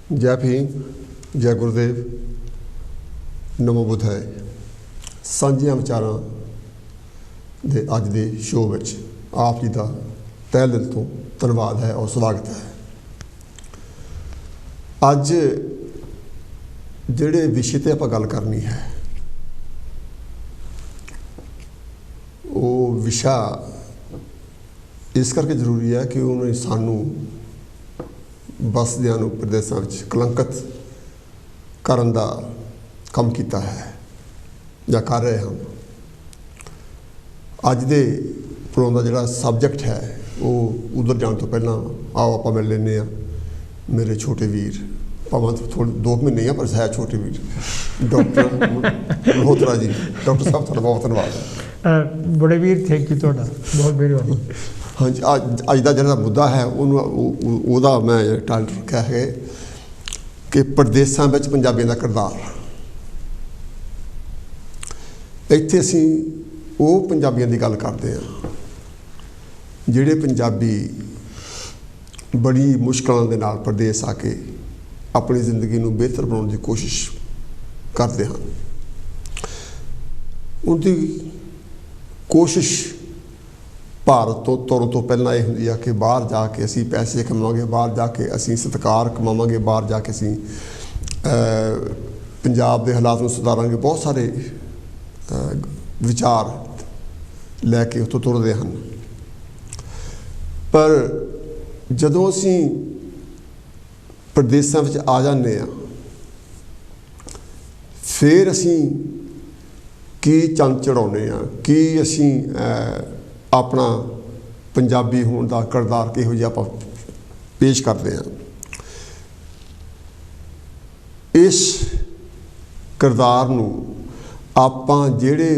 जय भीम, जय गुरुदेव, नमो बुद्धाय। ਸਾਂਝੀਆਂ ਵਿਚਾਰਾਂ ਦੇ ਅੱਜ ਦੇ ਸ਼ੋਅ ਵਿੱਚ ਆਪ ਜੀ ਦਾ ਤਹਿ ਦਿਲ ਤੋਂ ਧੰਨਵਾਦ ਹੈ ਔਰ ਸਵਾਗਤ ਹੈ। ਅੱਜ ਜਿਹੜੇ ਵਿਸ਼ੇ 'ਤੇ ਆਪਾਂ ਗੱਲ ਕਰਨੀ ਹੈ ਉਹ ਵਿਸ਼ਾ ਇਸ ਕਰਕੇ ਜ਼ਰੂਰੀ ਹੈ ਕਿ ਉਹਨੇ ਸਾਨੂੰ ਬਸਦਿਆਂ ਨੂੰ ਪ੍ਰਦੇਸ਼ਾਂ ਵਿੱਚ ਕਲੰਕਿਤ ਕਰਨ ਦਾ ਕੰਮ ਕੀਤਾ ਹੈ ਜਾਂ ਕਰ ਰਹੇ ਹਨ। ਅੱਜ ਦੇ ਪ੍ਰੋਗਰਾਮ ਦਾ ਜਿਹੜਾ ਸਬਜੈਕਟ ਹੈ ਉਹ ਉਧਰ ਜਾਣ ਤੋਂ ਪਹਿਲਾਂ ਆਓ ਆਪਾਂ ਮਿਲ ਲੈਂਦੇ ਹਾਂ ਮੇਰੇ ਛੋਟੇ ਵੀਰ, ਭਾਵੇਂ ਥੋੜ੍ਹੇ 2 ਮਹੀਨੇ ਹੀ ਆ ਪਰ ਹੈ ਛੋਟੇ ਵੀਰ, ਡਾਕਟਰ ਮਲਹੋਤਰਾ ਜੀ। ਡਾਕਟਰ ਸਾਹਿਬ ਤੁਹਾਡਾ ਬਹੁਤ ਧੰਨਵਾਦ ਹੈ। ਬੜੇ ਵੀਰ, ਥੈਂਕ ਯੂ, ਤੁਹਾਡਾ ਬਹੁਤ ਮਿਹਰਬਾਨੀ। ਹਾਂਜੀ, ਅੱਜ ਦਾ ਜਿਹੜਾ ਮੁੱਦਾ ਹੈ ਉਹਦਾ ਮੈਂ ਟਾਈਟਲ ਰੱਖਿਆ ਹੈ ਕਿ ਪ੍ਰਦੇਸ਼ਾਂ ਵਿੱਚ ਪੰਜਾਬੀਆਂ ਦਾ ਕਿਰਦਾਰ। ਇੱਥੇ ਅਸੀਂ ਉਹ ਪੰਜਾਬੀਆਂ ਦੀ ਗੱਲ ਕਰਦੇ ਹਾਂ ਜਿਹੜੇ ਪੰਜਾਬੀ ਬੜੀ ਮੁਸ਼ਕਲਾਂ ਦੇ ਨਾਲ ਪ੍ਰਦੇਸ਼ ਆ ਕੇ ਆਪਣੀ ਜ਼ਿੰਦਗੀ ਨੂੰ ਬਿਹਤਰ ਬਣਾਉਣ ਦੀ ਕੋਸ਼ਿਸ਼ ਕਰਦੇ ਹਨ। ਉਹਦੀ ਕੋਸ਼ਿਸ਼ ਭਾਰਤ ਤੋਂ ਤੁਰਨ ਤੋਂ ਪਹਿਲਾਂ ਇਹ ਹੁੰਦੀ ਆ ਕਿ ਬਾਹਰ ਜਾ ਕੇ ਅਸੀਂ ਪੈਸੇ ਕਮਾਵਾਂਗੇ, ਬਾਹਰ ਜਾ ਕੇ ਅਸੀਂ ਸਤਿਕਾਰ ਕਮਾਵਾਂਗੇ, ਬਾਹਰ ਜਾ ਕੇ ਅਸੀਂ ਪੰਜਾਬ ਦੇ ਹਾਲਾਤ ਨੂੰ ਸੁਧਾਰਾਂਗੇ। ਬਹੁਤ ਸਾਰੇ ਵਿਚਾਰ ਲੈ ਕੇ ਉੱਥੋਂ ਤੁਰਦੇ ਹਨ। ਪਰ ਜਦੋਂ ਅਸੀਂ ਪ੍ਰਦੇਸ਼ਾਂ ਵਿੱਚ ਆ ਜਾਂਦੇ ਹਾਂ ਫਿਰ ਅਸੀਂ ਕੀ ਚੰਦ ਚੜਾਉਂਦੇ ਹਾਂ, ਕੀ ਅਸੀਂ ਆਪਣਾ ਪੰਜਾਬੀ ਹੋਣ ਦਾ ਕਿਰਦਾਰ ਕਿਹੋ ਜਿਹਾ ਆਪਾਂ ਪੇਸ਼ ਕਰਦੇ ਹਾਂ। ਇਸ ਕਿਰਦਾਰ ਨੂੰ ਆਪਾਂ ਜਿਹੜੇ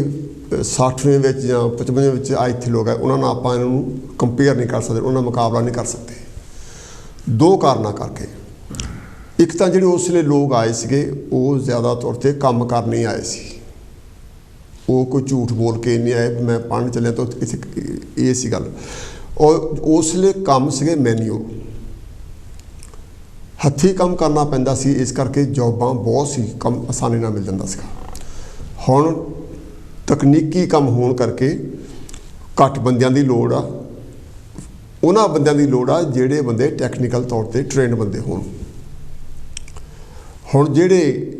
60ਵੇਂ ਵਿੱਚ ਜਾਂ 55ਵੇਂ ਵਿੱਚ ਆਏ ਇੱਥੇ ਲੋਕ ਹੈ ਉਹਨਾਂ ਨਾਲ ਆਪਾਂ ਇਹਨਾਂ ਨੂੰ ਕੰਪੇਅਰ ਨਹੀਂ ਕਰ ਸਕਦੇ, ਉਹਨਾਂ ਨਾਲ ਮੁਕਾਬਲਾ ਨਹੀਂ ਕਰ ਸਕਦੇ। 2 ਕਾਰਨਾਂ ਕਰਕੇ। ਇੱਕ ਤਾਂ ਜਿਹੜੇ ਉਸ ਵੇਲੇ ਲੋਕ ਆਏ ਸੀਗੇ ਉਹ ਜ਼ਿਆਦਾ ਤੌਰ 'ਤੇ ਕੰਮ ਕਰਨ ਨਹੀਂ ਆਏ ਸੀ। ਉਹ ਕੋਈ ਝੂਠ ਬੋਲ ਕੇ ਨਹੀਂ ਆਏ ਮੈਂ ਪੜ੍ਹਨ ਚੱਲਿਆ ਤਾਂ ਇਹ ਸੀ ਗੱਲ। ਔਰ ਉਸ ਵੇਲੇ ਕੰਮ ਸੀਗੇ ਮੈਨੂਅਲ, ਹੱਥੀਂ ਕੰਮ ਕਰਨਾ ਪੈਂਦਾ ਸੀ। ਇਸ ਕਰਕੇ ਜੋਬਾਂ ਬਹੁਤ ਸੀ, ਕੰਮ ਆਸਾਨੀ ਨਾਲ ਮਿਲ ਜਾਂਦਾ ਸੀਗਾ। ਹੁਣ ਤਕਨੀਕੀ ਕੰਮ ਹੋਣ ਕਰਕੇ ਘੱਟ ਬੰਦਿਆਂ ਦੀ ਲੋੜ ਆ, ਉਹਨਾਂ ਬੰਦਿਆਂ ਦੀ ਲੋੜ ਆ ਜਿਹੜੇ ਬੰਦੇ ਟੈਕਨੀਕਲ ਤੌਰ 'ਤੇ ਟ੍ਰੇਨਡ ਬੰਦੇ ਹੋਣ। ਹੁਣ ਜਿਹੜੇ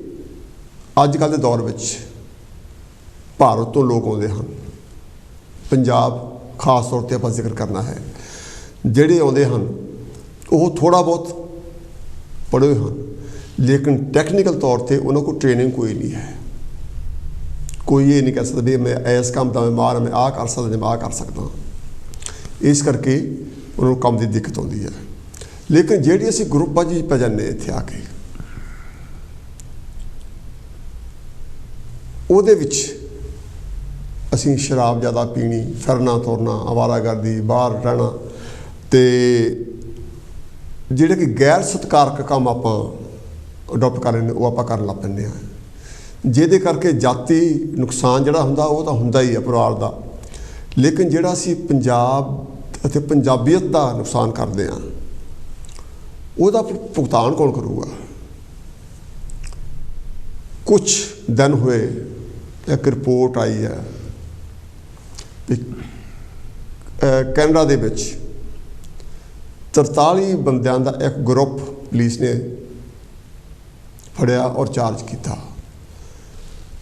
ਅੱਜ ਕੱਲ੍ਹ ਦੇ ਦੌਰ ਵਿੱਚ ਭਾਰਤ ਤੋਂ ਲੋਕ ਆਉਂਦੇ ਹਨ, ਪੰਜਾਬ ਖਾਸ ਤੌਰ 'ਤੇ ਆਪਾਂ ਜ਼ਿਕਰ ਕਰਨਾ ਹੈ, ਜਿਹੜੇ ਆਉਂਦੇ ਹਨ ਉਹ ਥੋੜ੍ਹਾ ਬਹੁਤ ਪੜ੍ਹੇ ਹਨ ਲੇਕਿਨ ਟੈਕਨੀਕਲ ਤੌਰ 'ਤੇ ਉਹਨਾਂ ਕੋਲ ਟ੍ਰੇਨਿੰਗ ਕੋਈ ਨਹੀਂ ਹੈ। ਕੋਈ ਇਹ ਨਹੀਂ ਕਹਿ ਸਕਦਾ ਵੀ ਮੈਂ ਇਸ ਕੰਮ ਦਾ ਮਾਹਰ, ਮੈਂ ਆਹ ਕਰ ਸਕਦਾ ਜਾਂ ਮੈਂ ਆਹ ਕਰ ਸਕਦਾ। ਇਸ ਕਰਕੇ ਉਹਨਾਂ ਨੂੰ ਕੰਮ ਦੀ ਦਿੱਕਤ ਆਉਂਦੀ ਹੈ। ਲੇਕਿਨ ਜਿਹੜੀ ਅਸੀਂ ਗਰੁੱਪਾਂ 'ਚ ਪੈ ਜਾਂਦੇ ਇੱਥੇ ਆ ਕੇ, ਉਹਦੇ ਵਿੱਚ ਅਸੀਂ ਸ਼ਰਾਬ ਜ਼ਿਆਦਾ ਪੀਣੀ, ਫਿਰਨਾ ਤੁਰਨਾ, ਅਵਾਰਾਗਰਦੀ, ਬਾਹਰ ਰਹਿਣਾ ਅਤੇ ਜਿਹੜੇ ਕਿ ਗੈਰ ਸਤਿਕਾਰਕ ਕੰਮ ਆਪਾਂ ਅਡੋਪਟ ਕਰ ਲੈਂਦੇ ਉਹ ਆਪਾਂ ਕਰਨ ਲੱਗ ਪੈਂਦੇ ਹਾਂ, ਜਿਹਦੇ ਕਰਕੇ ਜਾਤੀ ਨੁਕਸਾਨ ਜਿਹੜਾ ਹੁੰਦਾ ਉਹ ਤਾਂ ਹੁੰਦਾ ਹੀ ਆ ਪਰਿਵਾਰ ਦਾ। ਲੇਕਿਨ ਜਿਹੜਾ ਅਸੀਂ ਪੰਜਾਬ ਅਤੇ ਪੰਜਾਬੀਅਤ ਦਾ ਨੁਕਸਾਨ ਕਰਦੇ ਹਾਂ ਉਹਦਾ ਭੁਗਤਾਨ ਕੌਣ ਕਰੂਗਾ। ਕੁਛ ਦਿਨ ਹੋਏ ਇੱਕ ਰਿਪੋਰਟ ਆਈ ਹੈ ਕੈਨੇਡਾ ਦੇ ਵਿੱਚ 43 ਬੰਦਿਆਂ ਦਾ ਇੱਕ ਗਰੁੱਪ ਪੁਲਿਸ ਨੇ ਫੜਿਆ ਔਰ ਚਾਰਜ ਕੀਤਾ।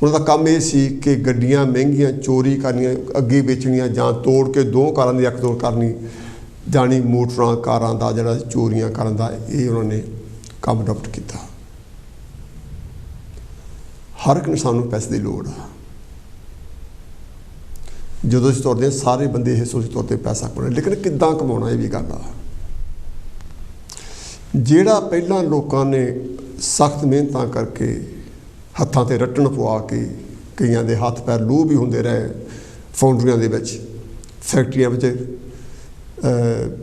ਉਹਨਾਂ ਦਾ ਕੰਮ ਇਹ ਸੀ ਕਿ ਗੱਡੀਆਂ ਮਹਿੰਗੀਆਂ ਚੋਰੀ ਕਰਨੀਆਂ, ਅੱਗੇ ਵੇਚਣੀਆਂ ਜਾਂ ਤੋੜ ਕੇ 2 ਕਾਰਾਂ ਦੀ ਇੱਕ ਤੋੜ ਕਰਨੀ, ਜਾਣੀ ਮੋਟਰਾਂ ਕਾਰਾਂ ਦਾ ਜਿਹੜਾ ਚੋਰੀਆਂ ਕਰਨ ਦਾ ਇਹ ਉਹਨਾਂ ਨੇ ਕੰਮ ਅਡਾਪਟ ਕੀਤਾ। ਹਰ ਇੱਕ ਇਨਸਾਨ ਨੂੰ ਪੈਸੇ ਦੀ ਲੋੜ ਆ। ਜਦੋਂ ਅਸੀਂ ਤੁਰਦੇ ਹਾਂ ਸਾਰੇ ਬੰਦੇ ਇਹ ਸੋਚ ਤੌਰ 'ਤੇ ਪੈਸਾ ਕਮਾਉਣਾ, ਲੇਕਿਨ ਕਿੱਦਾਂ ਕਮਾਉਣਾ ਇਹ ਵੀ ਗੱਲ ਆ। ਜਿਹੜਾ ਪਹਿਲਾਂ ਲੋਕਾਂ ਨੇ ਸਖਤ ਮਿਹਨਤਾਂ ਕਰਕੇ ਹੱਥਾਂ 'ਤੇ ਰੱਟਣ ਪਵਾ ਕੇ, ਕਈਆਂ ਦੇ ਹੱਥ ਪੈਰ ਲੂਹ ਵੀ ਹੁੰਦੇ ਰਹੇ ਫਾਊਂਡਰੀਆਂ ਦੇ ਵਿੱਚ, ਫੈਕਟਰੀਆਂ ਵਿੱਚ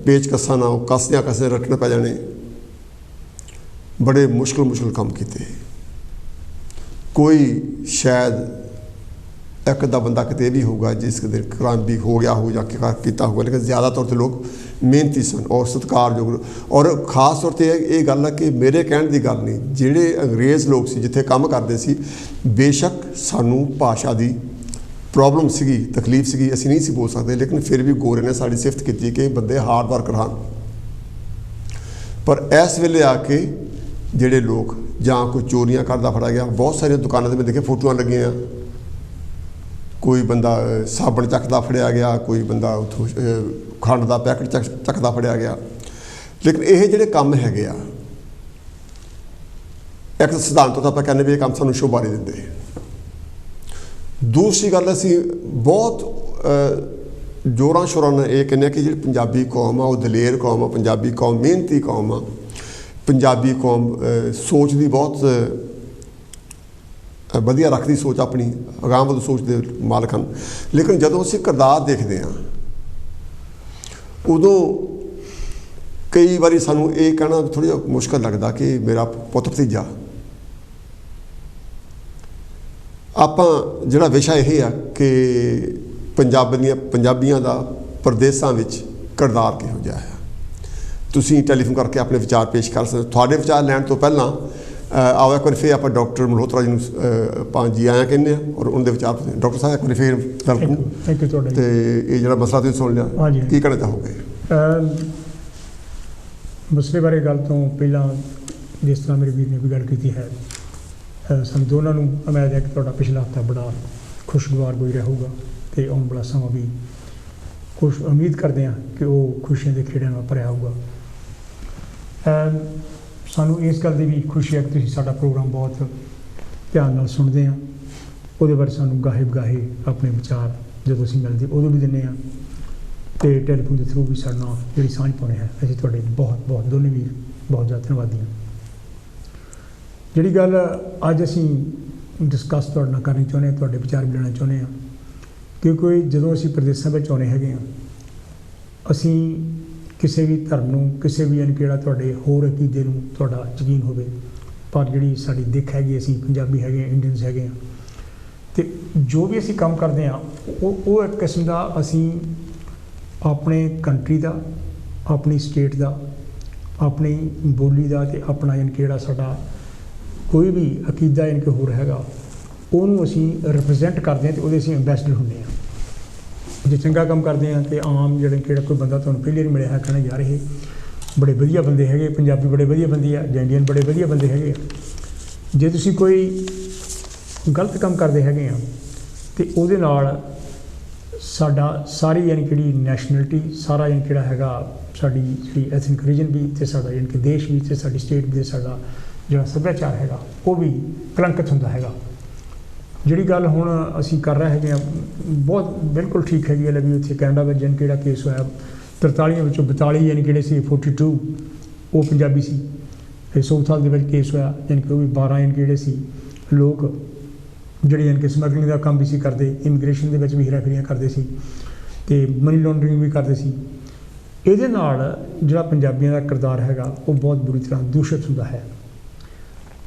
ਪੇਚਕਸਾਂ ਨਾਲ ਕੱਸਦਿਆਂ ਰੱਟਣ ਪੈ ਜਾਣੇ, ਬੜੇ ਮੁਸ਼ਕਿਲ ਕੰਮ ਕੀਤੇ। ਕੋਈ ਸ਼ਾਇਦ एक अद्धा बंदा किते भी होगा जिस क्राइम भी हो गया हो या किया होगा, लेकिन ज़्यादा तौर पर लोग मेहनती सन और सत्कारयोग। और खास तौर पर ये गल है कि मेरे कहने की गल नहीं, जिहड़े अंग्रेज़ लोग सी जिथे काम करते सी, बेशक सानू भाषा की प्रॉब्लम सी, तकलीफ सी, असीं नहीं सी बोल सकते, लेकिन फिर भी गोरे ने साड़ी सिफत की कि बंदे हार्ड वर्कर हैं। पर इस वेले आके जिहड़े लोग जां कोई चोरियां करदा फड़ा गया, बहुत सारिया दुकानों से मैं देखे फोटोआं लगियां, कोई बंदा साबण चकदा फड़िया गया, कोई बंदा उथों खंड का पैकेट चकदा फड़िया गया। लेकिन ये जिहड़े काम हैगे आ, एक सिद्धांत तो आप कहने भी ये काम सानू शोभा नहीं दिंदे। दूसरी गल असीं बहुत जोरां शोरां नाल ये कहने कि जिहड़ी पंजाबी कौम आ, वो दलेर कौम आ, पंजाबी कौम मेहनती कौम आ, पंजाबी कौम सोच की बहुत वधिया रखती, सोच अपनी अगांह सोच के मालक हैं। लेकिन जदों असीं किरदार देखते हैं उदों कई बारी सानू ये कहना थोड़ा जिहा मुश्किल लगता कि मेरा पुत्त भतीजा। आपां जिहड़ा विशा यह है कि पंजाबियां दा प्रदेसां विच किरदार किहो जिहा है। तुसीं टैलीफोन करके अपने विचार पेश कर सकते। तुहाडे विचार लैण तो पहलां आओ एक बार फिर आप डॉक्टर मल्होत्रा जी नूं जी आया कहने और उनके विचार। डॉक्टर साहब एक बार फिर वेलकम। Thank you. तो ये जो मसला तुसीं सुन लिया, की कहना चाहोगे? मसले बारे गल तो पहला जिस तरह मेरे वीर ने भी गल की है, सानूं दोनों नूं उम्मीद है कि तुहाडा पिछला हफ्ता बड़ा खुशगवार गुजरिया होगा तो आने वाला समा भी खुश उम्मीद करते हैं कि वो खुशियों के खेड़िਆਂ ਨਾਲ भरिया होगा। सानू इस गल की भी खुशी है कि तुसीं साडा प्रोग्राम बहुत ध्यान नाल सुनते हैं। वो बारे सानू गाहे बगाहे अपने विचार जो असीं मिलते उदों भी दिंदे हैं तो टैलीफोन के थ्रू भी साडे नाल जिहड़ी सांझ पाउने है। असीं तुहाडे बहुत बहुत दोनों वीर बहुत ज़्यादा धन्नवादी हैं। जिहड़ी गल अज असीं डिस्कस तुहाडे नाल करनी चाहुंदे हैं, तुहाडे विचार भी लेना चाहुंदे हैं, क्योंकि जदों असीं प्रदेसां विच आउंदे हैगे आ, असीं किसी भी धर्म नूं, किसी भी यानी कि जिहड़ा तुहाडे होर अकीदे नूं तुहाडा यकीन होवे, पर जिहड़ी साडी दिख हैगी, असीं पंजाबी हैगे, इंडियनस हैगे आ, ते जो भी असीं काम करदे आ वो एक किस्म दा असीं अपने कंट्री दा, अपनी स्टेट दा, अपनी बोली दा ते अपना यानी कि जिहड़ा साडा कोई भी अकीदा यानी कि होर हैगा ਉਹਨੂੰ ਅਸੀਂ रिप्रजेंट करते हैं तो वो असीं अंबैसडर होंगे हैं। जो चंगा काम करते हैं तो आम ਜਿਹੜਾ कोई बंदा तुहानूं पहले नहीं मिलिया है कहना यार ये बड़े वधिया बंदे है, पंजाबी बड़े वधिया बंदे आ, इंडियन बड़े वधिया बंदे है। जे तुसीं कोई गलत काम करते हैं तो ਉਹਦੇ ਨਾਲ ਸਾਡਾ सारी यानी कि नैशनलिटी सारा यानी कि हैगा साडी जी एथनिक रीजन भी तो साडा यानी कि देश भी तो साडी स्टेट भी साडा जिहड़ा सभ्याचार हैगा वो भी कलंकित हुंदा हैगा। जिहड़ी गल हुण असीं कर रहे हैं बहुत बिल्कुल ठीक हैगी है भी उत्थे कैनेडा विच यानी कि केस होया 43 विचों 42 यानी कि सी 42 वो पंजाबी सी ते south hall they which case होया यानी कि वो भी 12 यानी कि सी लोग जिहड़े यानी कि समगलिंग का काम भी सी करदे, इमीग्रेशन दे विच भी हेराफेरियां करदे सी ते मनी लॉन्ड्रिंग भी करदे सी। इहदे नाल जिहड़ा पंजाबियां दा किरदार हैगा वो बहुत बुरी तरह दूषित हुंदा है।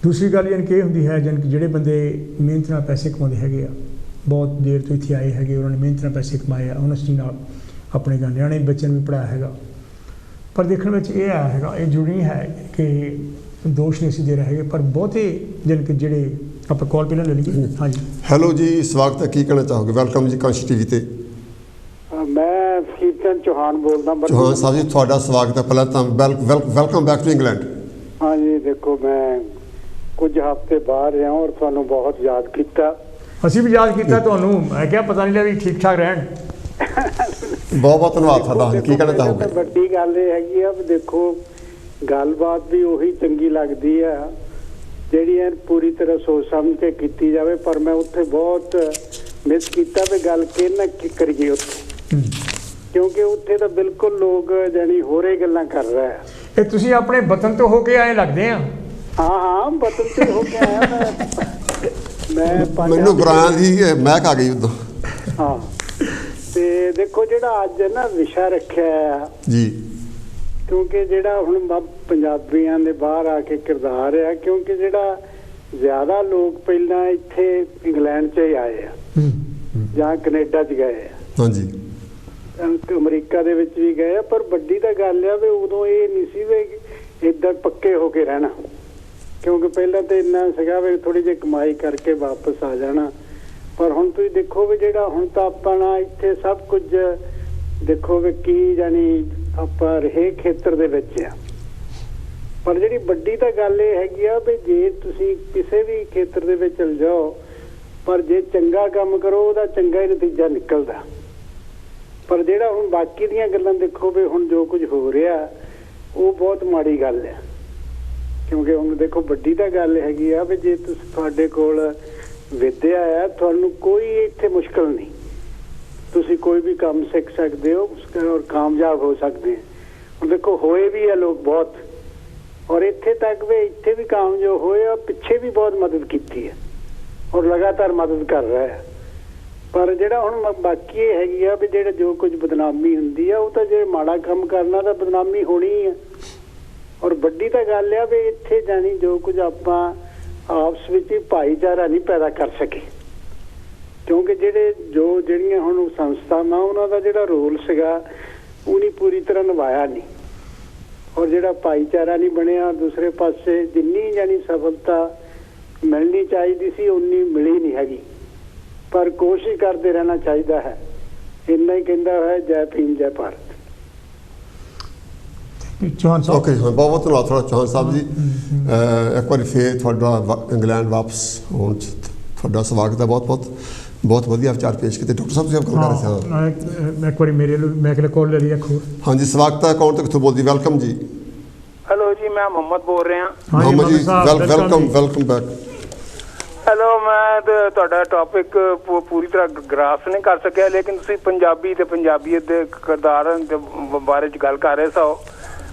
दूसरी गल यानी कि ये होंदी है जानी कि जिहड़े बंदे मेहनत नाल पैसे कमाउंदे हैगे आ, बहुत देर तो इत्थे आए हैगे, उन्होंने मेहनत नाल पैसे कमाए, ऑनेस्टी नाल अपने न्याणे बच्चों भी पढ़ाया हैगा। पर देखने में ये आया हैगा ये जरूरी नहीं है कि दोष नहीं असीं दे रहे हैं, पर बहुते जानी कि जिहड़े आप कॉल पहले ले लीजिए। हाँ जी, हेलो जी, स्वागत है। की कहना चाहोगे? वेलकम जी कांशी टीवी ते। मैं कीर्तन चौहान बोलदा। चौहान साहब जी तुहाडा स्वागत है। पहला तो वेलकम बैक टू इंग्लैंड। हाँ जी, देखो मैं कुछ हफ्ते बाहर रहा और तुहानू बहुत याद किया। असीं भी याद किया तुहानू, मैं क्या पता नहीं लगा भी ठीक ठाक रहन। बहुत बहुत धन्यवाद साडा। की कहना चाहोगे? वड्डी गल ये हैगी आ, देखो गलबात भी उही चंगी लगदी है ਜਿਹੜੀ पूरी तरह सोच समझ के की जाए, पर मैं उत्थे बहुत मिस किया भी गल कि करिए उत्थे, क्योंकि उत्थे तो बिल्कुल लोग जानी होरे गल्लां कर रहे हैं। ये तुसीं अपने वतन तो होके आए लगदे हैं। हाँ हाँ, वतन से होके आया मैं मैनू बुरायां दी महक आ गई उदों। हाँ ते देखो जिहड़ा अज ना विशा रखिया है जी, क्योंकि जिहड़ा हुण पंजाबियां दे बाहर आके किरदार है, क्योंकि जिहड़ा ज़्यादा लोग पहला इत्थे इंग्लैंड च ही आए आ ਜਾਂ ਕੈਨੇਡਾ 'ਚ ਗਏ ਆ, ਹਾਂਜੀ ਅਮਰੀਕਾ ਦੇ ਵਿੱਚ ਵੀ ਗਏ ਆ। ਪਰ ਵੱਡੀ ਤਾਂ ਗੱਲ ਆ ਵੀ ਉਦੋਂ ਇਹ ਨਹੀਂ ਸੀ ਵੀ ਇੱਦਾਂ ਪੱਕੇ ਹੋ ਕੇ ਰਹਿਣਾ, ਕਿਉਂਕਿ ਪਹਿਲਾਂ ਤਾਂ ਇੰਨਾ ਸੀਗਾ ਵੀ ਥੋੜ੍ਹੀ ਜਿਹੀ ਕਮਾਈ ਕਰਕੇ ਵਾਪਸ ਆ ਜਾਣਾ। ਪਰ ਹੁਣ ਤੁਸੀਂ ਦੇਖੋ ਵੀ ਜਿਹੜਾ ਹੁਣ ਤਾਂ ਆਪਣਾ ਇੱਥੇ ਸਭ ਕੁਝ ਦੇਖੋ ਵੀ ਕੀ ਜਾਨੀ ਆਪਾਂ ਰਹੇ ਖੇਤਰ ਦੇ ਵਿੱਚ ਆ। ਪਰ ਜਿਹੜੀ ਵੱਡੀ ਤਾਂ ਗੱਲ ਇਹ ਹੈਗੀ ਆ ਵੀ ਜੇ ਤੁਸੀਂ ਕਿਸੇ ਵੀ ਖੇਤਰ ਦੇ ਵਿੱਚ ਚਲ ਜਾਓ, ਪਰ ਜੇ ਚੰਗਾ ਕੰਮ ਕਰੋ ਉਹਦਾ ਚੰਗਾ ਹੀ ਨਤੀਜਾ ਨਿਕਲਦਾ। ਪਰ ਜਿਹੜਾ ਹੁਣ ਬਾਕੀ ਦੀਆਂ ਗੱਲਾਂ ਦੇਖੋ ਵੀ ਹੁਣ ਜੋ ਕੁਝ ਹੋ ਰਿਹਾ ਉਹ ਬਹੁਤ ਮਾੜੀ ਗੱਲ ਹੈ, ਕਿਉਂਕਿ ਹੁਣ ਦੇਖੋ ਵੱਡੀ ਤਾਂ ਗੱਲ ਹੈਗੀ ਆ ਵੀ ਜੇ ਤੁਸੀਂ ਤੁਹਾਡੇ ਕੋਲ ਵਿੱਦਿਆ ਆ, ਤੁਹਾਨੂੰ ਕੋਈ ਇੱਥੇ ਮੁਸ਼ਕਲ ਨਹੀਂ, ਤੁਸੀਂ ਕੋਈ ਵੀ ਕੰਮ ਸਿੱਖ ਸਕਦੇ ਹੋ ਔਰ ਕਾਮਯਾਬ ਹੋ ਸਕਦੇ ਹੋ। ਹੁਣ ਦੇਖੋ ਹੋਏ ਵੀ ਆ ਲੋਕ ਬਹੁਤ, ਔਰ ਇੱਥੇ ਤੱਕ ਵੀ ਇੱਥੇ ਵੀ ਕਾਮਯਾਬ ਹੋਏ ਆ, ਪਿੱਛੇ ਵੀ ਬਹੁਤ ਮਦਦ ਕੀਤੀ ਹੈ ਔਰ ਲਗਾਤਾਰ ਮਦਦ ਕਰ ਰਿਹਾ ਹੈ। ਪਰ ਜਿਹੜਾ ਹੁਣ ਬਾਕੀ ਇਹ ਹੈਗੀ ਆ ਵੀ ਜਿਹੜਾ ਜੋ ਕੁਝ ਬਦਨਾਮੀ ਹੁੰਦੀ ਆ ਉਹ ਤਾਂ ਜੇ ਮਾੜਾ ਕੰਮ ਕਰਨਾ ਤਾਂ ਬਦਨਾਮੀ ਹੋਣੀ ਆ। ਔਰ ਵੱਡੀ ਤਾਂ ਗੱਲ ਆ ਵੀ ਇੱਥੇ ਜਾਣੀ ਜੋ ਕੁਝ ਆਪਾਂ ਆਪਸ ਵਿੱਚ ਹੀ ਭਾਈਚਾਰਾ ਨਹੀਂ ਪੈਦਾ ਕਰ ਸਕੇ, ਕਿਉਂਕਿ ਜਿਹੜੀਆਂ ਹੁਣ ਸੰਸਥਾਵਾਂ ਉਹਨਾਂ ਦਾ ਜਿਹੜਾ ਰੋਲ ਸੀਗਾ ਉਹ ਨਹੀਂ ਪੂਰੀ ਤਰ੍ਹਾਂ ਨਿਭਾਇਆ ਨਹੀਂ, ਔਰ ਜਿਹੜਾ ਭਾਈਚਾਰਾ ਨਹੀਂ ਬਣਿਆ। ਦੂਸਰੇ ਪਾਸੇ ਜਿੰਨੀ ਜਾਣੀ ਸਫਲਤਾ ਮਿਲਣੀ ਚਾਹੀਦੀ ਸੀ ਉਨੀ ਮਿਲੀ ਨਹੀਂ ਹੈਗੀ, ਪਰ ਕੋਸ਼ਿਸ਼ ਕਰਦੇ ਰਹਿਣਾ ਚਾਹੀਦਾ ਹੈ। ਇੰਨਾ ਹੀ ਕਹਿੰਦਾ ਹੈ, ਜੈ ਭੀਮ ਜੈ ਭਾਰਤ। ਚੌਹਾਨ ਸਾਹਿਬ ਓਕੇ, ਹਾਂ ਬਹੁਤ ਧੰਨਵਾਦ ਤੁਹਾਡਾ ਚੌਹਾਨ ਸਾਹਿਬ ਜੀ। ਇੱਕ ਵਾਰੀ ਫੇਰ ਤੁਹਾਡਾ ਇੰਗਲੈਂਡ ਵਾਪਸ ਹੋਣ 'ਚ ਤੁਹਾਡਾ ਸਵਾਗਤ ਹੈ। ਬਹੁਤ ਵਧੀਆ ਵਿਚਾਰ ਪੇਸ਼ ਕੀਤੇ। ਡਾਕਟਰ ਸਾਹਿਬ ਤੁਸੀਂ ਗੱਲ ਕਰ ਰਹੇ ਸੀ। ਮੈਂ ਇੱਕ ਵਾਰੀ ਮੈਂ ਕਿਹਾ ਕਾਲ ਲੈ ਲਈ ਇੱਕ ਹੋਰ। ਹਾਂਜੀ ਸਵਾਗਤ ਹੈ। ਕੌਣ ਤੇ ਕਿੱਥੋਂ ਬੋਲਦੀ? ਵੈਲਕਮ ਜੀ। ਹੈਲੋ ਜੀ, ਮੈਂ ਮੁਹੰਮਦ ਬੋਲ ਰਿਹਾ। ਮੁਹੰਮਦ ਜੀ ਵੈਲਕਮ ਬੈਕ। ਹੈਲੋ, ਮੈਂ ਤੁਹਾਡਾ ਟੌਪਿਕ ਪੂਰੀ ਤਰ੍ਹਾਂ ਗ੍ਰਾਸ ਨਹੀਂ ਕਰ ਸਕਿਆ, ਲੇਕਿਨ ਤੁਸੀਂ ਪੰਜਾਬੀ ਤੇ ਪੰਜਾਬੀਅਤ ਦੇ ਕਿਰਦਾਰਾਂ ਦੇ ਬਾਰੇ 'ਚ ਗੱਲ ਕਰ ਰਹੇ ਸੋ।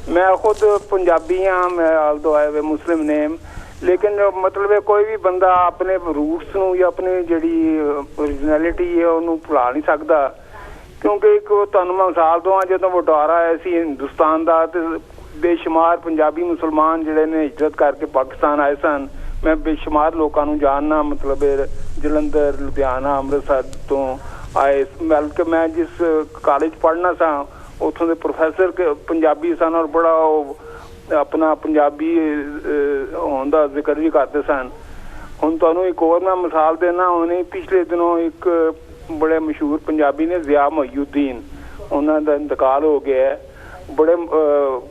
ਮੈਂ ਖੁਦ ਪੰਜਾਬੀ ਹਾਂ, ਮੈਂ ਆਲਦੋ ਆਏ ਵੇ ਮੁਸਲਿਮ ਨੇਮ, ਲੇਕਿਨ ਮਤਲਬ ਕੋਈ ਵੀ ਬੰਦਾ ਆਪਣੇ ਰੂਟਸ ਨੂੰ ਜਾਂ ਆਪਣੀ ਜਿਹੜੀ ਓਰੀਜਨੈਲਿਟੀ ਹੈ ਉਹਨੂੰ ਭੁਲਾ ਨਹੀਂ ਸਕਦਾ, ਕਿਉਂਕਿ ਇੱਕ ਤੁਹਾਨੂੰ ਮੈਂ ਮਿਸਾਲ ਦਵਾਂ, ਜਦੋਂ ਵਟਾਰਾ ਆਇਆ ਸੀ ਹਿੰਦੁਸਤਾਨ ਦਾ ਤੇ ਬੇਸ਼ੁਮਾਰ ਪੰਜਾਬੀ ਮੁਸਲਮਾਨ ਜਿਹੜੇ ਨੇ ਹਿਜਰਤ ਕਰਕੇ ਪਾਕਿਸਤਾਨ ਆਏ ਸਨ। ਮੈਂ ਬੇਸ਼ੁਮਾਰ ਲੋਕਾਂ ਨੂੰ ਜਾਣਨਾ, ਮਤਲਬ ਜਲੰਧਰ, ਲੁਧਿਆਣਾ, ਅੰਮ੍ਰਿਤਸਰ ਤੋਂ ਆਏ। ਬਲਕਿ ਮੈਂ ਜਿਸ ਕਾਲਜ ਪੜ੍ਹਨਾ ਸਾਂ ਉੱਥੋਂ ਦੇ ਪ੍ਰੋਫੈਸਰ ਪੰਜਾਬੀ ਸਨ ਔਰ ਬੜਾ ਉਹ ਆਪਣਾ ਪੰਜਾਬੀ ਹੋਣ ਦਾ ਜ਼ਿਕਰ ਵੀ ਕਰਦੇ ਸਨ। ਹੁਣ ਤੁਹਾਨੂੰ ਇੱਕ ਹੋਰ ਮੈਂ ਮਿਸਾਲ ਦੇਣਾ, ਉਹਨੇ ਪਿਛਲੇ ਦਿਨੋਂ ਇੱਕ ਬੜੇ ਮਸ਼ਹੂਰ ਪੰਜਾਬੀ ਨੇ ਜ਼ਿਆ ਮਹੀਉਦੀਨ, ਉਹਨਾਂ ਦਾ ਇੰਤਕਾਲ ਹੋ ਗਿਆ ਹੈ। ਬੜੇ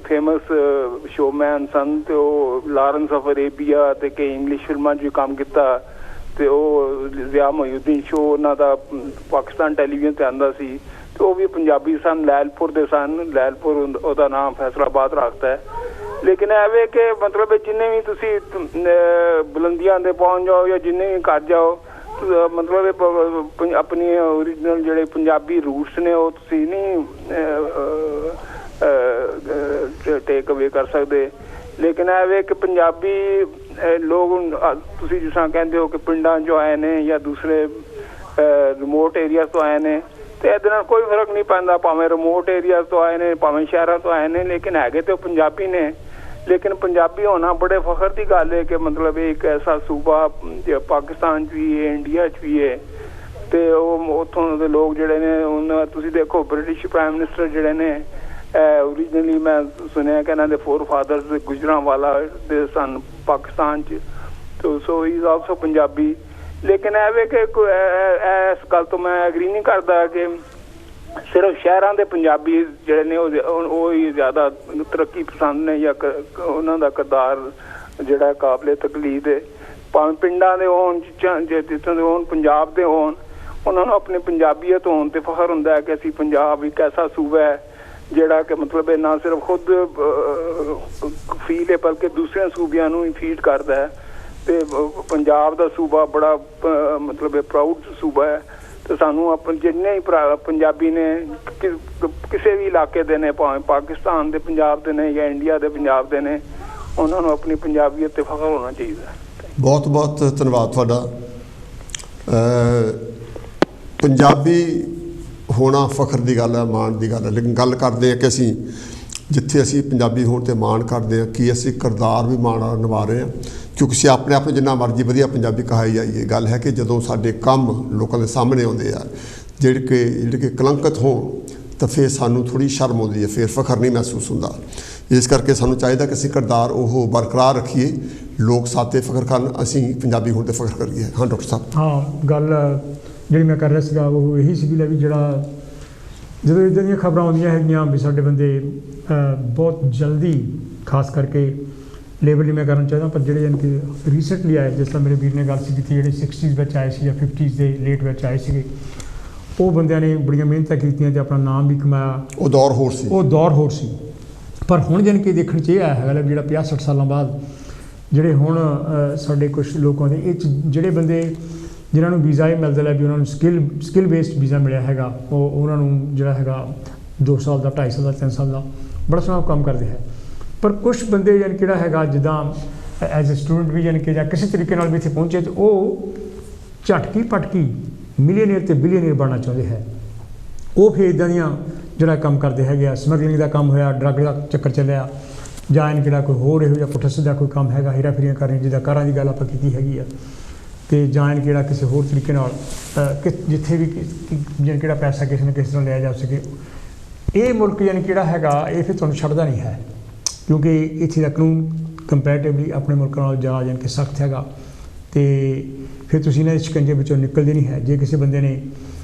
ਫੇਮਸ ਸ਼ੋਮੈਨ ਸਨ ਤੇ ਉਹ ਲਾਰੈਂਸ ਆਫ ਅਰੇਬੀਆ ਤੇ ਕਈ ਇੰਗਲਿਸ਼ ਫਿਲਮਾਂ 'ਚ ਵੀ ਕੰਮ ਕੀਤਾ। ਤੇ ਉਹ ਜ਼ਿਆ ਮਹੀਉਦੀਨ ਸ਼ੋਅ ਉਹਨਾਂ ਦਾ ਪਾਕਿਸਤਾਨ ਟੈਲੀਵਿਜ਼ਨ ਤੇ ਆਉਂਦਾ ਸੀ ਤੇ ਉਹ ਵੀ ਪੰਜਾਬੀ ਸਨ, ਲੈਲਪੁਰ ਦੇ ਸਨ। ਲੈਲਪੁਰ ਉਹਦਾ ਨਾਮ ਫੈਸਲਾਬਾਦ ਰੱਖਦਾ ਹੈ। ਲੇਕਿਨ ਐਵੇਂ ਕਿ ਮਤਲਬ ਜਿੰਨੇ ਵੀ ਤੁਸੀਂ ਬੁਲੰਦੀਆਂ ਦੇ ਪਹੁੰਚ ਜਾਓ ਜਾਂ ਜਿੰਨੇ ਵੀ ਕਰ ਜਾਓ, ਮਤਲਬ ਆਪਣੀ ਓਰੀਜਨਲ ਜਿਹੜੇ ਪੰਜਾਬੀ ਰੂਟਸ ਨੇ ਉਹ ਤੁਸੀਂ ਨਹੀਂ ਟੇਕ ਅਵੇ ਕਰ ਸਕਦੇ। ਲੇਕਿਨ ਐਵੇਂ ਕਿ ਪੰਜਾਬੀ ਲੋਕ ਤੁਸੀਂ ਜਿਸ ਤਰ੍ਹਾਂ ਕਹਿੰਦੇ ਹੋ ਕਿ ਪਿੰਡਾਂ 'ਚੋਂ ਆਏ ਨੇ ਜਾਂ ਦੂਸਰੇ ਰਿਮੋਟ ਏਰੀਆ ਤੋਂ ਆਏ ਨੇ, ਤੇ ਇਹਦੇ ਨਾਲ ਕੋਈ ਫਰਕ ਨਹੀਂ ਪੈਂਦਾ, ਭਾਵੇਂ ਰਿਮੋਟ ਏਰੀਆ ਤੋਂ ਆਏ ਨੇ ਭਾਵੇਂ ਸ਼ਹਿਰਾਂ ਤੋਂ ਆਏ ਨੇ, ਲੇਕਿਨ ਹੈਗੇ ਤੇ ਉਹ ਪੰਜਾਬੀ ਨੇ। ਲੇਕਿਨ ਪੰਜਾਬੀ ਹੋਣਾ ਬੜੇ ਫਖਰ ਦੀ ਗੱਲ ਹੈ ਕਿ ਮਤਲਬ ਇੱਕ ਐਸਾ ਸੂਬਾ ਪਾਕਿਸਤਾਨ 'ਚ ਵੀ ਹੈ, ਇੰਡੀਆ 'ਚ ਵੀ ਹੈ, ਤੇ ਉਹ ਉੱਥੋਂ ਦੇ ਲੋਕ ਜਿਹੜੇ ਨੇ ਹੁਣ ਤੁਸੀਂ ਦੇਖੋ ਬ੍ਰਿਟਿਸ਼ ਪ੍ਰਾਈਮ ਮਿਨਿਸਟਰ ਜਿਹੜੇ ਨੇ ਓਰੀਜਨਲੀ ਮੈਂ ਸੁਣਿਆ ਕਿ ਇਹਨਾਂ ਦੇ ਫੋਰ ਫਾਦਰਸ ਗੁਜਰਾਂਵਾਲਾ ਦੇ ਸਨ ਪਾਕਿਸਤਾਨ 'ਚ, ਤੇ ਸੋ ਹੀ ਇਜ਼ ਆਲਸੋ ਪੰਜਾਬੀ। ਲੇਕਿਨ ਐਵੇਂ ਕਿ ਇਸ ਗੱਲ ਤੋਂ ਮੈਂ ਐਗਰੀ ਨਹੀਂ ਕਰਦਾ ਕਿ ਸਿਰਫ ਸ਼ਹਿਰਾਂ ਦੇ ਪੰਜਾਬੀ ਜਿਹੜੇ ਨੇ ਉਹ ਹੀ ਜ਼ਿਆਦਾ ਤਰੱਕੀ ਪਸੰਦ ਨੇ ਜਾਂ ਉਹਨਾਂ ਦਾ ਕਿਰਦਾਰ ਜਿਹੜਾ ਕਾਬਲੇ ਤਕਲੀਦ ਹੈ। ਭਾਵੇਂ ਪਿੰਡਾਂ ਦੇ ਹੋਣ, ਜਿੱਥੋਂ ਦੇ ਹੋਣ, ਪੰਜਾਬ ਦੇ ਹੋਣ, ਉਹਨਾਂ ਨੂੰ ਆਪਣੀ ਪੰਜਾਬੀਅਤ ਹੋਣ ਤੇ ਫਖਰ ਹੁੰਦਾ ਹੈ ਕਿ ਅਸੀਂ ਪੰਜਾਬ ਇੱਕ ਐਸਾ ਸੂਬਾ ਹੈ ਜਿਹੜਾ ਕਿ ਮਤਲਬ ਨਾ ਸਿਰਫ ਖੁਦ ਫੀਲ ਹੈ ਬਲਕਿ ਦੂਸਰਿਆਂ ਸੂਬਿਆਂ ਨੂੰ ਹੀ ਫੀਡ ਕਰਦਾ ਹੈ। ਤੇ ਪੰਜਾਬ ਦਾ ਸੂਬਾ ਬੜਾ ਮਤਲਬ ਪ੍ਰਾਊਡ ਸੂਬਾ ਹੈ। ਤੇ ਸਾਨੂੰ ਆਪਣੇ ਜਿੰਨੇ ਹੀ ਪੰਜਾਬੀ ਨੇ ਕਿਸੇ ਵੀ ਇਲਾਕੇ ਦੇ ਨੇ, ਭਾਵੇਂ ਪਾਕਿਸਤਾਨ ਦੇ ਪੰਜਾਬ ਦੇ ਨੇ ਜਾਂ ਇੰਡੀਆ ਦੇ ਪੰਜਾਬ ਦੇ ਨੇ, ਉਹਨਾਂ ਨੂੰ ਆਪਣੀ ਪੰਜਾਬੀਅਤ ਤੇ ਫਖਰ ਹੋਣਾ ਚਾਹੀਦਾ। ਬਹੁਤ ਬਹੁਤ ਧੰਨਵਾਦ ਤੁਹਾਡਾ। ਪੰਜਾਬੀ ਹੋਣਾ ਫਖਰ ਦੀ ਗੱਲ ਹੈ, ਮਾਣ ਦੀ ਗੱਲ ਹੈ। ਲੇਕਿਨ ਗੱਲ ਕਰਦੇ ਹਾਂ ਕਿ ਅਸੀਂ ਜਿੱਥੇ ਅਸੀਂ ਪੰਜਾਬੀ ਹੋਣ 'ਤੇ ਮਾਣ ਕਰਦੇ ਹਾਂ, ਕੀ ਅਸੀਂ ਕਿਰਦਾਰ ਵੀ ਮਾਣ ਨਾਲ ਨਿਭਾ ਰਹੇ ਹਾਂ? ਕਿਉਂਕਿ ਅਸੀਂ ਆਪਣੇ ਆਪ ਨੂੰ ਜਿੰਨਾ ਮਰਜ਼ੀ ਵਧੀਆ ਪੰਜਾਬੀ ਕਹਾਈ ਜਾਈਏ, ਗੱਲ ਹੈ ਕਿ ਜਦੋਂ ਸਾਡੇ ਕੰਮ ਲੋਕਾਂ ਦੇ ਸਾਹਮਣੇ ਆਉਂਦੇ ਆ ਜਿਹੜੇ ਕਿ ਕਲੰਕਿਤ ਹੋਣ, ਤਾਂ ਫਿਰ ਸਾਨੂੰ ਥੋੜ੍ਹੀ ਸ਼ਰਮ ਆਉਂਦੀ ਹੈ, ਫਿਰ ਫਖਰ ਨਹੀਂ ਮਹਿਸੂਸ ਹੁੰਦਾ। ਇਸ ਕਰਕੇ ਸਾਨੂੰ ਚਾਹੀਦਾ ਕਿ ਅਸੀਂ ਕਿਰਦਾਰ ਉਹ ਬਰਕਰਾਰ ਰੱਖੀਏ, ਲੋਕ ਸਾਡੇ 'ਤੇ ਫਖਰ ਕਰਨ, ਅਸੀਂ ਪੰਜਾਬੀ ਹੋਣ 'ਤੇ ਫਖਰ ਕਰੀਏ। ਹਾਂ ਡਾਕਟਰ ਸਾਹਿਬ। ਹਾਂ, ਗੱਲ ਜਿਹੜੀ ਮੈਂ ਕਰ ਰਿਹਾ ਸੀਗਾ ਉਹ ਇਹੀ ਸੀਗੀ ਵੀ ਜਿਹੜਾ ਜਦੋਂ ਇੱਦਾਂ ਦੀਆਂ ਖਬਰਾਂ ਆਉਂਦੀਆਂ ਹੈਗੀਆਂ ਵੀ ਸਾਡੇ ਬੰਦੇ ਬਹੁਤ ਜਲਦੀ, ਖਾਸ ਕਰਕੇ ਲੇਬਰ ਲਈ ਮੈਂ ਕਰਨਾ ਚਾਹੁੰਦਾ, ਪਰ ਜਿਹੜੇ ਯਾਨੀ ਕਿ ਰੀਸੈਂਟਲੀ ਆਏ, ਜਿਸ ਤਰ੍ਹਾਂ ਮੇਰੇ ਵੀਰ ਨੇ ਗੱਲ ਸੀ ਕੀਤੀ, ਜਿਹੜੇ 60s ਵਿੱਚ ਆਏ ਸੀ ਜਾਂ 50s ਦੇ ਲੇਟ ਵਿੱਚ ਆਏ ਸੀਗੇ, ਉਹ ਬੰਦਿਆਂ ਨੇ ਬੜੀਆਂ ਮਿਹਨਤਾਂ ਕੀਤੀਆਂ ਅਤੇ ਆਪਣਾ ਨਾਮ ਵੀ ਕਮਾਇਆ। ਉਹ ਦੌਰ ਹੋਰ ਸੀ। ਪਰ ਹੁਣ ਜਾਣੀ ਕਿ ਦੇਖਣ 'ਚ ਇਹ ਆਇਆ ਹੈਗਾ ਵੀ ਜਿਹੜਾ 50-60 ਸਾਲਾਂ ਬਾਅਦ ਜਿਹੜੇ ਹੁਣ ਸਾਡੇ ਕੁਛ ਲੋਕਾਂ ਦੇ ਇਹ 'ਚ ਜਿਹੜੇ ਬੰਦੇ ਜਿਨ੍ਹਾਂ ਨੂੰ ਵੀਜ਼ਾ ਹੀ ਮਿਲਦਾ ਹੈ ਵੀ ਉਹਨਾਂ ਨੂੰ ਸਕਿੱਲ ਬੇਸਡ ਵੀਜ਼ਾ ਮਿਲਿਆ ਹੈਗਾ, ਉਹਨਾਂ ਨੂੰ ਜਿਹੜਾ ਹੈਗਾ 2 ਸਾਲ ਦਾ, 2.5 ਸਾਲ ਦਾ, 3 ਸਾਲ ਦਾ ਬੜਾ ਸੋਹਣਾ ਕੰਮ ਕਰਦੇ ਹੈ। ਪਰ ਕੁਛ ਬੰਦੇ ਯਾਨੀ ਕਿਹੜਾ ਹੈਗਾ ਜਿੱਦਾਂ ਐਜ਼ ਏ ਸਟੂਡੈਂਟ ਵੀ ਯਾਨੀ ਕਿ ਜਾਂ ਕਿਸੇ ਤਰੀਕੇ ਨਾਲ ਵੀ ਇੱਥੇ ਪਹੁੰਚੇ, ਤਾਂ ਉਹ ਝਟਕੀ ਪਟਕੀ ਮਿਲੀਅਨੀਅਰ ਅਤੇ ਬਿਲੀਅਨੀਅਰ ਬਣਨਾ ਚਾਹੁੰਦੇ ਹੈ। ਉਹ ਫਿਰ ਇੱਦਾਂ ਦੀਆਂ ਜਿਹੜਾ ਕੰਮ ਕਰਦੇ ਹੈਗੇ ਆ, ਸਮਗਲਿੰਗ ਦਾ ਕੰਮ ਹੋਇਆ, ਡਰੱਗ ਦਾ ਚੱਕਰ ਚੱਲਿਆ, ਜਾਂ ਇਹਨ ਕਿਹੜਾ ਕੋਈ ਹੋਰ ਇਹੋ ਜਿਹਾ ਪੁੱਠਾ ਸਿੱਧਾ ਕੋਈ ਕੰਮ ਹੈਗਾ, ਹੇਰਾ ਫੇਰੀਆਂ ਕਰਨੀਆਂ, ਜਿੱਦਾਂ ਕਾਰਾਂ ਦੀ ਗੱਲ ਆਪਾਂ ਕੀਤੀ ਹੈਗੀ ਆ, ਅਤੇ ਜਾਂ ਇਹਨ ਕਿਹੜਾ ਕਿਸੇ ਹੋਰ ਤਰੀਕੇ ਨਾਲ ਜਿੱਥੇ ਵੀ ਜਾਣੀ ਕਿਹੜਾ ਪੈਸਾ ਕਿਸੇ ਨੂੰ ਕਿਸ ਤਰ੍ਹਾਂ ਲਿਆ ਜਾ ਸਕੇ। ਇਹ ਮੁਲਕ ਯਾਨੀ ਕਿਹੜਾ ਹੈਗਾ ਇਹ ਫਿਰ ਤੁਹਾਨੂੰ ਛੱਡਦਾ ਨਹੀਂ ਹੈ, ਕਿਉਂਕਿ ਇੱਥੇ ਦਾ ਕਾਨੂੰਨ ਕੰਪੈਰੇਟਿਵਲੀ ਆਪਣੇ ਮੁਲਕਾਂ ਨਾਲ ਜ਼ਿਆਦਾ ਜਾਣੀ ਕਿ ਸਖਤ ਹੈਗਾ, ਅਤੇ ਫਿਰ ਤੁਸੀਂ ਇਹਨਾਂ ਦੇ ਸ਼ਿਕੰਜੇ ਵਿੱਚੋਂ ਨਿਕਲਦੇ ਨਹੀਂ ਹੈ। ਜੇ ਕਿਸੇ ਬੰਦੇ ਨੇ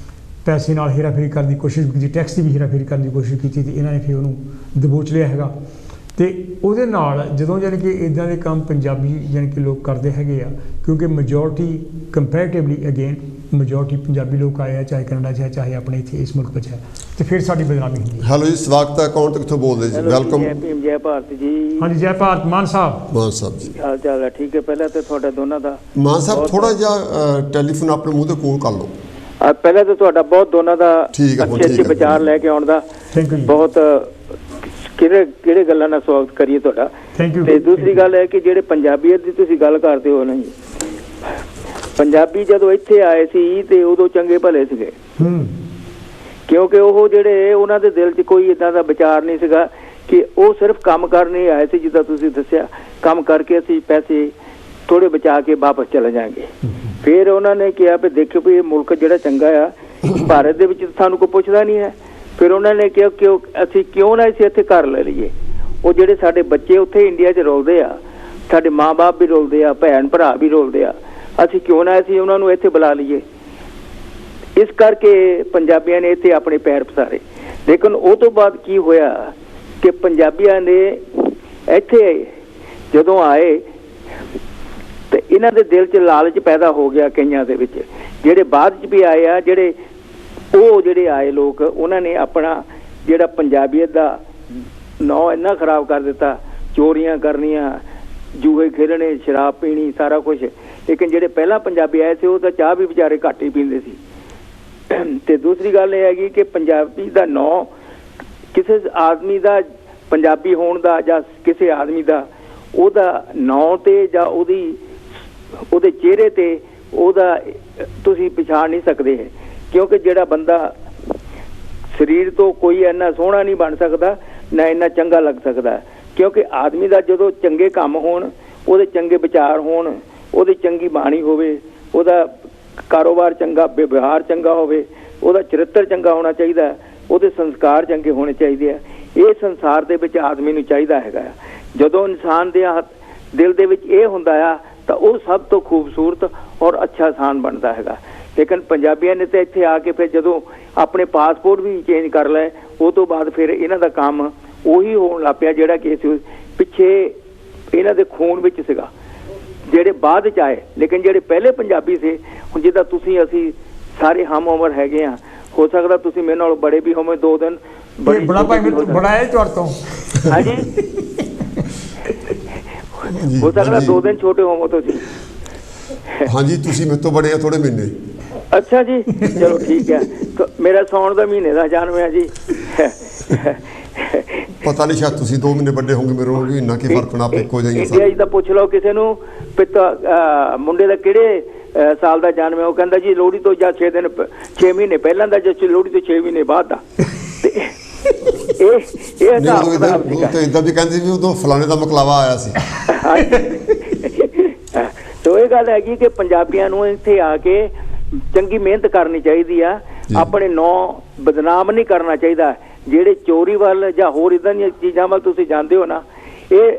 ਪੈਸੇ ਨਾਲ ਹੇਰਾਫੇਰੀ ਕਰਨ ਦੀ ਕੋਸ਼ਿਸ਼ ਕੀਤੀ, ਟੈਕਸ ਦੀ ਵੀ ਹੇਰਾਫੇਰੀ ਕਰਨ ਦੀ ਕੋਸ਼ਿਸ਼ ਕੀਤੀ, ਅਤੇ ਇਹਨਾਂ ਨੇ ਫਿਰ ਉਹਨੂੰ ਦਬੋਚ ਲਿਆ ਹੈਗਾ। ਅਤੇ ਉਹਦੇ ਨਾਲ ਜਦੋਂ ਜਾਣੀ ਕਿ ਇੱਦਾਂ ਦੇ ਕੰਮ ਪੰਜਾਬੀ ਜਾਣੀ ਕਿ ਲੋਕ ਕਰਦੇ ਹੈਗੇ ਆ, ਕਿਉਂਕਿ majority comparatively again majority Punjabi ਲੋਕ ਆਏ ਆ, ਚਾਹੇ ਕੈਨੇਡਾ 'ਚ ਹੈ, ਚਾਹੇ ਆਪਣੇ ਇੱਥੇ ਇਸ ਮੁਲਕ ਵਿੱਚ ਹੈ, ਅਤੇ ਫਿਰ ਸਾਡੀ ਬਦਨਾਮੀ ਹੁੰਦੀ ਹੈ। ਹੈਲੋ ਜੀ, ਸਵਾਗਤ ਹੈ। ਕੌਣ ਤੋਂ ਕਿੱਥੋਂ ਬੋਲਦੇ ਜੀ? ਵੈਲਕਮ। ਜੈ ਭਾਰਤ ਜੀ। ਹਾਂਜੀ, ਜੈ ਭਾਰਤ। ਮਾਨ ਸਾਹਿਬ ਜੀ, ਹਾਲ ਚਾਲ ਹੈ? ਠੀਕ ਹੈ। ਪਹਿਲਾਂ ਤਾਂ ਤੁਹਾਡਾ ਦੋਨਾਂ ਦਾ, ਮਾਨ ਸਾਹਿਬ ਥੋੜ੍ਹਾ ਜਿਹਾ ਟੈਲੀਫੋਨ ਆਪਣੇ ਮੂੰਹ ਦੇ ਕੋਲ ਕਰ ਲਓ। ਪਹਿਲਾਂ ਤਾਂ ਤੁਹਾਡਾ ਬਹੁਤ ਦੋਨਾਂ ਦਾ ਅੱਛੇ ਵਿਚਾਰ ਲੈ ਕੇ ਆਉਣ ਦਾ ਬਹੁਤ, ਕਿਹੜੇ ਗੱਲਾਂ ਨਾਲ ਸਵਾਗਤ ਕਰੀਏ ਤੁਹਾਡਾ। ਤੇ ਦੂਸਰੀ ਗੱਲ ਹੈ ਕਿ ਜਿਹੜੇ ਪੰਜਾਬੀਅਤ ਦੀ ਤੁਸੀਂ ਗੱਲ ਕਰਦੇ ਹੋ ਨਾ ਜੀ, ਪੰਜਾਬੀ ਜਦੋਂ ਇੱਥੇ ਆਏ ਸੀ ਤੇ ਉਦੋਂ ਚੰਗੇ ਭਲੇ ਸੀਗੇ, ਕਿਉਂਕਿ ਉਹ ਜਿਹੜੇ ਉਹਨਾਂ ਦੇ ਦਿਲ 'ਚ ਕੋਈ ਇੱਦਾਂ ਦਾ ਵਿਚਾਰ ਨਹੀਂ ਸੀਗਾ ਕਿ ਉਹ ਸਿਰਫ ਕੰਮ ਕਰਨ ਹੀ ਆਏ ਸੀ। ਜਿੱਦਾਂ ਤੁਸੀਂ ਦੱਸਿਆ, ਕੰਮ ਕਰਕੇ ਅਸੀਂ ਪੈਸੇ ਥੋੜ੍ਹੇ ਬਚਾ ਕੇ ਵਾਪਸ ਚਲੇ ਜਾਵਾਂਗੇ। ਫਿਰ ਉਹਨਾਂ ਨੇ ਕਿਹਾ ਵੀ ਦੇਖੋ ਵੀ ਇਹ ਮੁਲਕ ਜਿਹੜਾ ਚੰਗਾ ਆ, ਭਾਰਤ ਦੇ ਵਿੱਚ ਸਾਨੂੰ ਕੋਈ ਪੁੱਛਦਾ ਨਹੀਂ ਹੈ। ਫਿਰ ਉਹਨਾਂ ਨੇ ਕਿਹਾ ਕਿ ਅਸੀਂ ਕਿਉਂ ਨਾ ਅਸੀਂ ਇੱਥੇ ਘਰ ਲੈ ਲਈਏ। ਉਹ ਜਿਹੜੇ ਸਾਡੇ ਬੱਚੇ ਉੱਥੇ ਇੰਡੀਆ 'ਚ ਰੁਲਦੇ ਆ, ਸਾਡੇ ਮਾਂ-ਬਾਪ ਵੀ ਰੁਲਦੇ ਆ, ਭੈਣ ਭਰਾ ਵੀ ਰੁਲਦੇ ਆ, ਅਸੀਂ ਕਿਉਂ ਨਾ ਅਸੀਂ ਉਹਨਾਂ ਨੂੰ ਇੱਥੇ ਬੁਲਾ ਲਈਏ। ਇਸ ਕਰਕੇ ਪੰਜਾਬੀਆਂ ਨੇ ਇੱਥੇ ਆਪਣੇ ਪੈਰ ਪਸਾਰੇ। ਲੇਕਿਨ ਉਹ ਤੋਂ ਬਾਅਦ ਕੀ ਹੋਇਆ ਕਿ ਪੰਜਾਬੀਆਂ ਨੇ ਇੱਥੇ ਜਦੋਂ ਆਏ ਤੇ ਇਹਨਾਂ ਦੇ ਦਿਲ 'ਚ ਲਾਲਚ ਪੈਦਾ ਹੋ ਗਿਆ ਕਈਆਂ ਦੇ ਵਿੱਚ, ਜਿਹੜੇ ਬਾਅਦ 'ਚ ਵੀ ਆਏ ਆ, ਜਿਹੜੇ ਆਏ ਲੋਕ, ਉਹਨਾਂ ਨੇ ਆਪਣਾ ਜਿਹੜਾ ਪੰਜਾਬੀਅਤ ਦਾ ਨਾਂ ਇੰਨਾ ਖਰਾਬ ਕਰ ਦਿੱਤਾ, ਚੋਰੀਆਂ ਕਰਨੀਆਂ, ਜੂਏ ਖੇਡਣੇ, ਸ਼ਰਾਬ ਪੀਣੀ, ਸਾਰਾ ਕੁਛ। ਲੇਕਿਨ ਜਿਹੜੇ ਪਹਿਲਾਂ ਪੰਜਾਬੀ ਆਏ ਸੀ ਉਹ ਤਾਂ ਚਾਹ ਵੀ ਵਿਚਾਰੇ ਘੱਟ ਹੀ ਪੀਂਦੇ ਸੀ। ਤੇ ਦੂਸਰੀ ਗੱਲ ਇਹ ਹੈਗੀ ਕਿ ਪੰਜਾਬੀ ਦਾ ਨਾਂ ਕਿਸੇ ਆਦਮੀ ਦਾ, ਪੰਜਾਬੀ ਹੋਣ ਦਾ ਜਾਂ ਕਿਸੇ ਆਦਮੀ ਦਾ, ਉਹਦਾ ਨਾਂ ਤੇ ਜਾਂ ਉਹਦੇ ਚਿਹਰੇ ਤੇ ਉਹਦਾ ਤੁਸੀਂ ਪਛਾਣ ਨਹੀਂ ਸਕਦੇ, ਕਿਉਂਕਿ ਜਿਹੜਾ ਬੰਦਾ ਸਰੀਰ ਤੋਂ ਕੋਈ ਇੰਨਾ ਸੋਹਣਾ ਨਹੀਂ ਬਣ ਸਕਦਾ, ਨਾ ਇੰਨਾ ਚੰਗਾ ਲੱਗ ਸਕਦਾ, ਕਿਉਂਕਿ ਆਦਮੀ ਦਾ ਜਦੋਂ ਚੰਗੇ ਕੰਮ ਹੋਣ, ਉਹਦੇ ਚੰਗੇ ਵਿਚਾਰ ਹੋਣ, ਉਹਦੀ ਚੰਗੀ ਬਾਣੀ ਹੋਵੇ, ਉਹਦਾ ਕਾਰੋਬਾਰ ਚੰਗਾ, ਵਿਵਹਾਰ ਚੰਗਾ ਹੋਵੇ, ਉਹਦਾ ਚਰਿੱਤਰ ਚੰਗਾ ਹੋਣਾ ਚਾਹੀਦਾ, ਉਹਦੇ ਸੰਸਕਾਰ ਚੰਗੇ ਹੋਣੇ ਚਾਹੀਦੇ ਆ। ਇਹ ਸੰਸਾਰ ਦੇ ਵਿੱਚ ਆਦਮੀ ਨੂੰ ਚਾਹੀਦਾ ਹੈਗਾ। ਜਦੋਂ ਇਨਸਾਨ ਦੇ ਦਿਲ ਦੇ ਵਿੱਚ ਇਹ ਹੁੰਦਾ ਆ ਤਾਂ ਉਹ ਸਭ ਤੋਂ ਖੂਬਸੂਰਤ ਔਰ ਅੱਛਾ ਇਨਸਾਨ ਬਣਦਾ ਹੈਗਾ। ਲੇਕਿਨ ਪੰਜਾਬੀਆਂ ਨੇ ਤਾਂ ਇੱਥੇ ਆ ਕੇ ਫਿਰ ਜਦੋਂ ਆਪਣੇ ਪਾਸਪੋਰਟ ਵੀ ਚੇਂਜ ਕਰ ਲਏ, ਉਹ ਤੋਂ ਬਾਅਦ ਫਿਰ ਇਹਨਾਂ ਦਾ ਕੰਮ ਉਹੀ ਹੋਣ ਲੱਗ ਪਿਆ ਜਿਹੜਾ ਕਿ ਪਿੱਛੇ ਇਹਨਾਂ ਦੇ ਖੂਨ ਵਿੱਚ ਸੀਗਾ, ਜਿਹੜੇ ਬਾਅਦ 'ਚ ਆਏ। ਲੇਕਿਨ ਜਿਹੜੇ ਪਹਿਲੇ ਪੰਜਾਬੀ ਸੀ, ਹੁਣ ਜਿੱਦਾਂ ਤੁਸੀਂ ਅਸੀਂ ਸਾਰੇ ਹਮ ਉਮਰ ਹੈਗੇ ਆ, ਹੋ ਸਕਦਾ ਤੁਸੀਂ ਮੇਰੇ ਨਾਲ ਬੜੇ ਵੀ ਹੋਵੇ 2 ਦਿਨ, ਬੜਾ ਹੈ ਤੁਹਾਡੇ ਤੋਂ। ਹਾਂਜੀ, ਹੋ ਸਕਦਾ 2 ਦਿਨ ਛੋਟੇ ਹੋਵੋ ਤੁਸੀਂ। ਹਾਂਜੀ, ਤੁਸੀਂ ਮੇਰੇ ਤੋਂ ਬੜੇ ਆ ਥੋੜੇ ਮਹੀਨੇ। ਅੱਛਾ ਜੀ, ਚਲੋ ਠੀਕ ਹੈ। ਮੇਰਾ ਸੌਣ ਦਾ ਮਹੀਨੇ ਦਾ ਜਨਮ ਹੈ ਜੀ। ਪਤਾ ਨਹੀਂ, ਸ਼ਾਇਦ ਤੁਸੀਂ 2 ਮਹੀਨੇ ਵੱਡੇ ਹੋਗੇ ਮੇਰੇ ਨਾਲ, ਇੰਨਾ ਕੀ ਫਰਕ ਨਾ ਪਿੱਕੋ ਜਾਈਏ। ਇੰਡੀਆ 'ਚ ਤਾਂ ਪੁੱਛ ਲਓ ਕਿਸੇ ਨੂੰ, ਮੁੰਡੇ ਦਾ ਕਿਹੜੇ ਸਾਲ ਦਾ ਜਨਮ ਹੈ, ਉਹ ਕਹਿੰਦਾ ਜੀ ਲੋਹੜੀ ਤੋਂ ਜਾਂ 6 ਮਹੀਨੇ ਪਹਿਲਾਂ ਦਾ, ਜਾਂ ਲੋਹੜੀ ਤੋਂ 6 ਮਹੀਨੇ ਬਾਅਦ ਦਾ। ਇਦਾਂ ਵੀ ਕਹਿੰਦੇ ਵੀ ਉਦੋਂ ਫਲਾਣੇ ਦਾ ਮੁਕਲਾਵਾ ਆਇਆ ਸੀ। ਸੋ ਇਹ ਗੱਲ ਹੈਗੀ ਕਿ ਪੰਜਾਬੀਆਂ ਨੂੰ ਇੱਥੇ ਆ ਕੇ ਚੰਗੀ ਮਿਹਨਤ ਕਰਨੀ ਚਾਹੀਦੀ ਆ, ਆਪਣੇ ਨਾਂ ਬਦਨਾਮ ਨਹੀਂ ਕਰਨਾ ਚਾਹੀਦਾ। ਜਿਹੜੇ ਚੋਰੀ ਵੱਲ ਜਾਂ ਹੋਰ ਇਦਾਂ ਦੀਆਂ ਚੀਜ਼ਾਂ ਵੱਲ ਤੁਸੀਂ ਜਾਂਦੇ ਹੋ ਨਾ, ਇਹ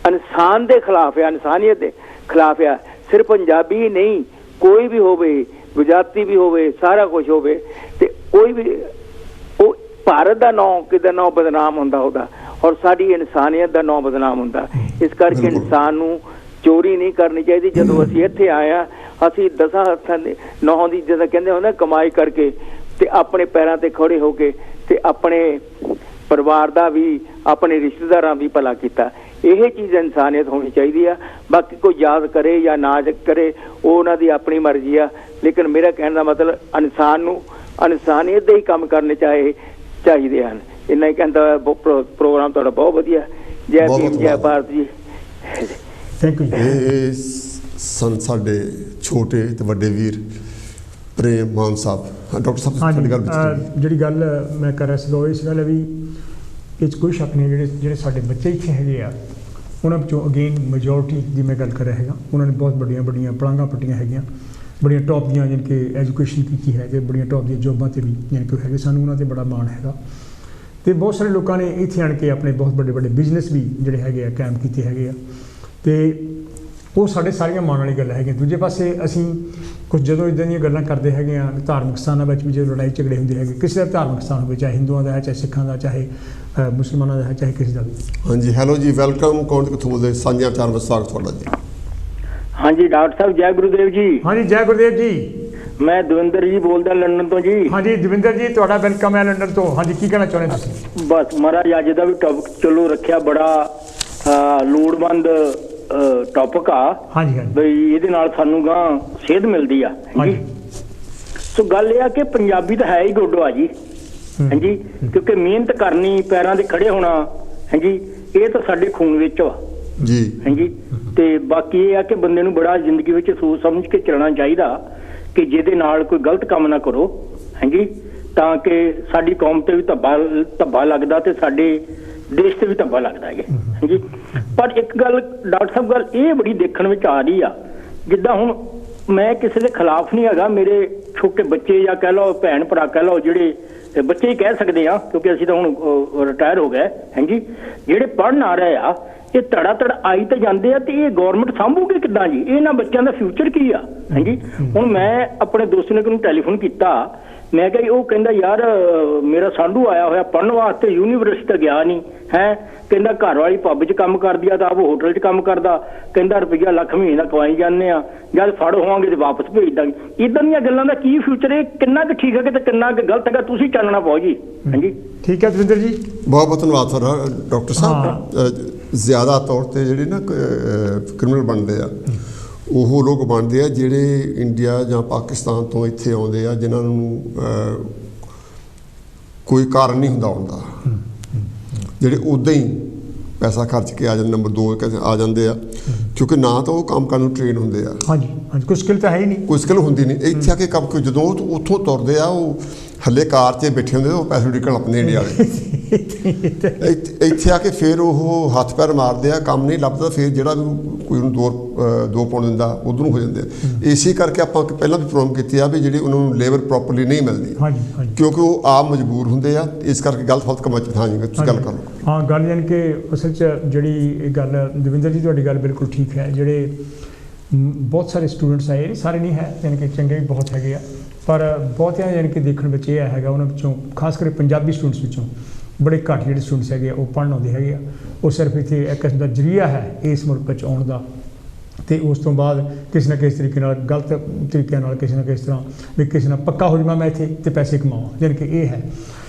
ਇਨਸਾਨ ਦੇ ਖਿਲਾਫ ਆ, ਇਨਸਾਨੀਅਤ ਦੇ ਖਿਲਾਫ ਆ। ਸਿਰਫ ਪੰਜਾਬੀ ਹੀ ਨਹੀਂ, ਕੋਈ ਵੀ ਹੋਵੇ, ਗੁਜਰਾਤੀ ਵੀ ਹੋਵੇ, ਸਾਰਾ ਕੁਝ ਹੋਵੇ, ਤੇ ਕੋਈ ਵੀ ਉਹ ਭਾਰਤ ਦਾ ਨਾਂ ਕਿਤੇ ਨਾਂ ਬਦਨਾਮ ਹੁੰਦਾ ਉਹਦਾ, ਔਰ ਸਾਡੀ ਇਨਸਾਨੀਅਤ ਦਾ ਨਾਂ ਬਦਨਾਮ ਹੁੰਦਾ। ਇਸ ਕਰਕੇ ਇਨਸਾਨ ਨੂੰ ਚੋਰੀ ਨਹੀਂ ਕਰਨੀ ਚਾਹੀਦੀ। ਜਦੋਂ ਅਸੀਂ ਇੱਥੇ ਆਏ ਹਾਂ, ਅਸੀਂ 10 ਹੱਥਾਂ ਦੇ ਨੌਂ ਦੀ ਜਿੱਦਾਂ ਕਹਿੰਦੇ ਹੁੰਦੇ ਕਮਾਈ ਕਰਕੇ ਤੇ ਆਪਣੇ ਪੈਰਾਂ ਤੇ ਖੜੇ ਹੋ ਕੇ ਤੇ ਆਪਣੇ ਪਰਿਵਾਰ ਦਾ ਵੀ, ਆਪਣੇ ਰਿਸ਼ਤੇਦਾਰਾਂ ਵੀ ਭਲਾ ਕੀਤਾ। ਇਹ ਚੀਜ਼ ਇਨਸਾਨੀਅਤ ਹੋਣੀ ਚਾਹੀਦੀ ਆ। ਬਾਕੀ ਕੋਈ ਯਾਦ ਕਰੇ ਜਾਂ ਨਾ ਕਰੇ, ਉਹ ਉਹਨਾਂ ਦੀ ਆਪਣੀ ਮਰਜ਼ੀ ਆ। ਲੇਕਿਨ ਮੇਰਾ ਕਹਿਣ ਦਾ ਮਤਲਬ ਇਨਸਾਨ ਨੂੰ ਇਨਸਾਨੀਅਤ ਦੇ ਹੀ ਕੰਮ ਕਰਨੇ ਚਾਹੀਦੇ ਹਨ। ਇੰਨਾ ਹੀ ਕਹਿੰਦਾ। ਪ੍ਰੋਗਰਾਮ ਤੁਹਾਡਾ ਬਹੁਤ ਵਧੀਆ। ਜੈ ਭੀਮ, ਜੈ ਭਾਰਤ ਜੀ। Thank you. ਇਹ ਸਨ ਸਾਡੇ ਛੋਟੇ ਤੇ ਵੱਡੇ ਵੀਰ ਪ੍ਰੇਮ ਮਾਨ ਸਾਹਿਬ। ਡਾਕਟਰ ਸਾਹਿਬ ਤੁਹਾਡੀ ਗੱਲ ਜਿਹੜੀ ਗੱਲ ਮੈਂ ਕਰ ਰਿਹਾ ਸੀਗਾ ਉਹ ਇਸ ਗੱਲ ਵੀ ਇਹ 'ਚ ਕੋਈ ਸ਼ੱਕ ਨਹੀਂ, ਜਿਹੜੇ ਸਾਡੇ ਬੱਚੇ ਇੱਥੇ ਹੈਗੇ ਆ ਉਹਨਾਂ ਵਿੱਚੋਂ ਅਗੇਨ ਮੈਜੋਰਟੀ ਦੀ ਮੈਂ ਗੱਲ ਕਰ ਰਿਹਾ ਹੈਗਾ, ਉਹਨਾਂ ਨੇ ਬਹੁਤ ਵੱਡੀਆਂ ਪਲਾਂਘਾਂ ਪੱਟੀਆਂ ਹੈਗੀਆਂ, ਬੜੀਆਂ ਟੌਪ ਦੀਆਂ ਜਾਣੀ ਕਿ ਐਜੂਕੇਸ਼ਨ ਕੀਤੀ ਹੈ, ਅਤੇ ਬੜੀਆਂ ਟੌਪ ਦੀਆਂ ਜੋਬਾਂ 'ਤੇ ਵੀ ਜਾਣੀ ਕਿ ਹੈਗੇ। ਸਾਨੂੰ ਉਹਨਾਂ 'ਤੇ ਬੜਾ ਮਾਣ ਹੈਗਾ। ਅਤੇ ਬਹੁਤ ਸਾਰੇ ਲੋਕਾਂ ਨੇ ਇੱਥੇ ਆਣ ਕੇ ਆਪਣੇ ਬਹੁਤ ਵੱਡੇ ਬਿਜ਼ਨਸ ਵੀ ਜਿਹੜੇ ਹੈਗੇ ਆ ਕਾਇਮ ਕੀਤੇ ਹੈਗੇ ਆ, ਅਤੇ ਉਹ ਸਾਡੇ ਸਾਰੀਆਂ ਮਾਣ ਵਾਲੀ ਗੱਲਾਂ ਹੈਗੀਆਂ। ਦੂਜੇ ਪਾਸੇ ਅਸੀਂ ਕੁਝ ਜਦੋਂ ਇੱਦਾਂ ਦੀਆਂ ਗੱਲਾਂ ਕਰਦੇ ਹੈਗੇ ਆ, ਧਾਰਮਿਕ ਸਥਾਨਾਂ ਵਿੱਚ ਵੀ ਜਦੋਂ ਲੜਾਈ ਝਗੜੇ ਹੁੰਦੇ ਹੈਗੇ, ਕਿਸੇ ਦਾ ਧਾਰਮਿਕ ਸਥਾਨ ਹੋਵੇ, ਚਾਹੇ ਹਿੰਦੂਆਂ ਦਾ ਹੈ, ਚਾਹੇ ਸਿੱਖਾਂ ਦਾ, ਚਾਹੇ ਮੁਸਲਮਾਨਾਂ ਦਾ ਹੈ, ਚਾਹੇ ਕਿਸੇ ਦਾ ਵੀ। ਹਾਂਜੀ, ਹੈਲੋ ਜੀ, ਵੈਲਕਮ। ਕੌਣ ਕਿੱਥੋਂ ਬੋਲਦੇ? ਸਾਂਝਾ ਵਿਚਾਰ ਵਿੱਚ ਸਵਾਗਤ ਤੁਹਾਡਾ ਜੀ। ਹਾਂਜੀ ਡਾਕਟਰ ਸਾਹਿਬ, ਜੈ ਗੁਰੂਦੇਵ ਜੀ। ਹਾਂਜੀ, ਜੈ ਗੁਰੂਦੇਵ ਜੀ। ਮੈਂ ਦਵਿੰਦਰ ਜੀ ਬੋਲਦਾ ਲੰਡਨ ਤੋਂ ਜੀ। ਹਾਂਜੀ ਦਵਿੰਦਰ ਜੀ, ਤੁਹਾਡਾ ਵੈਲਕਮ ਹੈ ਲੰਡਨ ਤੋਂ। ਹਾਂਜੀ, ਕੀ ਕਹਿਣਾ ਚਾਹੁੰਦੇ ਤੁਸੀਂ? ਬਸ ਮਹਾਰਾਜ ਅੱਜ ਦਾ ਵੀ ਟੌਪਿਕ ਚਲੋ ਰੱਖਿਆ, ਬੜਾ ਲੋੜਵੰਦ ਟੌਪਿਕ ਆ। ਹਾਂਜੀ ਬਈ ਇਹਦੇ ਨਾਲ ਸਾਨੂੰ ਗਾਂ ਸੇਧ ਮਿਲਦੀ ਆ। ਹਾਂਜੀ, ਸੋ ਗੱਲ ਇਹ ਆ ਕਿ ਪੰਜਾਬੀ ਤਾਂ ਹੈ ਹੀ ਗੋਡੋ ਆ ਜੀ। ਹਾਂਜੀ, ਕਿਉਂਕਿ ਮਿਹਨਤ ਕਰਨੀ, ਪੈਰਾਂ ਤੇ ਖੜੇ ਹੋਣਾ, ਹਾਂਜੀ, ਇਹ ਤਾਂ ਸਾਡੇ ਖੂਨ ਵਿੱਚ ਆ ਜੀ। ਹਾਂਜੀ, ਤੇ ਬਾਕੀ ਇਹ ਆ ਕਿ ਬੰਦੇ ਨੂੰ ਬੜਾ ਜ਼ਿੰਦਗੀ ਵਿੱਚ ਸੋਚ ਸਮਝ ਕੇ ਚੱਲਣਾ ਚਾਹੀਦਾ ਕਿ ਜਿਹਦੇ ਨਾਲ ਕੋਈ ਗਲਤ ਕੰਮ ਨਾ ਕਰੋ। ਹਾਂਜੀ, ਤਾਂ ਕਿ ਸਾਡੀ ਕੌਮ ਤੇ ਵੀ ਧੱਬਾ ਲੱਗਦਾ ਤੇ ਸਾਡੇ ਦੇਸ਼ ਤੇ ਵੀ ਧੱਬਾ ਲੱਗਦਾ ਹੈ। ਹਾਂਜੀ, ਪਰ ਇੱਕ ਗੱਲ ਡਾਕਟਰ ਸਾਹਿਬ, ਗੱਲ ਇਹ ਬੜੀ ਦੇਖਣ ਵਿੱਚ ਆ ਰਹੀ ਆ, ਜਿੱਦਾਂ ਹੁਣ ਮੈਂ ਕਿਸੇ ਦੇ ਖਿਲਾਫ ਨਹੀਂ ਹੈਗਾ, ਮੇਰੇ ਛੋਟੇ ਬੱਚੇ ਜਾਂ ਕਹਿ ਲਓ ਭੈਣ ਭਰਾ ਕਹਿ ਲਓ, ਜਿਹੜੇ ਬੱਚੇ ਹੀ ਕਹਿ ਸਕਦੇ ਆ ਕਿਉਂਕਿ ਅਸੀਂ ਤਾਂ ਹੁਣ ਰਿਟਾਇਰ ਹੋ ਗਏ। ਹਾਂਜੀ, ਜਿਹੜੇ ਪੜ੍ਹਨ ਆ ਰਹੇ ਆ, ਇਹ ਧੜਾ ਆਈ ਤਾਂ ਜਾਂਦੇ ਆ, ਤੇ ਇਹ ਗੌਰਮੈਂਟ ਸਾਂਭੂਗੀ ਕਿੱਦਾਂ ਜੀ? ਇਹਨਾਂ ਬੱਚਿਆਂ ਦਾ ਫਿਊਚਰ ਕੀ ਆ? ਹਾਂਜੀ, ਹੁਣ ਮੈਂ ਆਪਣੇ ਦੋਸਤ ਨੂੰ ਟੈਲੀਫੋਨ ਕੀਤਾ, ਮੈਂ ਕਿਹਾ ਉਹ ਕਹਿੰਦਾ ਯਾਰ ਮੇਰਾ ਸਾਂਢੂ ਆਇਆ ਹੋਇਆ ਪੜ੍ਹਨ ਵਾਸਤੇ, ਯੂਨੀਵਰਸਿਟੀ ਤਾਂ ਗਿਆ ਨਹੀਂ ਹੈ, ਕਹਿੰਦਾ ਘਰ ਵਾਲੀ ਪੱਬ 'ਚ ਕੰਮ ਕਰਦੀ ਆ ਤਾਂ ਆਪ ਹੋਟਲ 'ਚ ਕੰਮ ਕਰਦਾ, ਕਹਿੰਦਾ ਰੁਪਈਆ ਲੱਖ ਮਹੀਨੇ ਦਾ ਕਮਾਈ ਜਾਂਦੇ ਆ, ਜਦ ਫੜ ਹੋਵਾਂਗੇ ਤੇ ਵਾਪਸ ਭੇਜ ਦਾਂਗੇ। ਇਦਾਂ ਦੀਆਂ ਗੱਲਾਂ ਦਾ ਕੀ ਫਿਊਚਰ ਹੈ? ਕਿੰਨਾ ਕੁ ਠੀਕ ਹੈ ਤੇ ਕਿੰਨਾ ਕੁ ਗਲਤ ਹੈਗਾ? ਤੁਸੀਂ ਚਾਨਣਾ ਪਾਓ ਜੀ। ਹਾਂਜੀ, ਠੀਕ ਹੈ ਦਵਿੰਦਰ ਜੀ, ਬਹੁਤ ਬਹੁਤ ਧੰਨਵਾਦ ਤੁਹਾਡਾ। ਡਾਕਟਰ ਸਾਹਿਬ, ਜ਼ਿਆਦਾ ਤੌਰ 'ਤੇ ਜਿਹੜੇ ਨਾ ਕ੍ਰਿਮੀਨਲ ਬਣਦੇ ਆ, ਉਹ ਲੋਕ ਬਣਦੇ ਆ ਜਿਹੜੇ ਇੰਡੀਆ ਜਾਂ ਪਾਕਿਸਤਾਨ ਤੋਂ ਇੱਥੇ ਆਉਂਦੇ ਆ, ਜਿਨ੍ਹਾਂ ਨੂੰ ਕੋਈ ਕਾਰਨ ਨਹੀਂ ਹੁੰਦਾ ਆਉਣ ਦਾ, ਜਿਹੜੇ ਉੱਦਾਂ ਹੀ ਪੈਸਾ ਖਰਚ ਕੇ ਆ ਜਾਂਦੇ। ਨੰਬਰ 2 ਆ ਜਾਂਦੇ ਆ ਕਿਉਂਕਿ ਨਾ ਤਾਂ ਉਹ ਕੰਮ ਕਰਨ ਨੂੰ ਟ੍ਰੇਨ ਹੁੰਦੇ ਆ। ਹਾਂਜੀ, ਕੋਈ ਸਕਿੱਲ ਤਾਂ ਹੈ ਹੀ ਨਹੀਂ, ਕੋਈ ਸਕਿੱਲ ਹੁੰਦੀ ਨਹੀਂ। ਇੱਥੇ ਆ ਕੇ ਕੰਮ ਕੋਈ ਜਦੋਂ ਉੱਥੋਂ ਤੁਰਦੇ ਆ, ਉਹ ਹੱਲੇ ਕਾਰ 'ਚ ਬੈਠੇ ਹੁੰਦੇ, ਉਹ ਪੈਸੇ ਨਿਕਲ ਆਪਣੇ ਇੰਡੀਆ ਵਾਲੇ। ਇੱਥੇ ਆ ਕੇ ਫਿਰ ਉਹ ਹੱਥ ਪੈਰ ਮਾਰਦੇ ਆ, ਕੰਮ ਨਹੀਂ ਲੱਭਦਾ, ਫਿਰ ਜਿਹੜਾ ਕੋਈ ਉਹਨੂੰ ਦੋ ਪਾਉਣ ਦਿੰਦਾ ਉਧਰੋਂ ਹੋ ਜਾਂਦੇ ਆ। ਇਸੇ ਕਰਕੇ ਆਪਾਂ ਪਹਿਲਾਂ ਵੀ ਪ੍ਰੋਬਲਮ ਕੀਤੀ ਆ ਵੀ ਜਿਹੜੀ ਉਹਨਾਂ ਨੂੰ ਲੇਬਰ ਪ੍ਰੋਪਰਲੀ ਨਹੀਂ ਮਿਲਦੀ, ਕਿਉਂਕਿ ਉਹ ਆਪ ਮਜਬੂਰ ਹੁੰਦੇ ਆ। ਇਸ ਕਰਕੇ ਗਲਤ ਫਲਤ ਕੰਮਾਂ 'ਚ ਹਾਂਜੀ ਤੁਸੀਂ ਗੱਲ ਕਰ ਲਓ। ਹਾਂ, ਗੱਲ ਯਾਨੀ ਕਿ ਅਸਲ 'ਚ ਜਿਹੜੀ ਇਹ ਗੱਲ ਦਵਿੰਦਰ ਜੀ, ਤੁਹਾਡੀ ਗੱਲ ਬਿਲਕੁਲ ਠੀਕ ਹੈ। ਜਿਹੜੇ ਬਹੁਤ ਸਾਰੇ ਸਟੂਡੈਂਟਸ ਆਏ ਨੇ, ਸਾਰੇ ਨਹੀਂ ਹੈ, ਯਾਨੀ ਕਿ ਚੰਗੇ ਵੀ ਬਹੁਤ ਹੈਗੇ ਆ, ਪਰ ਬਹੁਤਿਆਂ ਯਾਨੀ ਕਿ ਦੇਖਣ ਵਿੱਚ ਇਹ ਹੈਗਾ, ਉਹਨਾਂ ਵਿੱਚੋਂ ਖਾਸ ਕਰਕੇ ਪੰਜਾਬੀ ਸਟੂਡੈਂਟਸ ਵਿੱਚੋਂ ਬੜੇ ਘੱਟ ਜਿਹੜੇ ਸਟੂਡੈਂਟਸ ਹੈਗੇ ਆ ਉਹ ਪੜ੍ਹਨ ਆਉਂਦੇ ਹੈਗੇ ਆ। ਉਹ ਸਿਰਫ ਇੱਥੇ ਇੱਕ ਕਿਸਮ ਦਾ ਜ਼ਰੀਆ ਹੈ ਇਸ ਮੁਲਕ ਵਿੱਚ ਆਉਣ ਦਾ, ਅਤੇ ਉਸ ਤੋਂ ਬਾਅਦ ਕਿਸੇ ਨਾ ਕਿਸੇ ਤਰੀਕੇ ਨਾਲ ਗਲਤ ਤਰੀਕਿਆਂ ਨਾਲ ਕਿਸੇ ਨਾ ਕਿਸੇ ਤਰ੍ਹਾਂ ਵੀ ਕਿਸੇ ਨਾਲ ਪੱਕਾ ਹੋ ਜਾਵਾਂ ਮੈਂ ਇੱਥੇ ਅਤੇ ਪੈਸੇ ਕਮਾਵਾਂ, ਯਾਨੀ ਕਿ ਇਹ ਹੈ।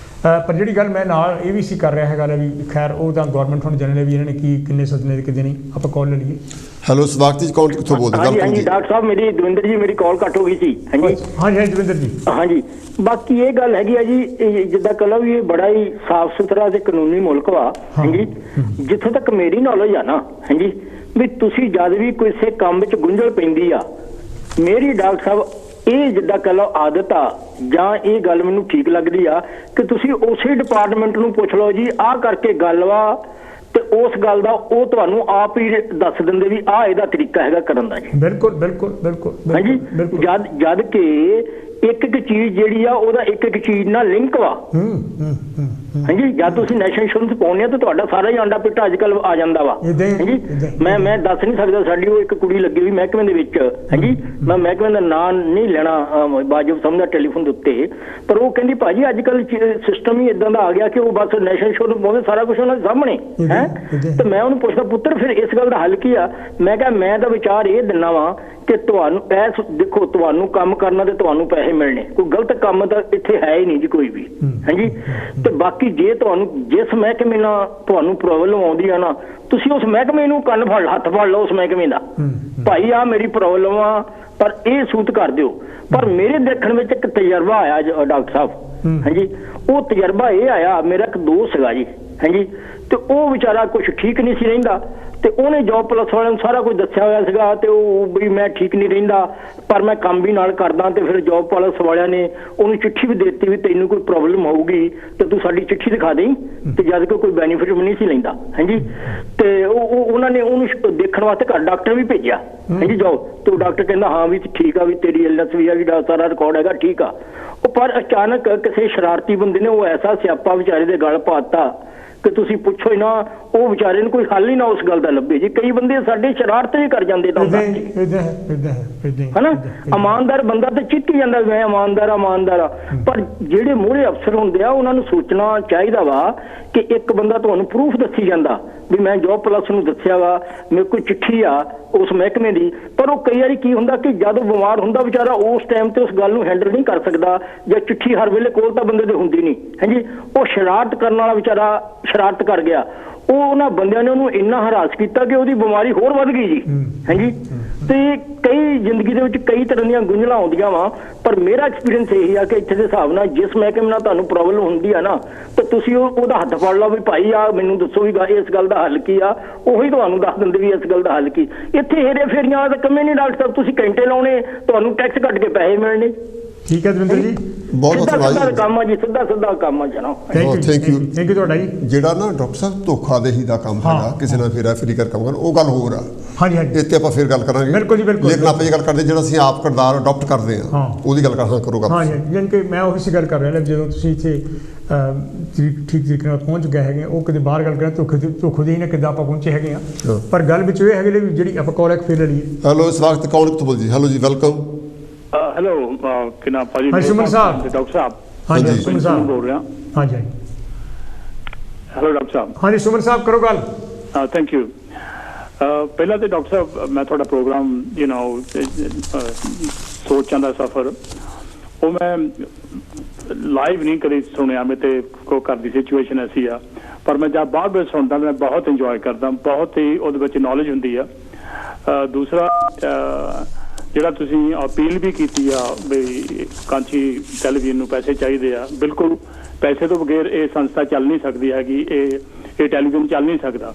ਪਰ ਜਿਹੜੀ ਗੱਲ ਮੈਂ ਨਾਲ ਇਹ ਵੀ ਸੀ ਕਰ ਰਿਹਾ ਹੈਗਾ ਵੀ ਖੈਰ ਉਹ ਤਾਂ ਗੌਰਮੈਂਟ ਹੁਣ ਜਾਣੇ ਵੀ ਇਹਨਾਂ ਨੇ ਕੀ ਕਿੰਨੇ ਸਦਨੇ ਕਿਤੇ ਨਹੀਂ। ਆਪਾਂ ਕਾਲ ਲੈ ਲਈਏ। ਹੈਲੋ, ਸਵਾਗਤ ਜੀ, ਕੌਣ ਕਿੱਥੋਂ ਬੋਲਦੇ? ਹਾਂਜੀ ਡਾਕਟਰ ਸਾਹਿਬ, ਮੇਰੀ ਦਵਿੰਦਰ ਜੀ, ਮੇਰੀ ਕਾਲ ਕੱਟ ਹੋ ਗਈ ਸੀ। ਹਾਂਜੀ ਹਾਂਜੀ ਦਵਿੰਦਰ ਜੀ। ਹਾਂਜੀ, ਬਾਕੀ ਇਹ ਗੱਲ ਹੈਗੀ ਆ ਜੀ, ਜਿੱਦਾਂ ਕਹੋ ਵੀ ਇਹ ਬੜਾ ਹੀ ਸਾਫ਼ ਸੁਥਰਾ ਤੇ ਕਾਨੂੰਨੀ ਮੁਲਕ ਵਾ। ਹਾਂਜੀ, ਜਿੱਥੋਂ ਤੱਕ ਮੇਰੀ ਨੌਲੇਜ ਆ ਨਾ, ਹਾਂਜੀ, ਵੀ ਤੁਸੀਂ ਜਦ ਵੀ ਕਿਸੇ ਕੰਮ ਵਿੱਚ ਗੁੰਝਲ ਪੈਂਦੀ ਆ, ਮੇਰੀ ਡਾਕਟਰ ਸਾਹਿਬ ਇਹ ਜਿੱਦਾਂ ਕਹ ਲਓ ਆਦਤ ਆ ਜਾਂ ਇਹ ਗੱਲ ਮੈਨੂੰ ਠੀਕ ਲੱਗਦੀ ਆ ਕਿ ਤੁਸੀਂ ਉਸੇ ਡਿਪਾਰਟਮੈਂਟ ਨੂੰ ਪੁੱਛ ਲਓ ਜੀ ਆਹ ਕਰਕੇ ਗੱਲ ਵਾ, ਤੇ ਉਸ ਗੱਲ ਦਾ ਉਹ ਤੁਹਾਨੂੰ ਆਪ ਹੀ ਦੱਸ ਦਿੰਦੇ ਵੀ ਆਹ ਇਹਦਾ ਤਰੀਕਾ ਹੈਗਾ ਕਰਨ ਦਾ ਜੀ। ਬਿਲਕੁਲ ਬਿਲਕੁਲ ਬਿਲਕੁਲ ਹਾਂਜੀ, ਜਦ ਕਿ ਇੱਕ ਇੱਕ ਚੀਜ਼ ਜਿਹੜੀ ਆ ਉਹਦਾ ਇੱਕ ਇੱਕ ਚੀਜ਼ ਨਾਲ ਲਿੰਕ ਵਾ। ਹਾਂਜੀ, ਜਦ ਤੁਸੀਂ ਨੈਸ਼ਨਲ ਇੰਸ਼ੋਰੈਂਸ ਪਾਉਂਦੇ ਆ ਤਾਂ ਤੁਹਾਡਾ ਸਾਰਾ ਹੀ ਆਂਡਾ ਪਿੱਟਾ ਅੱਜ ਕੱਲ ਆ ਜਾਂਦਾ ਵਾ। ਹਾਂਜੀ, ਮੈਂ ਦੱਸ ਨਹੀਂ ਸਕਦਾ, ਸਾਡੀ ਉਹ ਇੱਕ ਕੁੜੀ ਲੱਗੀ ਹੋਈ ਮਹਿਕਮੇ ਦੇ ਵਿੱਚ। ਹਾਂਜੀ, ਮੈਂ ਮਹਿਕਮੇ ਦਾ ਨਾਂ ਨਹੀਂ ਲੈਣਾ ਵਾਜਬ ਸਮਝਦਾ ਟੈਲੀਫੋਨ ਦੇ ਉੱਤੇ, ਪਰ ਉਹ ਕਹਿੰਦੀ ਭਾਜੀ ਅੱਜ ਕੱਲ ਸਿਸਟਮ ਹੀ ਇਦਾਂ ਦਾ ਆ ਗਿਆ ਕਿ ਉਹ ਬਸ ਨੈਸ਼ਨਲ ਇੰਸ਼ੋਰੈਂਸ ਪਾਉਂਦੇ, ਸਾਰਾ ਕੁਝ ਉਹਨਾਂ ਦੇ ਸਾਹਮਣੇ ਹੈ। ਤੇ ਮੈਂ ਉਹਨੂੰ ਪੁੱਛਦਾ ਪੁੱਤਰ ਫਿਰ ਇਸ ਗੱਲ ਦਾ ਹੱਲ ਕੀ ਆ? ਮੈਂ ਕਿਹਾ ਮੈਂ ਤਾਂ ਵਿਚਾਰ ਇਹ ਦਿੰਦਾ ਵਾ ਕਿ ਤੁਹਾਨੂੰ ਦੇਖੋ ਤੁਹਾਨੂੰ ਕੰਮ ਕਰਨਾ ਤੇ ਤੁਹਾਨੂੰ ਪੈਸੇ ਮਿਲਣੇ, ਕੋਈ ਗਲਤ ਕੰਮ ਤਾਂ ਇੱਥੇ ਹੈ ਹੀ ਨਹੀਂ ਜੀ ਕੋਈ ਵੀ। ਹਾਂਜੀ, ਤੇ ਬਾਕੀ ਜੇ ਤੁਹਾਨੂੰ ਜਿਸ ਮਹਿਕਮੇ ਨਾਲ ਤੁਹਾਨੂੰ ਪ੍ਰੋਬਲਮ ਆਉਂਦੀ ਆ ਨਾ, ਤੁਸੀਂ ਉਸ ਮਹਿਕਮੇ ਨੂੰ ਹੱਥ ਫੜ ਲਓ ਉਸ ਮਹਿਕਮੇ ਦਾ, ਭਾਈ ਆ ਮੇਰੀ ਪ੍ਰੋਬਲਮ ਆ ਪਰ ਇਹ ਸੂਤ ਕਰ ਦਿਓ। ਪਰ ਮੇਰੇ ਦੇਖਣ ਵਿੱਚ ਇੱਕ ਤਜਰਬਾ ਆਇਆ ਡਾਕਟਰ ਸਾਹਿਬ। ਹਾਂਜੀ, ਉਹ ਤਜਰਬਾ ਇਹ ਆਇਆ, ਮੇਰਾ ਇੱਕ ਦੋਸਤ ਸੀਗਾ ਜੀ। ਹਾਂਜੀ, ਤੇ ਉਹ ਵਿਚਾਰਾ ਕੁਝ ਠੀਕ ਨਹੀਂ ਸੀ ਰਹਿੰਦਾ, ਤੇ ਉਹਨੇ ਜੌਬ ਪਲੱਸ ਵਾਲਿਆਂ ਨੂੰ ਸਾਰਾ ਕੁਝ ਦੱਸਿਆ ਹੋਇਆ ਸੀਗਾ, ਤੇ ਉਹ ਵੀ ਮੈਂ ਠੀਕ ਨਹੀਂ ਰਹਿੰਦਾ ਪਰ ਮੈਂ ਕੰਮ ਵੀ ਨਾਲ ਕਰਦਾ। ਤੇ ਫਿਰ ਜੌਬ ਪਲੱਸ ਵਾਲਿਆਂ ਨੇ ਉਹਨੂੰ ਚਿੱਠੀ ਵੀ ਦੇ ਦਿੱਤੀ ਵੀ ਤੈਨੂੰ ਕੋਈ ਪ੍ਰੋਬਲਮ ਹੋਊਗੀ ਤੇ ਤੂੰ ਸਾਡੀ ਚਿੱਠੀ ਦਿਖਾ ਦੇਈਂ, ਤੇ ਜਦ ਕਿ ਕੋਈ ਬੈਨੀਫਿਟ ਵੀ ਨਹੀਂ ਸੀ ਲੈਂਦਾ। ਹਾਂਜੀ, ਤੇ ਉਹਨਾਂ ਨੇ ਉਹਨੂੰ ਦੇਖਣ ਵਾਸਤੇ ਘਰ ਡਾਕਟਰ ਵੀ ਭੇਜਿਆ। ਹਾਂਜੀ, ਜਾਓ ਤੇ ਡਾਕਟਰ ਕਹਿੰਦਾ ਹਾਂ ਵੀ ਠੀਕ ਆ, ਵੀ ਤੇਰੀ ਇਲਨੈਸ ਵੀ ਆ, ਵੀ ਸਾਰਾ ਰਿਕਾਰਡ ਹੈਗਾ, ਠੀਕ ਆ। ਉਹ ਪਰ ਅਚਾਨਕ ਕਿਸੇ ਸ਼ਰਾਰਤੀ ਬੰਦੇ ਨੇ ਉਹ ਐਸਾ ਸਿਆਪਾ ਵਿਚਾਰੇ ਦੇ ਗਲ ਪਾਤਾ ਕਿ ਤੁਸੀਂ ਪੁੱਛੋ ਹੀ ਨਾ, ਉਹ ਵਿਚਾਰੇ ਨੂੰ ਕੋਈ ਹੱਲ ਹੀ ਨਾ ਉਸ ਗੱਲ ਦਾ ਲੱਭੇ ਜੀ। ਕਈ ਬੰਦੇ ਸਾਡੇ ਸ਼ਰਾਰਤ ਹੀ ਕਰ ਜਾਂਦੇ ਤਾਂ ਹਨਾ। ਇਮਾਨਦਾਰ ਬੰਦਾ ਤਾਂ ਚਿੱਤ ਹੀ ਜਾਂਦਾ ਮੈਂ ਇਮਾਨਦਾਰ ਆ, ਪਰ ਜਿਹੜੇ ਮੂਹਰੇ ਅਫਸਰ ਹੁੰਦੇ ਆ ਉਹਨਾਂ ਨੂੰ ਸੋਚਣਾ ਚਾਹੀਦਾ ਵਾ ਕਿ ਇੱਕ ਬੰਦਾ ਤੁਹਾਨੂੰ ਪ੍ਰੂਫ ਦੱਸੀ ਜਾਂਦਾ ਵੀ ਮੈਂ ਜੌਬ ਪਲੱਸ ਨੂੰ ਦੱਸਿਆ ਵਾ, ਮੇਰੇ ਕੋਲ ਚਿੱਠੀ ਆ ਉਸ ਮਹਿਕਮੇ ਦੀ, ਪਰ ਉਹ ਕਈ ਵਾਰੀ ਕੀ ਹੁੰਦਾ ਕਿ ਜਦ ਬਿਮਾਰ ਹੁੰਦਾ ਵਿਚਾਰਾ ਉਸ ਟਾਈਮ ਤੇ ਉਸ ਗੱਲ ਨੂੰ ਹੈਂਡਲ ਨਹੀਂ ਕਰ ਸਕਦਾ, ਜਾਂ ਚਿੱਠੀ ਹਰ ਵੇਲੇ ਕੋਲ ਤਾਂ ਬੰਦੇ ਦੇ ਹੁੰਦੀ ਨਹੀਂ। ਹਾਂਜੀ, ਉਹ ਸ਼ਰਾਰਤ ਕਰਨ ਵਾਲਾ ਵਿਚਾਰਾ ਸ਼ਰਾਰਤ ਕਰ ਗਿਆ, ਉਹ ਉਹਨਾਂ ਬੰਦਿਆਂ ਨੇ ਉਹਨੂੰ ਇੰਨਾ ਹਰਾਸ ਕੀਤਾ ਕਿ ਉਹਦੀ ਬਿਮਾਰੀ ਹੋਰ ਵੱਧ ਗਈ ਜੀ। ਹਾਂਜੀ, ਤੇ ਕਈ ਜ਼ਿੰਦਗੀ ਦੇ ਵਿੱਚ ਕਈ ਤਰ੍ਹਾਂ ਦੀਆਂ ਗੁੰਝਲਾਂ ਆਉਂਦੀਆਂ ਵਾ, ਪਰ ਮੇਰਾ ਐਕਸਪੀਰੀਅੰਸ ਇਹੀ ਆ ਕਿ ਇੱਥੇ ਦੇ ਹਿਸਾਬ ਨਾਲ ਜਿਸ ਮਹਿਕਮੇ ਨਾਲ ਤੁਹਾਨੂੰ ਪ੍ਰੋਬਲਮ ਹੁੰਦੀ ਆ ਨਾ, ਤਾਂ ਤੁਸੀਂ ਉਹਦਾ ਹੱਥ ਫੜ ਲਓ ਵੀ ਭਾਈ ਆ ਮੈਨੂੰ ਦੱਸੋ ਵੀ ਇਸ ਗੱਲ ਦਾ ਹੱਲ ਕੀ ਆ, ਉਹੀ ਤੁਹਾਨੂੰ ਦੱਸ ਦਿੰਦੇ ਵੀ ਇਸ ਗੱਲ ਦਾ ਹੱਲ ਕੀ। ਇੱਥੇ ਹੇਰੇ ਫੇਰੀਆਂ ਵਾਲਾ ਤਾਂ ਕੰਮ ਹੀ ਨਹੀਂ ਡਾਕਟਰ ਸਾਹਿਬ, ਤੁਸੀਂ ਘੰਟੇ ਲਾਉਣੇ, ਤੁਹਾਨੂੰ ਟੈਕਸ ਕੱਟ ਕੇ ਪੈਸੇ ਮਿਲਣੇ। ਠੀਕ ਹੈ ਦਵਿੰਦਰ ਜੀ, ਬਹੁਤ ਬਹੁਤ ਧੰਨਵਾਦ ਜੀ। ਕੰਮ ਆ ਜੀ, ਸਿੱਧਾ ਕੰਮ ਆ ਜਨਾਬ। ਥੈਂਕ ਯੂ ਤੁਹਾਡਾ ਜੀ। ਜਿਹੜਾ ਨਾ ਡਾਕਟਰ ਸਾਹਿਬ ਧੋਖਾਦੇਹੀ ਦਾ ਕੰਮ ਹੈਗਾ, ਕਿਸੇ ਨਾਲ ਫੇਰਾ ਫੇਰੀ ਕਰ ਕੰਮ ਕਰਨ, ਉਹ ਗੱਲ ਹੋਰ ਆ। ਹਾਂਜੀ ਹਾਂਜੀ, ਇੱਥੇ ਆਪਾਂ ਫਿਰ ਗੱਲ ਕਰਾਂਗੇ। ਬਿਲਕੁਲ ਜੀ ਬਿਲਕੁਲ। ਲੇਕਿਨ ਆਪਾਂ ਇਹ ਗੱਲ ਕਰਦੇ ਜਿਹੜਾ ਅਸੀਂ ਆਪ ਕਿਰਦਾਰ ਅਡਾਪਟ ਕਰਦੇ ਹਾਂ ਉਹਦੀ ਗੱਲ ਕਰੋ ਗੱਲ। ਹਾਂਜੀ, ਯਾਨੀ ਕਿ ਮੈਂ ਉਹੀ ਗੱਲ ਕਰ ਰਿਹਾ ਜਦੋਂ ਤੁਸੀਂ ਇੱਥੇ ਠੀਕ ਤਰੀਕੇ ਨਾਲ ਪਹੁੰਚ ਗਏ ਹੈਗੇ, ਉਹ ਕਿਤੇ ਬਾਹਰ ਗੱਲ ਕਰਾਂ ਧੋਖਾਦੇਹੀ ਨਾਲ ਕਿੱਦਾਂ ਆਪਾਂ ਪਹੁੰਚੇ ਹੈਗੇ ਆ, ਪਰ ਗੱਲ ਵਿੱਚ ਇਹ ਹੈਗੇ ਜਿਹੜੀ ਆਪਾਂ ਕਾਲ ਇੱਕ ਫੇਰ ਲਈਏ। ਹੈਲੋ, ਇਸ ਵਕਤ ਕੌਣ ਕਿੱਥੋਂ ਬੋਲ ਜੀ? ਹੈਲੋ ਜੀ, ਵੈਲਕਮ। ਹੈਲੋ, ਕਿਨਾ ਭਾਜੀ? ਸੁਮਨ ਸਾਹਿਬ। ਡਾਕਟਰ ਸਾਹਿਬ। ਹਾਂਜੀ ਸੁਮਨ ਸਾਹਿਬ ਬੋਲ ਰਿਹਾ। ਹਾਂਜੀ ਹੈਲੋ ਡਾਕਟਰ ਸਾਹਿਬ। ਹਾਂਜੀ ਸੁਮਨ ਸਾਹਿਬ, ਕਰੋ ਗੱਲ। Thank you. ਪਹਿਲਾਂ ਤੇ ਡਾਕਟਰ ਸਾਹਿਬ ਮੈਂ ਤੁਹਾਡਾ ਪ੍ਰੋਗਰਾਮ ਸੋਚਾਂ ਦਾ ਸਫ਼ਰ ਉਹ ਮੈਂ ਲਾਈਵ ਨਹੀਂ ਕਦੇ ਸੁਣਿਆ, ਮੈਂ ਤੇ ਕੋ ਘਰ ਦੀ ਸਿਚੁਏਸ਼ਨ ਐਸੀ ਆ, ਪਰ ਮੈਂ ਜਦ ਬਾਅਦ ਵਿੱਚ ਸੁਣਦਾ ਮੈਂ ਬਹੁਤ ਇੰਜੋਏ ਕਰਦਾ, ਬਹੁਤ ਹੀ ਉਹਦੇ ਵਿੱਚ ਨੌਲੇਜ ਹੁੰਦੀ ਆ। ਦੂਸਰਾ ਜਿਹੜਾ ਤੁਸੀਂ ਅਪੀਲ ਵੀ ਕੀਤੀ ਆ ਵੀ ਕਾਂਚੀ ਟੈਲੀਵਿਜ਼ਨ ਨੂੰ ਪੈਸੇ ਚਾਹੀਦੇ ਆ, ਬਿਲਕੁਲ ਪੈਸੇ ਤੋਂ ਬਗੈਰ ਇਹ ਸੰਸਥਾ ਚੱਲ ਨਹੀਂ ਸਕਦੀ ਹੈਗੀ, ਇਹ ਟੈਲੀਵਿਜ਼ਨ ਚੱਲ ਨਹੀਂ ਸਕਦਾ।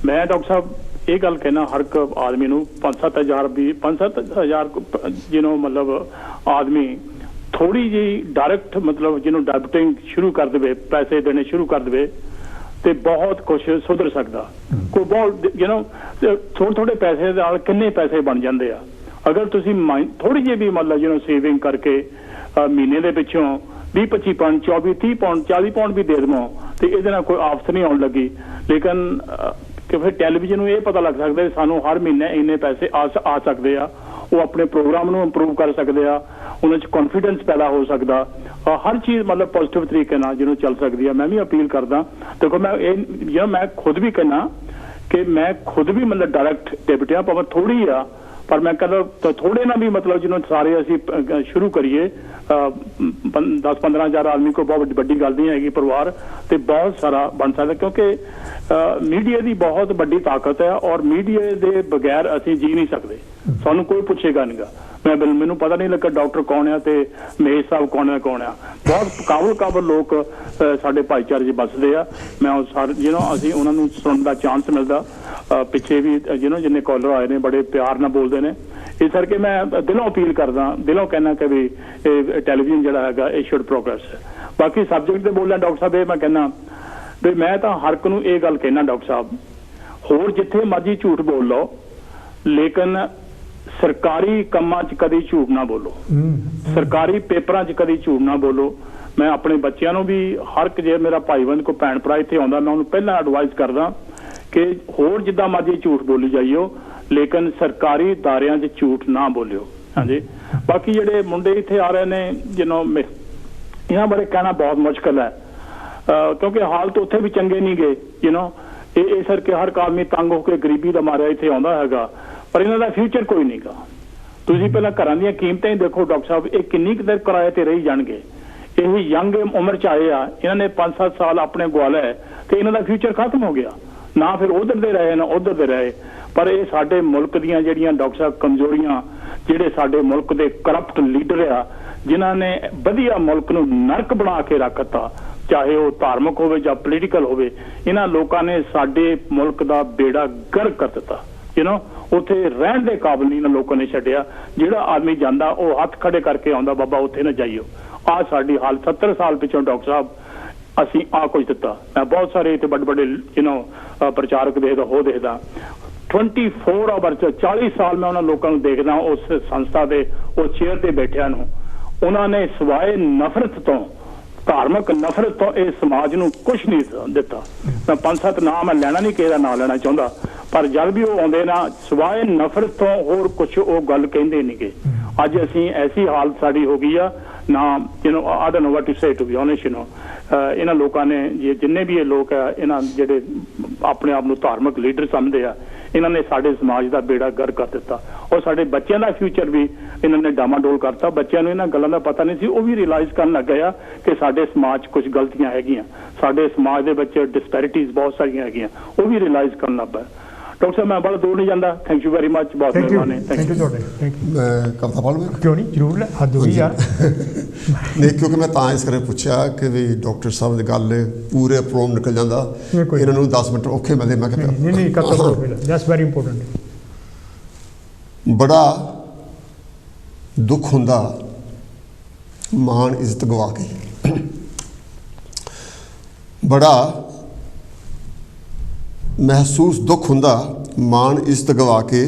ਮੈਂ ਡਾਕਟਰ ਸਾਹਿਬ ਇਹ ਗੱਲ ਕਹਿਣਾ ਹਰ ਇੱਕ ਆਦਮੀ ਨੂੰ 5-7 ਹਜ਼ਾਰ ਜਿਹਨੂੰ ਮਤਲਬ ਆਦਮੀ ਥੋੜੀ ਜਿਹੀ ਡਾਇਰੈਕਟ ਮਤਲਬ ਜਿਹਨੂੰ ਡੈਬਿਟਿੰਗ ਸ਼ੁਰੂ ਕਰ ਦੇਵੇ, ਪੈਸੇ ਦੇਣੇ ਸ਼ੁਰੂ ਕਰ ਦੇਵੇ ਤੇ ਬਹੁਤ ਕੁਝ ਸੁਧਰ ਸਕਦਾ। ਕੋਈ ਬਹੁਤ ਥੋੜੇ ਪੈਸੇ ਨਾਲ ਕਿੰਨੇ ਪੈਸੇ ਬਣ ਜਾਂਦੇ ਆ। ਅਗਰ ਤੁਸੀਂ ਥੋੜੀ ਜਿਹੀ ਵੀ ਮਤਲਬ ਸੇਵਿੰਗ ਕਰਕੇ ਮਹੀਨੇ ਦੇ ਪਿੱਛੋਂ 20-25 ਪਾਉਂਡ 24-30 ਪਾਉਂਡ 40 ਪਾਉਂਡ ਵੀ ਦੇ ਦੇਵੋ ਤੇ ਇਹਦੇ ਨਾਲ ਕੋਈ ਆਫਤ ਨਹੀਂ ਆਉਣ ਲੱਗੀ। ਲੇਕਿਨ ਕਿ ਫਿਰ ਟੈਲੀਵਿਜ਼ਨ ਨੂੰ ਇਹ ਪਤਾ ਲੱਗ ਸਕਦਾ ਸਾਨੂੰ ਹਰ ਮਹੀਨੇ ਇੰਨੇ ਪੈਸੇ ਆ ਸਕਦੇ ਆ, ਉਹ ਆਪਣੇ ਪ੍ਰੋਗਰਾਮ ਨੂੰ ਇੰਪਰੂਵ ਕਰ ਸਕਦੇ ਆ, ਉਹਨਾਂ 'ਚ ਕੌਨਫੀਡੈਂਸ ਪੈਦਾ ਹੋ ਸਕਦਾ, ਹਰ ਚੀਜ਼ ਮਤਲਬ ਪੋਜ਼ਿਟਿਵ ਤਰੀਕੇ ਨਾਲ ਜਿਹਨੂੰ ਚੱਲ ਸਕਦੀ ਆ। ਮੈਂ ਵੀ ਅਪੀਲ ਕਰਦਾ, ਦੇਖੋ ਮੈਂ ਖੁਦ ਵੀ ਕਹਿਣਾ ਕਿ ਮੈਂ ਖੁਦ ਵੀ ਮਤਲਬ ਡਾਇਰੈਕਟ ਡੈਬਿਟ ਆ, ਭਾਵੇਂ ਥੋੜੀ ਆ, ਪਰ ਮੈਂ ਕਹਿੰਦਾ ਥੋੜੇ ਨਾਲ ਵੀ ਮਤਲਬ ਜਿਹਨੂੰ ਸਾਰੇ ਅਸੀਂ ਸ਼ੁਰੂ ਕਰੀਏ 10-15 ਹਜ਼ਾਰ ਆਦਮੀ ਕੋਈ ਬਹੁਤ ਵੱਡੀ ਗੱਲ ਨਹੀਂ ਹੈਗੀ, ਪਰਿਵਾਰ ਤੇ ਬਹੁਤ ਸਾਰਾ ਬਣ ਸਕਦਾ, ਕਿਉਂਕਿ ਮੀਡੀਆ ਦੀ ਬਹੁਤ ਵੱਡੀ ਤਾਕਤ ਹੈ ਔਰ ਮੀਡੀਆ ਦੇ ਬਗੈਰ ਅਸੀਂ ਜੀ ਨਹੀਂ ਸਕਦੇ, ਸਾਨੂੰ ਕੋਈ ਪੁੱਛੇਗਾ ਨਹੀਂਗਾ। ਮੈਨੂੰ ਪਤਾ ਨਹੀਂ ਲੱਗਾ ਡਾਕਟਰ ਕੌਣ ਆ ਤੇ ਮਹੇਸ਼ ਸਾਹਿਬ ਕੌਣ ਆ। ਬਹੁਤ ਕਾਬਲ ਲੋਕ ਸਾਡੇ ਭਾਈਚਾਰੇ 'ਚ ਵੱਸਦੇ ਆ। ਮੈਂ ਉਹ ਸਾਰੇ ਅਸੀਂ ਉਹਨਾਂ ਨੂੰ ਸੁਣਨ ਦਾ ਚਾਂਸ ਮਿਲਦਾ। ਪਿੱਛੇ ਵੀ ਜਿੰਨੇ ਕਾਲਰ ਆਏ ਨੇ ਬੜੇ ਪਿਆਰ ਨਾਲ ਬੋਲਦੇ ਨੇ। ਇਸ ਕਰਕੇ ਮੈਂ ਦਿਲੋਂ ਅਪੀਲ ਕਰਦਾ, ਦਿਲੋਂ ਕਹਿਣਾ ਕਿ ਵੀ ਇਹ ਟੈਲੀਵਿਜ਼ਨ ਜਿਹੜਾ ਹੈਗਾ ਇਹ ਸ਼ੁੱਡ ਪ੍ਰੋਗਰੈਸ। ਬਾਕੀ ਸਬਜੈਕਟ ਤੇ ਬੋਲਣਾ ਡਾਕਟਰ ਸਾਹਿਬ, ਇਹ ਮੈਂ ਕਹਿਣਾ ਵੀ ਮੈਂ ਤਾਂ ਹਰ ਇੱਕ ਨੂੰ ਇਹ ਗੱਲ ਕਹਿਣਾ ਡਾਕਟਰ ਸਾਹਿਬ, ਹੋਰ ਜਿੱਥੇ ਮਰਜ਼ੀ ਝੂਠ ਬੋਲ ਲਓ ਲੇਕਿਨ ਸਰਕਾਰੀ ਕੰਮਾਂ 'ਚ ਕਦੀ ਝੂਠ ਨਾ ਬੋਲੋ, ਸਰਕਾਰੀ ਪੇਪਰਾਂ 'ਚ ਕਦੀ ਝੂਠ ਨਾ ਬੋਲੋ। ਮੈਂ ਆਪਣੇ ਬੱਚਿਆਂ ਨੂੰ ਵੀ ਹਰ ਇੱਕ, ਜੇ ਮੇਰਾ ਭਾਈਬੰਦ ਕੋਈ ਭੈਣ ਭਰਾ ਇੱਥੇ ਆਉਂਦਾ ਮੈਂ ਉਹਨੂੰ ਪਹਿਲਾਂ ਐਡਵਾਈਸ ਕਰਦਾ ਕਿ ਹੋਰ ਜਿੱਦਾਂ ਮਰਜ਼ੀ ਝੂਠ ਬੋਲੀ ਜਾਈਓ ਲੇਕਿਨ ਸਰਕਾਰੀ ਅਦਾਰਿਆਂ 'ਚ ਝੂਠ ਨਾ ਬੋਲਿਓ। ਹਾਂਜੀ, ਬਾਕੀ ਜਿਹੜੇ ਮੁੰਡੇ ਇੱਥੇ ਆ ਰਹੇ ਨੇ ਇਹਨਾਂ ਬਾਰੇ ਕਹਿਣਾ ਬਹੁਤ ਮੁਸ਼ਕਲ ਹੈ ਕਿਉਂਕਿ ਹਾਲਤ ਉੱਥੇ ਵੀ ਚੰਗੇ ਨਹੀਂ ਗਏ। ਇਹ ਸਰ ਕਿ ਹਰ ਆਦਮੀ ਤੰਗ ਹੋ ਕੇ ਗਰੀਬੀ ਦਾ ਮਾਰਿਆ ਇੱਥੇ ਆਉਂਦਾ ਹੈਗਾ, ਪਰ ਇਹਨਾਂ ਦਾ ਫਿਊਚਰ ਕੋਈ ਨਹੀਂ ਗਾ। ਤੁਸੀਂ ਪਹਿਲਾਂ ਘਰਾਂ ਦੀਆਂ ਕੀਮਤਾਂ ਹੀ ਦੇਖੋ ਡਾਕਟਰ ਸਾਹਿਬ, ਇਹ ਕਿੰਨੀ ਕੁ ਦੇਰ ਕਿਰਾਏ ਤੇ ਰਹੀ ਜਾਣਗੇ। ਇਹ ਯੰਗ ਉਮਰ 'ਚ ਆਏ ਆ, ਇਹਨਾਂ ਨੇ 5-7 ਸਾਲ ਆਪਣੇ ਗਵਾਲੇ ਤੇ ਇਹਨਾਂ ਦਾ ਫਿਊਚਰ ਖਤਮ ਹੋ ਗਿਆ। ਨਾ ਫਿਰ ਉਧਰ ਦੇ ਰਹੇ ਨਾ ਉਧਰ ਦੇ ਰਹੇ। ਪਰ ਇਹ ਸਾਡੇ ਮੁਲਕ ਦੀਆਂ ਜਿਹੜੀਆਂ ਡਾਕਟਰ ਸਾਹਿਬ ਕਮਜ਼ੋਰੀਆਂ, ਜਿਹੜੇ ਸਾਡੇ ਮੁਲਕ ਦੇ ਕਰਪਟ ਲੀਡਰ ਆ ਜਿਨ੍ਹਾਂ ਨੇ ਵਧੀਆ ਮੁਲਕ ਨੂੰ ਨਰਕ ਬਣਾ ਕੇ ਰੱਖਤਾ, ਚਾਹੇ ਉਹ ਧਾਰਮਿਕ ਹੋਵੇ ਜਾਂ ਪੋਲੀਟੀਕਲ ਹੋਵੇ, ਇਹਨਾਂ ਲੋਕਾਂ ਨੇ ਸਾਡੇ ਮੁਲਕ ਦਾ ਬੇੜਾ ਗਰਕ ਕਰ ਦਿੱਤਾ। ਉੱਥੇ ਰਹਿਣ ਦੇ ਕਾਬਿਲ ਨਹੀਂ ਇਹਨਾਂ ਲੋਕਾਂ ਨੇ ਛੱਡਿਆ। ਜਿਹੜਾ ਆਦਮੀ ਜਾਂਦਾ ਉਹ ਹੱਥ ਖੜੇ ਕਰਕੇ ਆਉਂਦਾ, ਬਾਬਾ ਉੱਥੇ ਨਾ ਜਾਈਓ। ਆਹ ਸਾਡੀ ਹਾਲ 70 ਸਾਲ ਪਿੱਛੋਂ ਡਾਕਟਰ ਸਾਹਿਬ ਅਸੀਂ ਆਹ ਕੁਝ ਦਿੱਤਾ। ਮੈਂ ਬਹੁਤ ਸਾਰੇ ਇੱਥੇ ਵੱਡੇ ਵੱਡੇ ਪ੍ਰਚਾਰਕ ਦੇਖਦਾ, ਉਹ ਦੇਖਦਾ 24 ਆਵਰ 'ਚ 40 ਸਾਲ ਮੈਂ ਉਹਨਾਂ ਲੋਕਾਂ ਨੂੰ ਦੇਖਦਾ, ਉਸ ਸੰਸਥਾ ਦੇ ਉਹ ਚੇਅਰ ਤੇ ਬੈਠਿਆਂ ਨੂੰ। ਉਹਨਾਂ ਨੇ ਸਿਵਾਏ ਨਫ਼ਰਤ ਤੋਂ, ਧਾਰਮਿਕ ਨਫ਼ਰਤ ਤੋਂ ਇਹ ਸਮਾਜ ਨੂੰ ਕੁਛ ਨਹੀਂ ਦਿੱਤਾ। ਮੈਂ 5-7 ਨਾਮ ਮੈਂ ਲੈਣਾ ਨਹੀਂ, ਕਿਸੇ ਦਾ ਨਾਂ ਲੈਣਾ ਚਾਹੁੰਦਾ, ਪਰ ਜਦ ਵੀ ਉਹ ਆਉਂਦੇ ਨਾ ਸਿਵਾਏ ਨਫ਼ਰਤ ਤੋਂ ਹੋਰ ਕੁਛ ਉਹ ਗੱਲ ਕਹਿੰਦੇ ਨਹੀਂ ਗੇ। ਅੱਜ ਅਸੀਂ ਐਸੀ ਹਾਲਤ ਸਾਡੀ ਹੋ ਗਈ ਆ ਨਾ, I don't know what to say to be honest, ਇਹਨਾਂ ਲੋਕਾਂ ਨੇ ਜਿੰਨੇ ਵੀ ਇਹ ਲੋਕ ਆ, ਇਹਨਾਂ ਜਿਹੜੇ ਆਪਣੇ ਆਪ ਨੂੰ ਧਾਰਮਿਕ ਲੀਡਰ ਸਮਝਦੇ ਆ, ਇਹਨਾਂ ਨੇ ਸਾਡੇ ਸਮਾਜ ਦਾ ਬੇੜਾ ਗਰਕ ਕਰ ਦਿੱਤਾ ਔਰ ਸਾਡੇ ਬੱਚਿਆਂ ਦਾ ਫਿਊਚਰ ਵੀ ਇਹਨਾਂ ਨੇ ਡਾਮਾਡੋਲ ਕਰਤਾ। ਬੱਚਿਆਂ ਨੂੰ ਇਹਨਾਂ ਗੱਲਾਂ ਦਾ ਪਤਾ ਨਹੀਂ ਸੀ, ਉਹ ਵੀ ਰਿਅਲਾਈਜ਼ ਕਰਨ ਲੱਗ ਗਏ ਆ ਕਿ ਸਾਡੇ ਸਮਾਜ 'ਚ ਕੁਝ ਗਲਤੀਆਂ ਹੈਗੀਆਂ, ਸਾਡੇ ਸਮਾਜ ਦੇ ਵਿੱਚ ਡਿਸਪੈਰਿਟੀਜ਼ ਬਹੁਤ ਸਾਰੀਆਂ ਹੈਗੀਆਂ, ਉਹ ਵੀ ਰਿਅਲਾਈਜ਼ ਕਰਨ ਲੱਗ ਪਏ। ਡਾਕਟਰ ਸਾਹਿਬ ਮੈਂ ਬੜਾ ਦੂਰ ਨਹੀਂ ਜਾਂਦਾ। ਥੈਂਕ ਯੂ ਵੈਰੀ ਮਚ, ਬਹੁਤ ਮਿਹਰਬਾਨੀ। ਥੈਂਕ ਯੂ ਤੁਹਾਡੇ। ਮੈਂ ਕਵਿਤਾ ਪੜ੍ਹ ਲਵਾਂ? ਕਿਉਂ ਨਹੀਂ, ਜ਼ਰੂਰ, ਹੱਦ ਹੋ ਗਈ ਯਾਰ। ਨਹੀਂ, ਕਿਉਂਕਿ ਮੈਂ ਤਾਂ ਇਸ ਕਰਕੇ ਪੁੱਛਿਆ ਕਿ ਵੀ ਡਾਕਟਰ ਸਾਹਿਬ ਦੀ ਗੱਲ ਪੂਰੇ ਪ੍ਰੋਗਰਾਮ ਨਿਕਲ ਜਾਂਦਾ, ਇਹਨਾਂ ਨੂੰ 10 ਮਿੰਟ ਔਖੇ ਮਿਲਦੇ। ਮੈਂ ਕਿਹਾ ਨਹੀਂ ਕਵਿਤਾ, ਦੈਟਸ ਵੈਰੀ ਇੰਪੋਰਟੈਂਟ। ਬੜਾ ਦੁੱਖ ਹੁੰਦਾ ਮਾਣ ਇੱਜ਼ਤ ਗਵਾ ਕੇ, ਬੜਾ ਮਹਿਸੂਸ ਦੁੱਖ ਹੁੰਦਾ ਮਾਣ ਇੱਜ਼ਤ ਗਵਾ ਕੇ,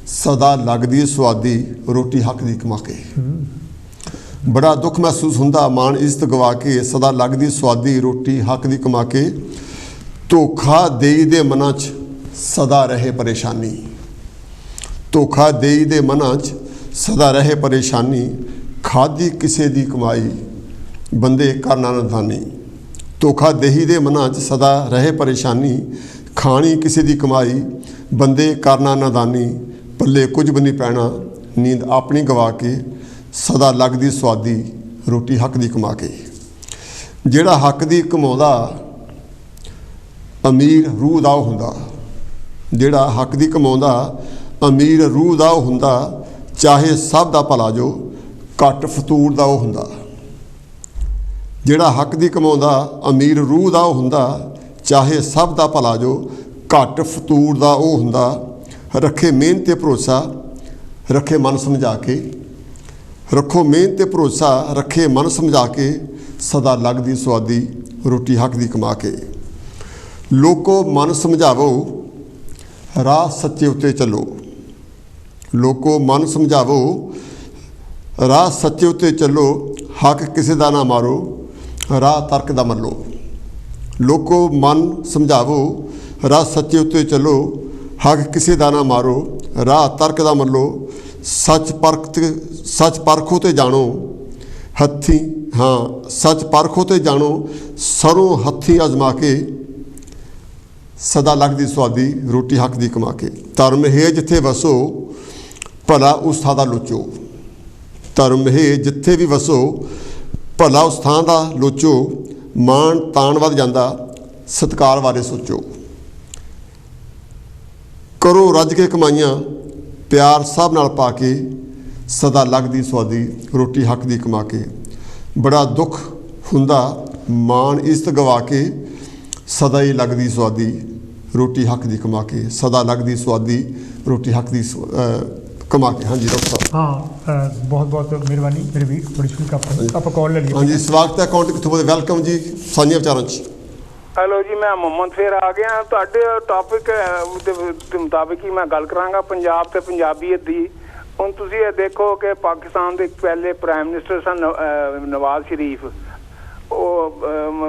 ਸਦਾ ਲੱਗਦੀ ਸਵਾਦੀ ਰੋਟੀ ਹੱਕ ਦੀ ਕਮਾ ਕੇ। ਬੜਾ ਦੁੱਖ ਮਹਿਸੂਸ ਹੁੰਦਾ ਮਾਣ ਇੱਜ਼ਤ ਗਵਾ ਕੇ, ਸਦਾ ਲੱਗਦੀ ਸਵਾਦੀ ਰੋਟੀ ਹੱਕ ਦੀ ਕਮਾ ਕੇ। ਧੋਖਾ ਦੇਈ ਦੇ ਮਨਾਂ 'ਚ ਸਦਾ ਰਹੇ ਪਰੇਸ਼ਾਨੀ, ਧੋਖਾ ਦੇਈ ਦੇ ਮਨਾਂ 'ਚ ਸਦਾ ਰਹੇ ਪਰੇਸ਼ਾਨੀ। ਖਾਦੀ ਕਿਸੇ ਦੀ ਕਮਾਈ ਬੰਦੇ ਕਰਨਾ ਨਦਾਨੀ, ਧੋਖਾ ਦੇਈ ਦੇ ਮਨਾਂ 'ਚ ਸਦਾ ਰਹੇ ਪਰੇਸ਼ਾਨੀ। ਖਾਣੀ ਕਿਸੇ ਦੀ ਕਮਾਈ ਬੰਦੇ ਕਰਨਾ ਨਾਦਾਨੀ, ਪੱਲੇ ਕੁਝ ਵੀ ਨਹੀਂ ਪੈਣਾ ਨੀਂਦ ਆਪਣੀ ਗਵਾ ਕੇ, ਸਦਾ ਲੱਗਦੀ ਸਵਾਦੀ ਰੋਟੀ ਹੱਕ ਦੀ ਕਮਾ ਕੇ। ਜਿਹੜਾ ਹੱਕ ਦੀ ਕਮਾਉਂਦਾ ਅਮੀਰ ਰੂਹ ਦਾ ਉਹ ਹੁੰਦਾ, ਜਿਹੜਾ ਹੱਕ ਦੀ ਕਮਾਉਂਦਾ ਅਮੀਰ ਰੂਹ ਦਾ ਉਹ ਹੁੰਦਾ। ਚਾਹੇ ਸਭ ਦਾ ਭਲਾ ਜੋ ਘੱਟ ਫਤੂਰ ਦਾ ਉਹ ਹੁੰਦਾ, ਜਿਹੜਾ ਹੱਕ ਦੀ ਕਮਾਉਂਦਾ ਅਮੀਰ ਰੂਹ ਦਾ ਉਹ ਹੁੰਦਾ। ਚਾਹੇ ਸਭ ਦਾ ਭਲਾ ਜੋ ਘੱਟ ਫਤੂਰ ਦਾ ਉਹ ਹੁੰਦਾ। ਰੱਖੇ ਮਿਹਨਤ ਤੇ ਭਰੋਸਾ ਰੱਖੇ ਮਨ ਸਮਝਾ ਕੇ, ਰੱਖੋ ਮਿਹਨਤ ਤੇ ਭਰੋਸਾ ਰੱਖੇ ਮਨ ਸਮਝਾ ਕੇ, ਸਦਾ ਲੱਗਦੀ ਸਵਾਦੀ ਰੋਟੀ ਹੱਕ ਦੀ ਕਮਾ ਕੇ। ਲੋਕੋ ਮਨ ਸਮਝਾਵੋ ਰਾਹ ਸੱਚੇ ਉੱਤੇ ਚੱਲੋ, ਲੋਕੋ ਮਨ ਸਮਝਾਵੋ ਰਾਹ ਸੱਚੇ ਉੱਤੇ ਚੱਲੋ। ਹੱਕ ਕਿਸੇ ਦਾ ਨਾ ਮਾਰੋ ਰਾਹ ਤਰਕ ਦਾ ਮੱਲੋ, ਲੋਕੋ ਮਨ ਸਮਝਾਵੋ ਰਾਹ ਸੱਚੇ ਉੱਤੇ ਚੱਲੋ। ਹੱਕ ਕਿਸੇ ਦਾ ਨਾ ਮਾਰੋ ਰਾਹ ਤਰਕ ਦਾ ਮੱਲੋ। ਸੱਚ ਪਰਖੋ ਤੇ ਜਾਣੋ ਹੱਥੀਂ, ਹਾਂ ਸੱਚ ਪਰਖੋ ਤੇ ਜਾਣੋ ਸਰੋਂ ਹੱਥੀਂ ਅਜ਼ਮਾ ਕੇ, ਸਦਾ ਲੱਗਦੀ ਸਵਾਦੀ ਰੋਟੀ ਹੱਕ ਦੀ ਕਮਾ ਕੇ। ਧਰਮ ਹੈ ਜਿੱਥੇ ਵਸੋ ਭਲਾ ਉਸ ਥਾਂ ਦਾ ਲੋਚੋ, ਧਰਮ ਹੈ ਜਿੱਥੇ ਵੀ ਵਸੋ ਭਲਾ ਉਸ ਥਾਂ ਦਾ ਲੋਚੋ। ਮਾਣ ਤਾਣ ਵੱਧ ਜਾਂਦਾ ਸਤਿਕਾਰ ਬਾਰੇ ਸੋਚੋ, ਕਰੋ ਰੱਜ ਕੇ ਕਮਾਈਆਂ ਪਿਆਰ ਸਭ ਨਾਲ ਪਾ ਕੇ, ਸਦਾ ਲੱਗਦੀ ਸਵਾਦੀ ਰੋਟੀ ਹੱਕ ਦੀ ਕਮਾ ਕੇ। ਬੜਾ ਦੁੱਖ ਹੁੰਦਾ ਮਾਣ ਇੱਜ਼ਤ ਗਵਾ ਕੇ, ਸਦਾ ਹੀ ਲੱਗਦੀ ਸਵਾਦੀ ਰੋਟੀ ਹੱਕ ਦੀ ਕਮਾ ਕੇ, ਸਦਾ ਲੱਗਦੀ ਸਵਾਦੀ ਰੋਟੀ ਹੱਕ ਦੀ कमा के। हाँ जी डॉक्टर साहब। हाँ बहुत बहुत ਮਿਹਰਬਾਨੀ ਮੇਰੇ ਵੀਰ, ਬੜੀ ਸ਼ੁਕਰ ਆਪਾਂ ਕਾਲ ਲੈ ਲਈ। हाँ जी स्वागत है अकाउंट कितों बोलते वेलकम जी साझे विचारों च। ਹੈਲੋ ਜੀ, ਮੈਂ ਮੁਹੰਮਦ ਫੇਰ ਆ ਗਿਆ। ਤੁਹਾਡੇ ਟੌਪਿਕ ਦੇ ਮੁਤਾਬਿਕ ਹੀ ਮੈਂ ਗੱਲ ਕਰਾਂਗਾ ਪੰਜਾਬ ਤੇ ਪੰਜਾਬੀਅਤ ਦੀ। ਹੁਣ ਤੁਸੀਂ ਇਹ ਦੇਖੋ ਕਿ ਪਾਕਿਸਤਾਨ ਦੇ ਪਹਿਲੇ ਪ੍ਰਾਈਮ ਮਿਨਿਸਟਰ ਸਨ ਨਵਾਜ਼ ਸ਼ਰੀਫ। ਉਹ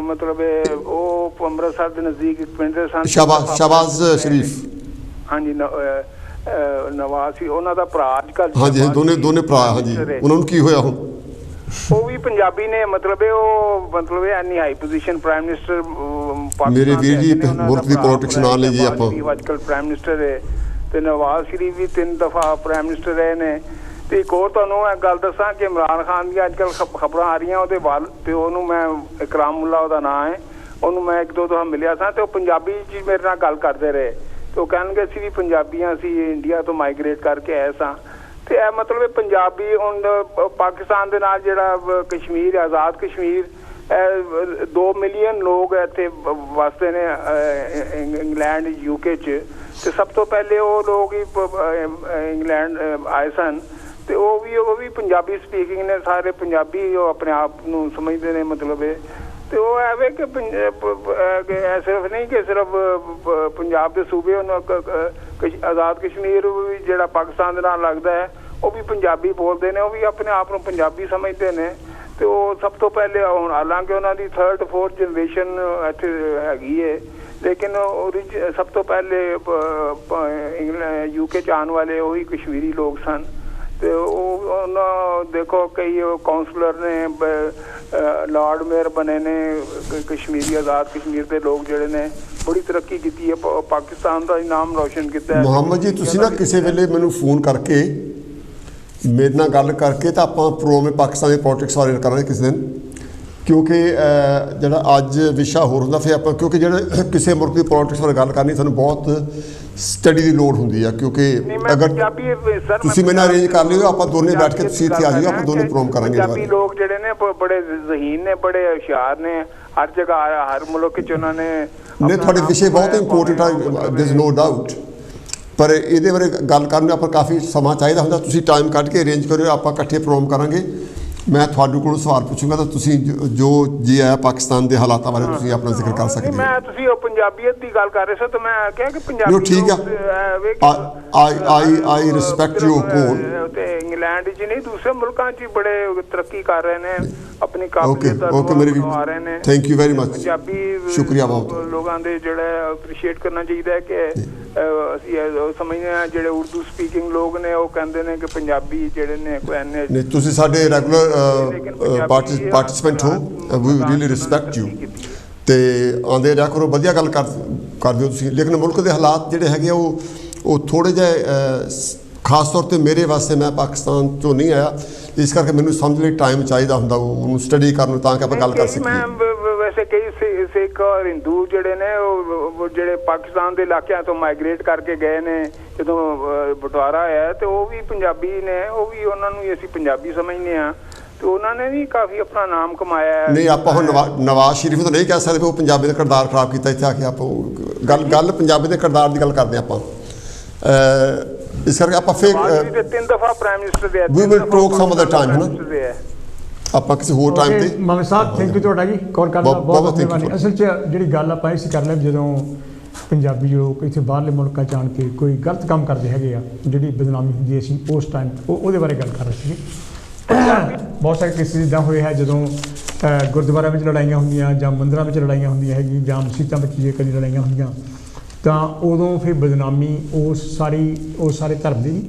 ਮਤਲਬ ਉਹ ਅੰਮ੍ਰਿਤਸਰ ਦੇ ਨਜ਼ਦੀਕ ਇੱਕ ਪਿੰਡ ਦੇ ਸਨ, ਸ਼ਹਬਾਜ਼ ਸ਼ਰੀਫ। ਹਾਂਜੀ ਨਵਾਜ਼ ਸੀ ਉਹਨਾਂ ਦਾ ਭਰਾ ਅੱਜ ਕੱਲ੍ਹ। ਹਾਂਜੀ ਦੋਨੇ ਭਰਾ। ਹਾਂਜੀ ਉਹਨਾਂ ਨੂੰ ਕੀ ਹੋਇਆ ਹੁਣ? ਉਹ ਵੀ ਪੰਜਾਬੀ ਨੇ, ਮਤਲਬ ਮਤਲਬ ਐਨੀ ਹਾਈ ਪੋਜੀਸ਼ਨ ਪ੍ਰਾਈਮ ਮਿਨਿਸਟਰ ਮੇਰੇ ਵੀਰ ਜੀ ਮੁਲਕ ਦੀ ਪੋਲਿਟਿਕਸ ਨਾਲ ਨਹੀਂ ਜੀ ਆਪਾਂ। ਅੱਜ ਕੱਲ੍ਹ ਪ੍ਰਾਈਮ ਮਿਨਿਸਟਰ ਹੈ ਤੇ ਨਵਾਜ਼ ਸ਼ਰੀਫ ਵੀ 3 ਦਫਾ ਪ੍ਰਾਈਮ ਮਿਨਿਸਟਰ ਰਹੇ ਨੇ। ਤੇ ਇੱਕ ਹੋਰ ਤੁਹਾਨੂੰ ਇਹ ਗੱਲ ਦੱਸਾਂ ਕਿ ਇਮਰਾਨ ਖਾਨ ਦੀਆਂ ਅੱਜ ਕੱਲ੍ਹ ਖਬਰਾਂ ਆ ਰਹੀਆਂ, ਉਹਦੇ ਪਿਓ ਨੂੰ ਮੈਂ ਇਕਰਾਮੁੱਲਾ ਉਹਦਾ ਨਾਂ ਹੈ, ਉਹਨੂੰ ਮੈਂ 1-2 ਦਫਾ ਮਿਲਿਆ ਸਾਂ ਤੇ ਉਹ ਪੰਜਾਬੀ 'ਚ ਮੇਰੇ ਨਾਲ ਗੱਲ ਕਰਦੇ ਰਹੇ ਤੇ ਉਹ ਕਹਿਣਗੇ ਅਸੀਂ ਵੀ ਪੰਜਾਬੀਆਂ ਸੀ, ਇੰਡੀਆ ਤੋਂ ਮਾਈਗ੍ਰੇਟ ਕਰਕੇ ਆਏ ਸਾਂ। ਤੇ ਇਹ ਮਤਲਬ ਪੰਜਾਬੀ ਹੁਣ ਪਾਕਿਸਤਾਨ ਦੇ ਨਾਲ ਜਿਹੜਾ ਕਸ਼ਮੀਰ ਆਜ਼ਾਦ ਕਸ਼ਮੀਰ 2 ਮਿਲੀਅਨ ਲੋਕ ਇੱਥੇ ਵਸਦੇ ਨੇ ਇੰਗਲੈਂਡ UK 'ਚ। ਤੇ ਸਭ ਤੋਂ ਪਹਿਲੇ ਉਹ ਲੋਕ ਹੀ ਇੰਗਲੈਂਡ ਆਏ ਸਨ ਤੇ ਉਹ ਵੀ ਪੰਜਾਬੀ ਸਪੀਕਿੰਗ ਨੇ, ਸਾਰੇ ਪੰਜਾਬੀ ਉਹ ਆਪਣੇ ਆਪ ਨੂੰ ਸਮਝਦੇ ਨੇ ਮਤਲਬ ਇਹ। ਤੇ ਉਹ ਐਵੇਂ ਕਿ ਸਿਰਫ ਨਹੀਂ ਕਿ ਸਿਰਫ ਪੰਜਾਬ ਦੇ ਸੂਬੇ ਆਜ਼ਾਦ ਕਸ਼ਮੀਰ ਵੀ ਜਿਹੜਾ ਪਾਕਿਸਤਾਨ ਦੇ ਨਾਲ ਲੱਗਦਾ ਹੈ ਉਹ ਵੀ ਪੰਜਾਬੀ ਬੋਲਦੇ ਨੇ, ਉਹ ਵੀ ਆਪਣੇ ਆਪ ਨੂੰ ਪੰਜਾਬੀ ਸਮਝਦੇ ਨੇ। ਤੇ ਉਹ ਸਭ ਤੋਂ ਪਹਿਲੇ ਹੁਣ ਹਾਲਾਂਕਿ ਉਹਨਾਂ ਦੀ 3rd-4th ਜਨਰੇਸ਼ਨ ਇੱਥੇ ਹੈਗੀ ਹੈ, ਲੇਕਿਨ ਸਭ ਤੋਂ ਪਹਿਲੇ UK 'ਚ ਆਉਣ ਵਾਲੇ ਉਹੀ ਕਸ਼ਮੀਰੀ ਲੋਕ ਸਨ। ਤੇ ਉਹ ਦੇਖੋ ਕਈ ਕਾਉਂਸਲਰ ਨੇ, ਲਾਰਡ ਮੇਅਰ ਬਣੇ ਨੇ ਕਸ਼ਮੀਰੀ, ਆਜ਼ਾਦ ਕਸ਼ਮੀਰ ਦੇ ਲੋਕ ਜਿਹੜੇ ਨੇ ਬੜੀ ਤਰੱਕੀ ਕੀਤੀ ਹੈ, ਪਾਕਿਸਤਾਨ ਦਾ ਨਾਮ ਰੋਸ਼ਨ ਕੀਤਾ ਹੈ। ਮੁਹੰਮਦ ਜੀ ਤੁਸੀਂ ਨਾ ਕਿਸੇ ਵੇਲੇ ਮੈਨੂੰ ਫੋਨ ਕਰਕੇ ਮੇਰੇ ਨਾਲ ਗੱਲ ਕਰਕੇ ਤਾਂ ਆਪਾਂ ਪ੍ਰੋਗਰਾਮ ਪਾਕਿਸਤਾਨ ਦੀ ਪੋਲਿਟਿਕਸ ਬਾਰੇ ਕਰਾਂਗੇ ਕਿਸੇ ਦਿਨ, ਕਿਉਂਕਿ ਜਿਹੜਾ ਅੱਜ ਵਿਸ਼ਾ ਹੋਰ ਹੁੰਦਾ ਫਿਰ ਆਪਾਂ, ਕਿਉਂਕਿ ਜਿਹੜੇ ਕਿਸੇ ਮੁਲਕ ਦੀ ਪੋਲਿਟਿਕਸ ਬਾਰੇ ਗੱਲ ਕਰਨੀ ਸਾਨੂੰ ਬਹੁਤ ਸਟੱਡੀ ਦੀ ਲੋੜ ਹੁੰਦੀ ਆ। ਕਿਉਂਕਿ ਅਗਰ ਤੁਸੀਂ ਮੇਰੇ ਨਾਲ ਅਰੇਂਜ ਕਰ ਲਿਓ ਆਪਾਂ ਦੋਨੇ ਬੈਠ ਕੇ ਤੁਸੀਂ ਇੱਥੇ ਆ ਜਾਓ, ਆਪਾਂ ਦੋਨੇ ਪ੍ਰੋਗਰਾਮ ਕਰਾਂਗੇ। ਪੰਜਾਬੀ ਲੋਕ ਜਿਹੜੇ ਨੇ ਬੜੇ ਜ਼ਹੀਨ ਨੇ, ਬੜੇ ਹੁਸ਼ਿਆਰ ਨੇ, ਹਰ ਜਗ੍ਹਾ ਹਰ ਮੁਲਕ 'ਚ ਉਹਨਾਂ ਨੇ ਤੁਹਾਡੇ ਵਿਸ਼ੇ ਬਹੁਤ ਇੰਪੋਰਟੈਂਟ ਆ, ਦੇयर इज नो डाउट, ਪਰ ਇਹਦੇ ਬਾਰੇ ਗੱਲ ਕਰਨ ਨੂੰ ਆਪਾਂ ਕਾਫੀ ਸਮਾਂ ਚਾਹੀਦਾ ਹੁੰਦਾ। ਤੁਸੀਂ ਟਾਈਮ ਕੱਢ ਕੇ ਅਰੇਂਜ ਕਰਿਓ, ਆਪਾਂ ਇਕੱਠੇ ਪ੍ਰੋਗਰਾਮ ਕਰਾਂਗੇ। ਮੈਂ ਤੁਹਾਡੇ ਕੋਲੋਂ ਸਵਾਲ ਪੁੱਛੂੰਗਾ ਤਾਂ ਤੁਸੀਂ ਜੋ ਜੀ ਆਇਆ ਪਾਕਿਸਤਾਨ ਦੇ ਹਾਲਾਤਾਂ ਬਾਰੇ ਤੁਸੀਂ ਆਪਣਾ ਜ਼ਿਕਰ ਕਰ ਸਕਦੇ ਹੋ। ਮੈਂ ਤੁਸੀਂ ਉਹ ਪੰਜਾਬੀਅਤ ਦੀ ਗੱਲ ਕਰ ਰਹੇ ਸੀ ਤਾਂ ਮੈਂ ਕਿਹਾ ਕਿ ਪੰਜਾਬੀ ਠੀਕ ਆ, ਆਈ ਰਿਸਪੈਕਟ ਯੂ ਕੋਲ। ਤੇ ਇੰਗਲੈਂਡ 'ਚ ਨਹੀਂ ਦੂਸਰੇ ਮੁਲਕਾਂ 'ਚ ਬੜੇ ਤਰੱਕੀ ਕਰ ਰਹੇ ਨੇ, ਆਪਣੀ ਕਾਬਲੀਅਤ ਦਾ ਆ ਰਹੇ ਨੇ। Thank you very much. Punjabi ਸ਼ੁਕਰੀਆ ਬਹੁਤ। ਲੋਕਾਂ ਦੇ ਜਿਹੜਾ ਅਪਰੀਸ਼ੀਏਟ ਕਰਨਾ ਚਾਹੀਦਾ ਹੈ ਕਿ ਅਸੀਂ ਸਮਝਦੇ ਹਾਂ ਜਿਹੜੇ ਉਰਦੂ ਸਪੀਕਿੰਗ ਲੋਕ ਨੇ ਉਹ ਕਹਿੰਦੇ ਨੇ ਕਿ ਪੰਜਾਬੀ ਜਿਹੜੇ ਨੇ ਕੋਈ ਨਹੀਂ, ਤੁਸੀਂ ਸਾਡੇ ਰੈਗੂਲਰ ਪਾਰਟਿਸਪੈਂਟ ਹੋ, ਵੀ ਰੀਅਲੀ ਰਿਸਪੈਕਟ ਯੂ। ਤੇ ਆਉਂਦੇ ਰਿਹਾ ਕਰੋ, ਵਧੀਆ ਗੱਲ ਕਰਦੇ ਹੋ ਤੁਸੀਂ। ਲੇਕਿਨ ਮੁਲਕ ਦੇ ਹਾਲਾਤ ਜਿਹੜੇ ਹੈਗੇ ਉਹ ਥੋੜ੍ਹੇ ਜਿਹੇ ਖਾਸ ਤੌਰ 'ਤੇ ਮੇਰੇ ਵਾਸਤੇ, ਮੈਂ ਪਾਕਿਸਤਾਨ 'ਚੋਂ ਨਹੀਂ ਆਇਆ, ਇਸ ਕਰਕੇ ਮੈਨੂੰ ਸਮਝ ਲਈ ਟਾਈਮ ਚਾਹੀਦਾ ਹੁੰਦਾ ਉਹਨੂੰ ਸਟੱਡੀ ਕਰਨ ਨੂੰ, ਤਾਂ ਕਿ ਆਪਾਂ ਗੱਲ ਕਰ ਸਕੀਏ। ਵੈਸੇ ਕਈ ਸਿੱਖ ਔਰ ਹਿੰਦੂ ਜਿਹੜੇ ਨੇ ਉਹ ਜਿਹੜੇ ਪਾਕਿਸਤਾਨ ਦੇ ਇਲਾਕਿਆਂ ਤੋਂ ਮਾਈਗ੍ਰੇਟ ਕਰਕੇ ਗਏ ਨੇ ਜਦੋਂ ਬਟਵਾਰਾ ਹੋਇਆ, ਤੇ ਉਹ ਵੀ ਪੰਜਾਬੀ ਨੇ, ਉਹ ਵੀ ਉਹਨਾਂ ਨੂੰ ਅਸੀਂ ਪੰਜਾਬੀ ਸਮਝਦੇ ਹਾਂ ਤੇ ਉਹਨਾਂ ਨੇ ਵੀ ਕਾਫੀ ਆਪਣਾ ਨਾਮ ਕਮਾਇਆ। ਨਹੀਂ ਆਪਾਂ ਹੁਣ ਨਵਾਜ਼ ਸ਼ਰੀਫ ਨੂੰ ਤਾਂ ਨਹੀਂ ਕਹਿ ਸਕਦੇ ਉਹ ਪੰਜਾਬੀ ਦਾ ਕਿਰਦਾਰ ਖਰਾਬ ਕੀਤਾ ਇੱਥੇ ਆ ਕੇ। ਆਪਾਂ ਗੱਲ ਪੰਜਾਬੀ ਦੇ ਕਿਰਦਾਰ ਦੀ ਗੱਲ ਕਰਦੇ ਆਪਾਂ, ਇਸ ਕਰਕੇ ਆਪਾਂ ਫਿਰ 3 ਦਫਾ ਪ੍ਰਾਈਮ ਮਿਨਿਸਟਰ ਦੇ we will talk some other time ਹੈ ਨਾ, ਆਪਾਂ ਕਿਸੇ ਹੋਰ ਟਾਈਮ ਤੇ। ਮਮੀ ਸਾਹਿਬ ਥੈਂਕ ਯੂ ਤੁਹਾਡਾ ਜੀ, ਕਾਲ ਕਰਨ ਦਾ ਬਹੁਤ ਮਿਹਰਬਾਨੀ। ਅਸਲ 'ਚ ਜਿਹੜੀ ਗੱਲ ਆਪਾਂ ਇਸ ਕਰ ਲੈ, ਜਦੋਂ ਪੰਜਾਬੀ ਲੋਕ ਇੱਥੇ ਬਾਹਰਲੇ ਮੁਲਕਾਂ 'ਚ ਆਣ ਕੇ ਕੋਈ ਗਲਤ ਕੰਮ ਕਰਦੇ ਹੈਗੇ ਆ, ਜਿਹੜੀ ਬਦਨਾਮੀ ਹੁੰਦੀ ਅਸੀਂ ਉਸ ਟਾਈਮ ਉਹਦੇ ਬਾਰੇ ਗੱਲ ਕਰ ਰਹੇ ਸੀ। ਬਹੁਤ ਸਾਰੇ ਕੇਸਿਸ ਇੱਦਾਂ ਹੋਏ ਹੈ ਜਦੋਂ ਗੁਰਦੁਆਰਿਆਂ ਵਿੱਚ ਲੜਾਈਆਂ ਹੁੰਦੀਆਂ ਜਾਂ ਮੰਦਰਾਂ ਵਿੱਚ ਲੜਾਈਆਂ ਹੁੰਦੀਆਂ ਹੈਗੀ ਜਾਂ ਮਸੀਤਾਂ ਵਿੱਚ ਜੇ ਕਦੀ ਲੜਾਈਆਂ ਹੁੰਦੀਆਂ, ਤਾਂ ਉਦੋਂ ਫਿਰ ਬਦਨਾਮੀ ਉਸ ਸਾਰੇ ਧਰਮ ਦੀ ਵੀ,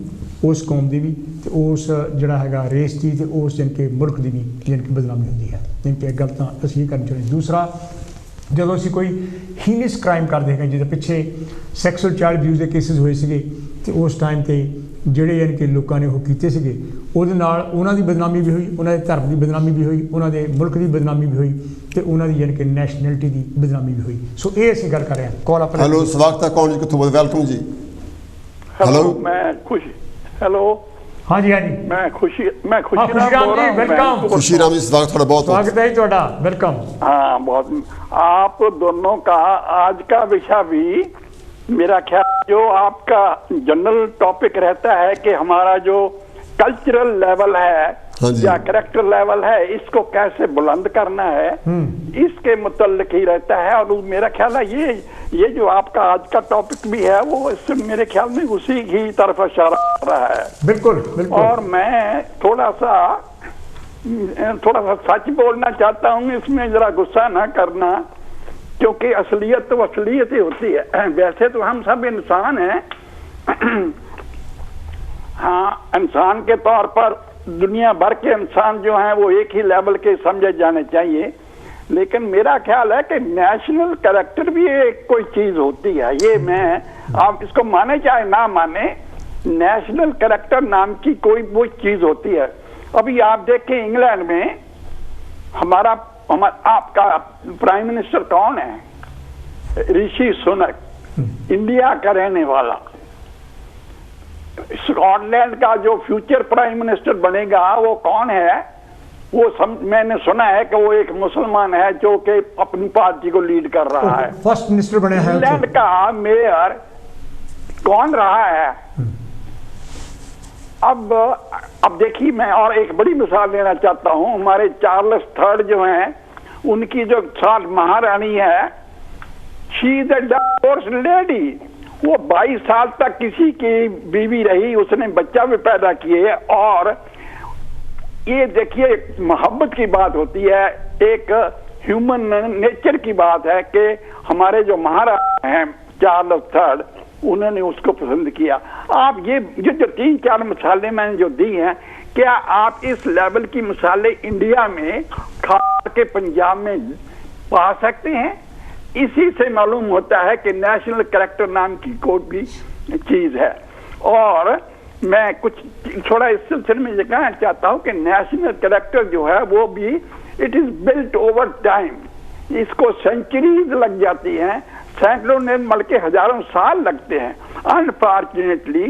ਉਸ ਕੌਮ ਦੀ ਵੀ, ਤੇ ਉਸ ਜਿਹੜਾ ਹੈਗਾ ਰੇਸ ਦੀ, ਤੇ ਉਸ ਜਾਣੀ ਕਿ ਮੁਲਕ ਦੀ ਵੀ ਜਾਣੀ ਕਿ ਬਦਨਾਮੀ ਹੁੰਦੀ ਹੈ। ਜਾਣੀ ਕਿ ਇਹ ਗੱਲ ਤਾਂ ਅਸੀਂ ਇਹ ਕਰਨੀ ਚਾਹੁੰਦੇ। ਦੂਸਰਾ, ਜਦੋਂ ਅਸੀਂ ਕੋਈ ਹੀਨਸ ਕ੍ਰਾਈਮ ਕਰਦੇ ਹੈਗੇ, ਜਿਹਦੇ ਪਿੱਛੇ ਸੈਕਸੁਅਲ ਚਾਈਲਡ ਅਬਿਊਜ਼ ਦੇ ਕੇਸਿਸ ਹੋਏ ਸੀਗੇ, ਤੇ ਉਸ ਟਾਈਮ 'ਤੇ ਜਿਹੜੇ ਯਾਨੀ ਕਿ ਲੋਕਾਂ ਨੇ ਉਹ ਕੀਤੇ ਸੀਗੇ, ਉਹਦੇ ਨਾਲ ਉਹਨਾਂ ਦੀ ਬਦਨਾਮੀ ਵੀ ਹੋਈ, ਉਹਨਾਂ ਦੇ ਧਰਮ ਦੀ ਬਦਨਾਮੀ ਵੀ ਹੋਈ, ਉਹਨਾਂ ਦੇ ਮੁਲਕ ਦੀ ਬਦਨਾਮੀ ਵੀ ਹੋਈ, ਤੇ ਉਹਨਾਂ ਦੀ ਯਾਨੀ ਕਿ ਨੈਸ਼ਨੈਲਿਟੀ ਦੀ ਬਦਨਾਮੀ ਵੀ ਹੋਈ। ਸੋ ਇਹ ਅਸੀਂ ਗੱਲ ਕਰ ਰਹੇ ਹਾਂ। ਕਾਲ ਆਪਣਾ। ਹੈਲੋ, ਸਵਾਗਤ ਹੈ। ਕੌਣ ਜੀ, ਕਿੱਥੋਂ ਬੋਲਦੇ? ਵੈਲਕਮ ਜੀ। ਹੈਲੋ, ਮੈਂ ਖੁਸ਼ੀ। ਹੈਲੋ, ਹਾਂਜੀ ਹਾਂਜੀ, ਮੈਂ ਖੁਸ਼ੀ राम जी, वेलकम। खुशी राम जी, स्वागत है ਤੁਹਾਡਾ, वेलकम। हाँ, बहुत। आप दोनों का आज का विषय भी मेरा ख्याल जो आपका जनरल टॉपिक रहता है कि हमारा जो कल्चरल लेवल है या कैरेक्टर लेवल है, इसको कैसे बुलंद करना है, इसके मुतल्लिक ही रहता है। और मेरा ख्याल है ये जो आपका आज का टॉपिक भी है वो इससे मेरे ख्याल में उसी की तरफ इशारा कर रहा है। बिल्कुल बिल्कुल। और मैं थोड़ा सा सच बोलना चाहता हूँ, इसमें जरा गुस्सा ना करना, क्योंकि असलियत तो असलियत ही होती है। वैसे तो हम सब इंसान हैं, हाँ, इंसान के तौर पर दुनिया भर के इंसान जो हैं वो एक ही लेवल के समझे जाने चाहिए, लेकिन मेरा ख्याल है कि नेशनल कैरेक्टर भी एक कोई चीज होती है। ये मैं, आप इसको माने चाहे ना माने, नेशनल कैरेक्टर नाम की कोई वो चीज होती है। अभी आप देखें इंग्लैंड में आपका प्राइम मिनिस्टर कौन है? ऋषि सुनक, इंडिया का रहने वाला। स्कॉटलैंड का जो फ्यूचर प्राइम मिनिस्टर बनेगा वो कौन है? मैंने सुना है कि वो एक मुसलमान है जो कि अपनी पार्टी को लीड कर रहा है। फर्स्ट मिनिस्टर बने हैं। इंग्लैंड का मेयर कौन रहा है? अब देखिए, मैं और एक बड़ी मिसाल लेना चाहता हूं। हमारे चार्ल्स थर्ड जो हैं, उनकी जो साथ महारानी है, she is a divorce lady. वो 22 साल तक किसी की बीवी रही, उसने बच्चा भी पैदा किए। और ये देखिए, मोहब्बत की बात होती है, एक ह्यूमन नेचर की बात है कि हमारे जो महाराजा हैं चार्ल्स थर्ड, उन्होंने उसको पसंद किया। आप ये जो 3-4 मिसालें मैंने जो दी हैं, क्या आप इस लेवल की मिसालें इंडिया में, खास के पंजाब में पा सकते हैं? इसी से मालूम होता है कि नेशनल कैरेक्टर नाम की कोई भी चीज है। और मैं कुछ थोड़ा इस सिलसिले में ये कहना चाहता हूँ कि नेशनल कैरेक्टर जो है वो भी it is built over time. इसको सेंचुरीज लग जाती हैं, सैकड़ों ने बल्कि हजारों साल लगते हैं। अनफॉर्चुनेटली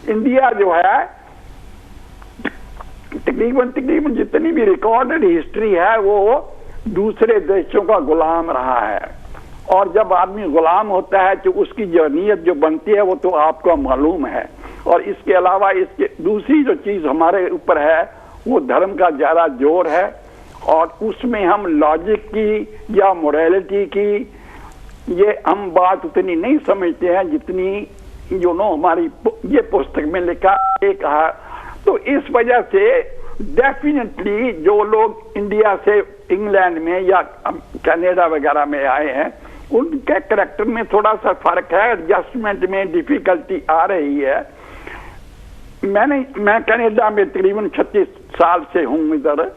इंडिया जो है तकरीबन जितनी भी रिकॉर्डेड हिस्ट्री है वो दूसरे देशों का गुलाम रहा है। और जब आदमी गुलाम होता है तो उसकी जो नीयत जो बनती है वो तो आपको मालूम है। और इसके अलावा इसके दूसरी जो चीज हमारे ऊपर है वो धर्म का ज्यादा जोर है, और उसमें हम लॉजिक की या मोरालिटी की ये हम बात उतनी नहीं समझते हैं जितनी हमारी ये पुस्तक में लिखा एक है। तो इस वजह से डेफिनेटली जो लोग इंडिया से इंग्लैंड में या कनाडा वगैरह में आए हैं, उनके कैरेक्टर में थोड़ा सा फर्क है, एडजस्टमेंट में डिफिकल्टी आ रही है। मैं कनाडा में तकरीबन 36 साल से हूँ इधर।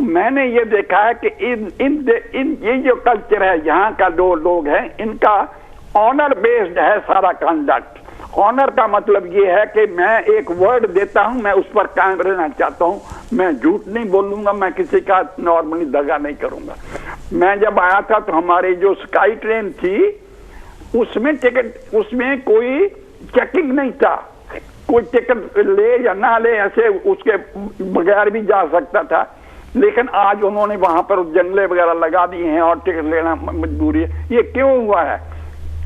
मैंने ये देखा है कि ये जो कल्चर है यहाँ का जो लोग हैं, इनका ऑनर बेस्ड है सारा कंडक्ट। ऑनर का मतलब ये है कि मैं एक वर्ड देता हूं, मैं उस पर कायम रहना चाहता हूं, मैं झूठ नहीं बोलूंगा, मैं किसी का नॉर्मली दगा नहीं करूंगा। मैं जब आया था तो हमारी जो स्काई ट्रेन थी उसमें कोई चेकिंग नहीं था, कोई टिकट ले या ना ले ऐसे उसके बगैर भी जा सकता था। लेकिन आज उन्होंने वहां पर जंगले वगैरह लगा दिए हैं और टिकट लेना मजबूरी है। ये क्यों हुआ है?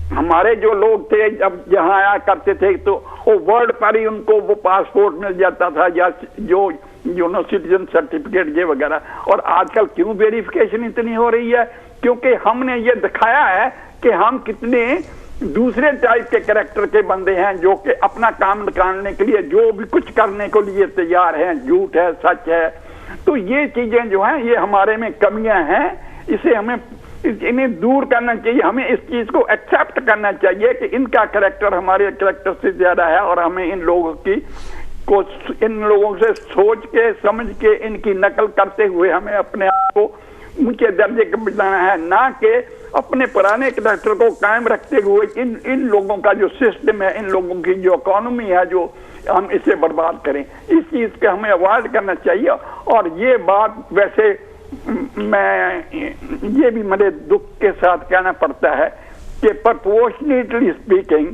हमारे जो लोग थे जब यहाँ आया करते थे तो वो वर्ड पर ही उनको वो पासपोर्ट मिल जाता था या जो सिटीजन सर्टिफिकेट ये वगैरह। और आजकल क्यों वेरिफिकेशन इतनी हो रही है? क्योंकि हमने ये दिखाया है कि हम कितने दूसरे टाइप के कैरेक्टर के बंदे हैं जो कि अपना काम निकालने के लिए जो भी कुछ करने को लिए तैयार हैं, झूठ है सच है। तो ये चीजें जो हैं ये हमारे में कमियां हैं, इसे हमें इन्हें दूर करना चाहिए। हमें इस चीज को एक्सेप्ट करना चाहिए कि इनका कैरेक्टर हमारे कैरेक्टर से ज्यादा है, और हमें इन लोगों से सोच के समझ के इनकी नकल करते हुए हमें अपने आप को ऊंचे दर्जे को मिलाना है, ना कि अपने पुराने कैरेक्टर को कायम रखते हुए इन लोगों का जो सिस्टम है, इन लोगों की जो इकोनॉमी है, जो हम इसे बर्बाद करें। इस चीज के हमें अवॉइड करना चाहिए। और ये बात वैसे मैं ये भी मेरे दुख के साथ कहना पड़ता है कि प्रोपोर्शनेटली स्पीकिंग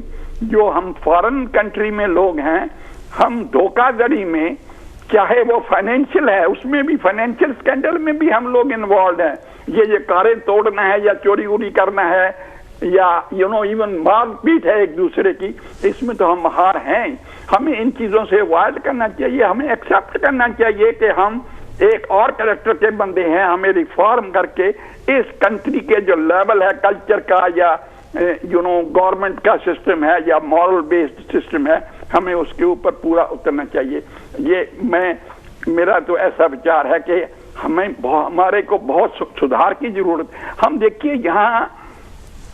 जो हम फॉरेन कंट्री में लोग हैं, हम धोखाधड़ी में, चाहे वो फाइनेंशियल है, उसमें भी फाइनेंशियल स्कैंडल में भी हम लोग इन्वॉल्व हैं। ये कारें तोड़ना है या चोरी उरी करना है, या इवन मारपीट है एक दूसरे की, इसमें तो हम माहिर हैं। हमें इन चीजों से अवॉइड करना चाहिए, हमें एक्सेप्ट करना चाहिए कि हम एक और कैरेक्टर के बंदे हैं। हमें रिफॉर्म करके इस कंट्री के जो लेवल है कल्चर का या गवर्नमेंट का सिस्टम है या मॉरल बेस्ड सिस्टम है, हमें उसके ऊपर पूरा उतरना चाहिए। ये मेरा तो ऐसा विचार है कि हमारे को बहुत सुधार की जरूरत। हम देखिए यहाँ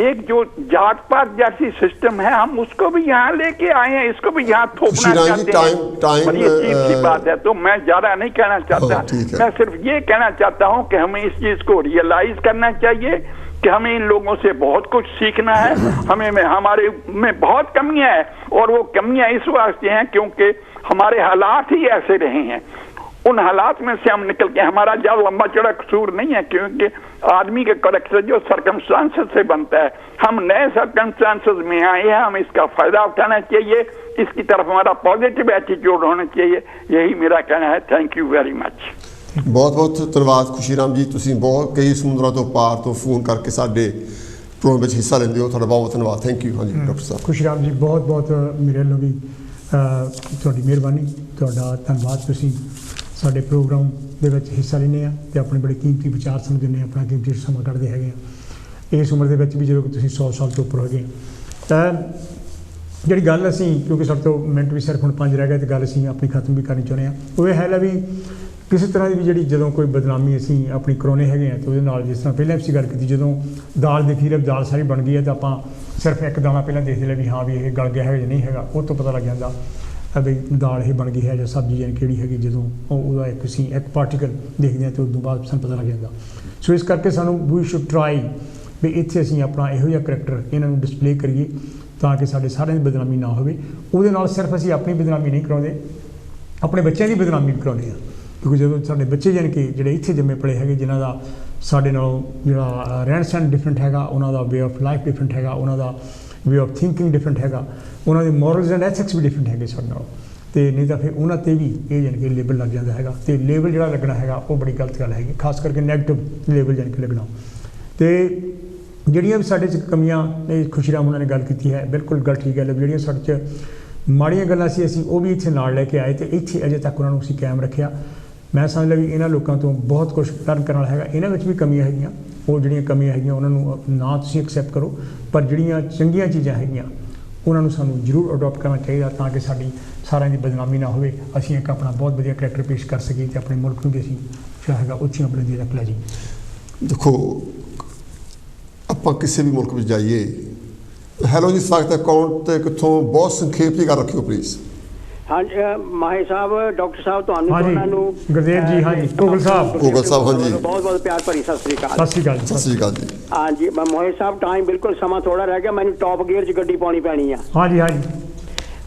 एक जो जात पात जैसी सिस्टम है, हम उसको भी यहाँ लेके आए हैं, इसको भी यहाँ थोपना चाहते हैं। बड़ी अजीब सी बात है। तो मैं ज्यादा नहीं कहना चाहता, मैं सिर्फ ये कहना चाहता हूँ कि हमें इस चीज को रियलाइज करना चाहिए कि हमें इन लोगों से बहुत कुछ सीखना है। हमारे में बहुत कमियां हैं, और वो कमियां इस वास्ते हैं क्योंकि हमारे हालात ही ऐसे रहे हैं। उन हालात में से हम निकल के, हमारा ज्यादा लंबा चौड़ा कसूर नहीं है, क्योंकि आदमी के करेक्टर जो सर्कमस्टांसेस से बनता है। हम नए सर्कमस्टांसेस में आए हैं, हम इसका फायदा उठाना चाहिए, इसकी तरफ हमारा पॉजिटिव एटीट्यूड होना चाहिए। यही मेरा कहना है। Thank you very much. बहुत बहुत धन्यवाद खुशीराम जी, ਤੁਸੀਂ ਬਹੁਤ ਕਈ ਸਮੁੰਦਰਾਂ ਤੋਂ ਪਾਰ ਤੋਂ ਫੋਨ ਕਰਕੇ ਸਾਡੇ ਪ੍ਰੋਗਰਾਮ ਵਿੱਚ ਹਿੱਸਾ ਲੈਂਦੇ ਹੋ। ਤੁਹਾਡਾ ਬਹੁਤ ਬਹੁਤ ਧੰਨਵਾਦ। Thank you. ਹਾਂਜੀ ਡਾਕਟਰ ਸਾਹਿਬ। ਖੁਸ਼ੀਰਾਮ ਜੀ ਬਹੁਤ ਬਹੁਤ ਮੇਰੇ ਵੱਲੋਂ ਵੀ ਤੁਹਾਡੀ ਮਿਹਰਬਾਨੀ, ਤੁਹਾਡਾ ਧੰਨਵਾਦ। ਤੁਸੀਂ ਸਾਡੇ ਪ੍ਰੋਗਰਾਮ ਦੇ ਵਿੱਚ ਹਿੱਸਾ ਲੈਂਦੇ ਆ ਅਤੇ ਆਪਣੇ ਬੜੇ ਕੀਮਤੀ ਵਿਚਾਰ ਸਾਨੂੰ ਦਿੰਦੇ, ਆਪਣਾ ਕੀਮਤੀ ਸਮਾਂ ਕੱਢਦੇ ਹੈਗੇ ਆ। ਇਸ ਉਮਰ ਦੇ ਵਿੱਚ ਵੀ ਜਦੋਂ ਤੁਸੀਂ 100 ਸਾਲ ਤੋਂ ਉੱਪਰ ਹੈਗੇ ਤਾਂ ਜਿਹੜੀ ਗੱਲ ਅਸੀਂ, ਕਿਉਂਕਿ ਸਾਡੇ ਤੋਂ ਮਿੰਟ ਵੀ ਸਿਰਫ ਹੁਣ 5 ਰਹਿ ਗਏ ਅਤੇ ਗੱਲ ਅਸੀਂ ਆਪਣੀ ਖਤਮ ਵੀ ਕਰਨੀ ਚਾਹੁੰਦੇ ਹਾਂ, ਉਹ ਇਹ ਹੈ ਵੀ ਕਿਸੇ ਤਰ੍ਹਾਂ ਦੀ ਵੀ ਜਿਹੜੀ ਜਦੋਂ ਕੋਈ ਬਦਨਾਮੀ ਅਸੀਂ ਆਪਣੀ ਕਰਾਉਂਦੇ ਹੈਗੇ ਹਾਂ ਤਾਂ ਉਹਦੇ ਨਾਲ, ਜਿਸ ਤਰ੍ਹਾਂ ਪਹਿਲਾਂ ਅਸੀਂ ਗੱਲ ਕੀਤੀ, ਜਦੋਂ ਦਾਲ ਦੇਖੀ ਲੈ ਦਾਲ ਸਾਰੀ ਬਣ ਗਈ ਹੈ ਤਾਂ ਆਪਾਂ ਸਿਰਫ ਇੱਕ ਦਾਣਾ ਪਹਿਲਾਂ ਦੇਖਦੇ ਲੈ ਵੀ ਹਾਂ ਵੀ ਇਹ ਗਲ ਗਿਆ ਹੈਗਾ ਜਾਂ ਨਹੀਂ ਹੈਗਾ, ਉਹ ਤੋਂ ਪਤਾ ਲੱਗ ਜਾਂਦਾ ਵੀ ਦਾਲ ਇਹ ਬਣ ਗਈ ਹੈ ਜਾਂ ਸਬਜ਼ੀ ਜਾਂ ਕਿਹੜੀ ਹੈਗੀ। ਜਦੋਂ ਉਹਦਾ ਇੱਕ ਪਾਰਟੀਕਲ ਦੇਖਦੇ ਹਾਂ ਤਾਂ ਉਸ ਤੋਂ ਬਾਅਦ ਸਾਨੂੰ ਪਤਾ ਲੱਗ ਜਾਂਦਾ। ਸੋ ਇਸ ਕਰਕੇ ਸਾਨੂੰ ਵੀ ਸ਼ੁੱਡ ਟਰਾਈ ਵੀ ਇੱਥੇ ਅਸੀਂ ਆਪਣਾ ਇਹੋ ਜਿਹਾ ਕਰੈਕਟਰ ਇਹਨਾਂ ਨੂੰ ਡਿਸਪਲੇ ਕਰੀਏ ਤਾਂ ਕਿ ਸਾਡੇ ਸਾਰਿਆਂ ਦੀ ਬਦਨਾਮੀ ਨਾ ਹੋਵੇ। ਉਹਦੇ ਨਾਲ ਸਿਰਫ ਅਸੀਂ ਆਪਣੀ ਬਦਨਾਮੀ ਨਹੀਂ ਕਰਾਉਂਦੇ, ਆਪਣੇ ਬੱਚਿਆਂ ਦੀ ਬਦਨਾਮੀ ਵੀ ਕਰਾਉਂਦੇ ਹਾਂ। ਕਿਉਂਕਿ ਜਦੋਂ ਸਾਡੇ ਬੱਚੇ ਜਾਣੀ ਕਿ ਜਿਹੜੇ ਇੱਥੇ ਜੰਮੇ ਪਲੇ ਹੈਗੇ, ਜਿਨ੍ਹਾਂ ਦਾ ਸਾਡੇ ਨਾਲੋਂ ਜਿਹੜਾ ਰਹਿਣ ਸਹਿਣ ਡਿਫਰੈਂਟ ਹੈਗਾ, ਉਹਨਾਂ ਦਾ ਵੇ ਆਫ ਲਾਈਫ ਡਿਫਰੈਂਟ ਹੈਗਾ, ਉਹਨਾਂ ਦਾ ਵੇ ਆਫ ਥਿੰਕਿੰਗ ਡਿਫਰੈਂਟ ਹੈਗਾ, ਉਹਨਾਂ ਦੇ ਮੋਰਲਸ ਐਂਡ ਐਥਿਕਸ ਵੀ ਡਿਫਰੈਂਟ ਹੈਗੇ ਸਾਡੇ ਨਾਲੋਂ, ਅਤੇ ਨਹੀਂ ਤਾਂ ਫਿਰ ਉਹਨਾਂ 'ਤੇ ਵੀ ਇਹ ਜਾਣੀ ਕਿ ਲੇਬਲ ਲੱਗ ਜਾਂਦਾ ਹੈਗਾ। ਅਤੇ ਲੇਬਲ ਜਿਹੜਾ ਲੱਗਣਾ ਹੈਗਾ ਉਹ ਬੜੀ ਗਲਤ ਗੱਲ ਹੈਗੀ, ਖਾਸ ਕਰਕੇ ਨੈਗੇਟਿਵ ਲੇਬਲ ਜਾਣੀ ਕਿ ਲੱਗਣਾ। ਅਤੇ ਜਿਹੜੀਆਂ ਵੀ ਸਾਡੇ 'ਚ ਕਮੀਆਂ, ਖੁਸ਼ੀਰਾਮ ਉਹਨਾਂ ਨੇ ਗੱਲ ਕੀਤੀ ਹੈ, ਬਿਲਕੁਲ ਗੱਲ ਠੀਕ ਹੈ। ਜਿਹੜੀਆਂ ਸਾਡੇ 'ਚ ਮਾੜੀਆਂ ਗੱਲਾਂ ਸੀ ਅਸੀਂ ਉਹ ਵੀ ਇੱਥੇ ਨਾਲ ਲੈ ਕੇ ਆਏ ਅਤੇ ਇੱਥੇ ਅਜੇ ਤੱਕ ਉਹਨਾਂ ਨੂੰ ਅਸੀਂ ਕਾਇਮ ਰੱਖਿਆ। ਮੈਂ ਸਮਝਦਾ ਵੀ ਇਹਨਾਂ ਲੋਕਾਂ ਤੋਂ ਬਹੁਤ ਕੁਛ ਲਰਨ ਕਰਨ ਵਾਲਾ ਹੈਗਾ। ਇਹਨਾਂ ਵਿੱਚ ਵੀ ਕਮੀਆਂ ਹੈਗੀਆਂ, ਉਹ ਜਿਹੜੀਆਂ ਕਮੀਆਂ ਹੈਗੀਆਂ ਉਹਨਾਂ ਨੂੰ ਨਾ ਤੁਸੀਂ ਐਕਸੈਪਟ ਕਰੋ, ਪਰ ਜਿਹੜੀਆਂ ਚੰਗੀਆਂ ਚੀਜ਼ਾਂ ਹੈਗੀਆਂ ਉਹਨਾਂ ਨੂੰ ਸਾਨੂੰ ਜ਼ਰੂਰ ਅਡੋਪਟ ਕਰਨਾ ਚਾਹੀਦਾ ਤਾਂ ਕਿ ਸਾਡੀ ਸਾਰਿਆਂ ਦੀ ਬਦਨਾਮੀ ਨਾ ਹੋਵੇ, ਅਸੀਂ ਇੱਕ ਆਪਣਾ ਬਹੁਤ ਵਧੀਆ ਕਰੈਕਟਰ ਪੇਸ਼ ਕਰ ਸਕੀਏ ਅਤੇ ਆਪਣੇ ਮੁਲਕ ਨੂੰ ਵੀ ਅਸੀਂ ਜਿਹੜਾ ਹੈਗਾ ਉੱਚੀਆਂ ਬੁਲੰਦੀਆਂ ਤੱਕ ਲੈ ਜਾਈਏ। ਦੇਖੋ ਆਪਾਂ ਕਿਸੇ ਵੀ ਮੁਲਕ ਵਿੱਚ ਜਾਈਏ, ਹੈਲੋ ਜੀ ਸਵਾਗਤ ਹੈ। ਕੌਣ ਤੇ ਕਿੱਥੋਂ? ਬਹੁਤ ਸੰਖੇਪ ਦੀ ਗੱਲ ਰੱਖਿਓ ਪਲੀਜ਼। ਹਾਂਜੀ ਮਾਹੀ ਸਾਹਿਬ, ਡਾਕਟਰ ਸਾਹਿਬ, ਤੁਹਾਨੂੰ ਦੋਨਾਂ ਨੂੰ ਗੁਰਦੇਵ ਜੀ, ਹਾਂਜੀ ਕੋਗਲ ਸਾਹਿਬ, ਹਾਂਜੀ ਬਹੁਤ ਬਹੁਤ ਪਿਆਰ ਭਰੀ ਸਤਿ ਸ੍ਰੀ ਅਕਾਲ। ਸਤਿ ਸ੍ਰੀ ਅਕਾਲ। ਸਤਿ ਸ੍ਰੀ ਅਕਾਲ ਜੀ। ਹਾਂਜੀ ਮੋਹਿਤ ਸਾਹਿਬ, ਟਾਈਮ ਬਿਲਕੁਲ ਸਮਾਂ ਥੋੜਾ ਰਹਿ ਗਿਆ, ਮੈਨੂੰ ਟੌਪ ਗੇਅਰ 'ਚ ਗੱਡੀ ਪਾਉਣੀ ਪੈਣੀ ਆ। ਹਾਂਜੀ ਹਾਂਜੀ।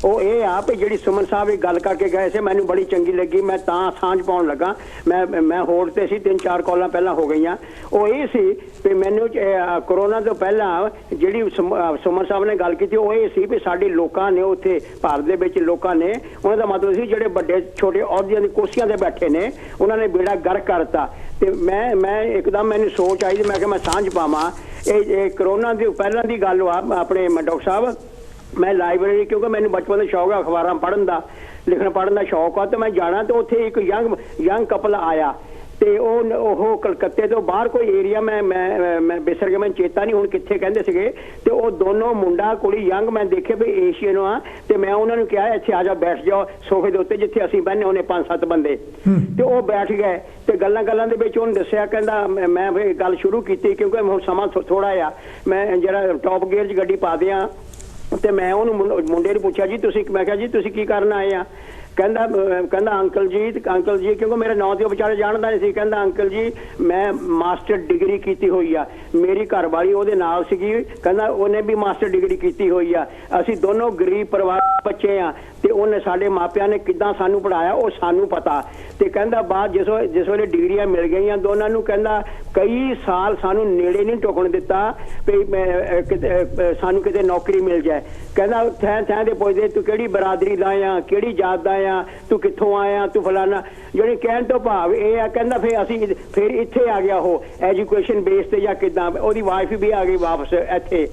ਉਹ ਇਹ ਆ ਵੀ ਜਿਹੜੀ ਸੁਮਨ ਸਾਹਿਬ ਇਹ ਗੱਲ ਕਰਕੇ ਗਏ ਸੀ, ਮੈਨੂੰ ਬੜੀ ਚੰਗੀ ਲੱਗੀ। ਮੈਂ ਤਾਂ ਸਾਂਝ ਪਾਉਣ ਲੱਗਾ, ਮੈਂ ਹੋੜ ਤੇ ਸੀ, 3-4 ਕਾਲਾਂ ਪਹਿਲਾਂ ਹੋ ਗਈਆਂ। ਉਹ ਇਹ ਸੀ ਵੀ ਮੈਨੂੰ ਕਰੋਨਾ ਤੋਂ ਪਹਿਲਾਂ ਜਿਹੜੀ ਸੁਮਨ ਸਾਹਿਬ ਨੇ ਗੱਲ ਕੀਤੀ, ਉਹ ਇਹ ਸੀ ਵੀ ਸਾਡੇ ਲੋਕਾਂ ਨੇ ਉੱਥੇ ਭਾਰਤ ਦੇ ਵਿੱਚ ਲੋਕਾਂ ਨੇ, ਉਹਨਾਂ ਦਾ ਮਤਲਬ ਸੀ ਜਿਹੜੇ ਵੱਡੇ ਛੋਟੇ ਅਹੁਦਿਆਂ ਦੀ ਕੁਰਸੀਆਂ 'ਤੇ ਬੈਠੇ ਨੇ, ਉਹਨਾਂ ਨੇ ਬੇੜਾ ਗਰਕ ਕਰਤਾ। ਅਤੇ ਮੈਂ ਇੱਕਦਮ ਮੈਨੂੰ ਸੋਚ ਆਈ, ਮੈਂ ਕਿਹਾ ਮੈਂ ਸਾਂਝ ਪਾਵਾਂ। ਇਹ ਕਰੋਨਾ ਦੀ ਪਹਿਲਾਂ ਦੀ ਗੱਲ ਆ ਆਪਣੇ ਡਾਕਟਰ ਸਾਹਿਬ। ਮੈਂ ਲਾਇਬ੍ਰੇਰੀ, ਕਿਉਂਕਿ ਮੈਨੂੰ ਬਚਪਨ ਦਾ ਸ਼ੌਕ ਆ ਅਖਬਾਰਾਂ ਪੜ੍ਹਨ ਦਾ, ਲਿਖਣ ਪੜ੍ਹਨ ਦਾ ਸ਼ੌਕ ਆ, ਅਤੇ ਮੈਂ ਜਾਣਾ ਅਤੇ ਉੱਥੇ ਇੱਕ ਯੰਗ ਕਪਲ ਆਇਆ ਅਤੇ ਉਹ ਕਲਕੱਤੇ ਤੋਂ ਬਾਹਰ ਕੋਈ ਏਰੀਆ ਮੈਂ ਬਿਸਰ ਗਿਆ, ਮੈਨੂੰ ਚੇਤਾ ਨਹੀਂ ਹੁਣ ਕਿੱਥੇ ਕਹਿੰਦੇ ਸੀਗੇ। ਅਤੇ ਉਹ ਦੋਨੋਂ ਮੁੰਡਾ ਕੁੜੀ ਯੰਗ ਮੈਂ ਦੇਖੇ ਵੀ ਏਸ਼ੀਅਨ ਆ, ਅਤੇ ਮੈਂ ਉਹਨਾਂ ਨੂੰ ਕਿਹਾ ਇੱਥੇ ਆ ਜਾ, ਬੈਠ ਜਾਓ ਸੋਫੇ ਦੇ ਉੱਤੇ ਜਿੱਥੇ ਅਸੀਂ ਬਹਿੰਦੇ ਹੁੰਦੇ 5-7 ਬੰਦੇ। ਅਤੇ ਉਹ ਬੈਠ ਗਏ ਅਤੇ ਗੱਲਾਂ ਦੇ ਵਿੱਚ ਉਹਨੂੰ ਦੱਸਿਆ, ਕਹਿੰਦਾ ਮੈਂ ਫਿਰ ਗੱਲ ਸ਼ੁਰੂ ਕੀਤੀ ਕਿਉਂਕਿ ਹੁਣ ਸਮਾਂ ਥੋੜ੍ਹਾ ਆ, ਮੈਂ ਜਿਹੜਾ ਟੌਪ ਗੇਅਰ 'ਚ ਗੱਡੀ ਪਾ ਦਿਆਂ। ਅਤੇ ਮੈਂ ਉਹਨੂੰ ਮੁੰਡੇ ਨੂੰ ਪੁੱਛਿਆ ਜੀ ਤੁਸੀਂ, ਮੈਂ ਕਿਹਾ ਜੀ ਤੁਸੀਂ ਕੀ ਕਰਨ ਆਏ ਆ? ਕਹਿੰਦਾ ਅੰਕਲ ਜੀ, ਕਿਉਂਕਿ ਮੇਰੇ ਨਾਂ ਤੇ ਉਹ ਵਿਚਾਰੇ ਜਾਣਦਾ ਨਹੀਂ ਸੀ। ਕਹਿੰਦਾ ਅੰਕਲ ਜੀ ਮੈਂ ਮਾਸਟਰ ਡਿਗਰੀ ਕੀਤੀ ਹੋਈ ਆ, ਮੇਰੀ ਘਰਵਾਲੀ ਉਹਦੇ ਨਾਲ ਸੀਗੀ, ਕਹਿੰਦਾ ਉਹਨੇ ਵੀ ਮਾਸਟਰ ਡਿਗਰੀ ਕੀਤੀ ਹੋਈ ਆ, ਅਸੀਂ ਦੋਨੋਂ ਗਰੀਬ ਪਰਿਵਾਰ ਬੱਚੇ ਆ, ਅਤੇ ਉਹਨੇ ਸਾਡੇ ਮਾਪਿਆਂ ਨੇ ਕਿੱਦਾਂ ਸਾਨੂੰ ਪੜ੍ਹਾਇਆ ਉਹ ਸਾਨੂੰ ਪਤਾ। ਅਤੇ ਕਹਿੰਦਾ ਬਾਅਦ ਜਿਸ ਵੇਲੇ ਡਿਗਰੀਆਂ ਮਿਲ ਗਈਆਂ ਦੋਨਾਂ ਨੂੰ, ਕਹਿੰਦਾ ਕਈ ਸਾਲ ਸਾਨੂੰ ਨੇੜੇ ਨਹੀਂ ਟੁਕਣ ਦਿੱਤਾ ਵੀ ਸਾਨੂੰ ਕਿਤੇ ਨੌਕਰੀ ਮਿਲ ਜਾਏ। ਕਹਿੰਦਾ ਥਾਂ ਤੇ ਪੁੱਛਦੇ ਤੂੰ ਕਿਹੜੀ ਬਰਾਦਰੀ ਦਾ ਆ, ਕਿਹੜੀ ਜਾਤ ਦਾ ਆ, ਤੂੰ ਕਿੱਥੋਂ ਆਇਆ, ਤੂੰ ਫਲਾਨਾ, ਜਿਹੜੀ ਕਹਿਣ ਤੋਂ ਭਾਵ ਇਹ ਆ। ਕਹਿੰਦਾ ਫਿਰ ਇੱਥੇ ਆ ਗਿਆ ਉਹ ਐਜੂਕੇਸ਼ਨ ਬੇਸ 'ਤੇ ਜਾਂ ਕਿੱਦਾਂ, ਉਹਦੀ ਵਾਈਫ ਵੀ ਆ ਗਈ ਵਾਪਸ ਇੱਥੇ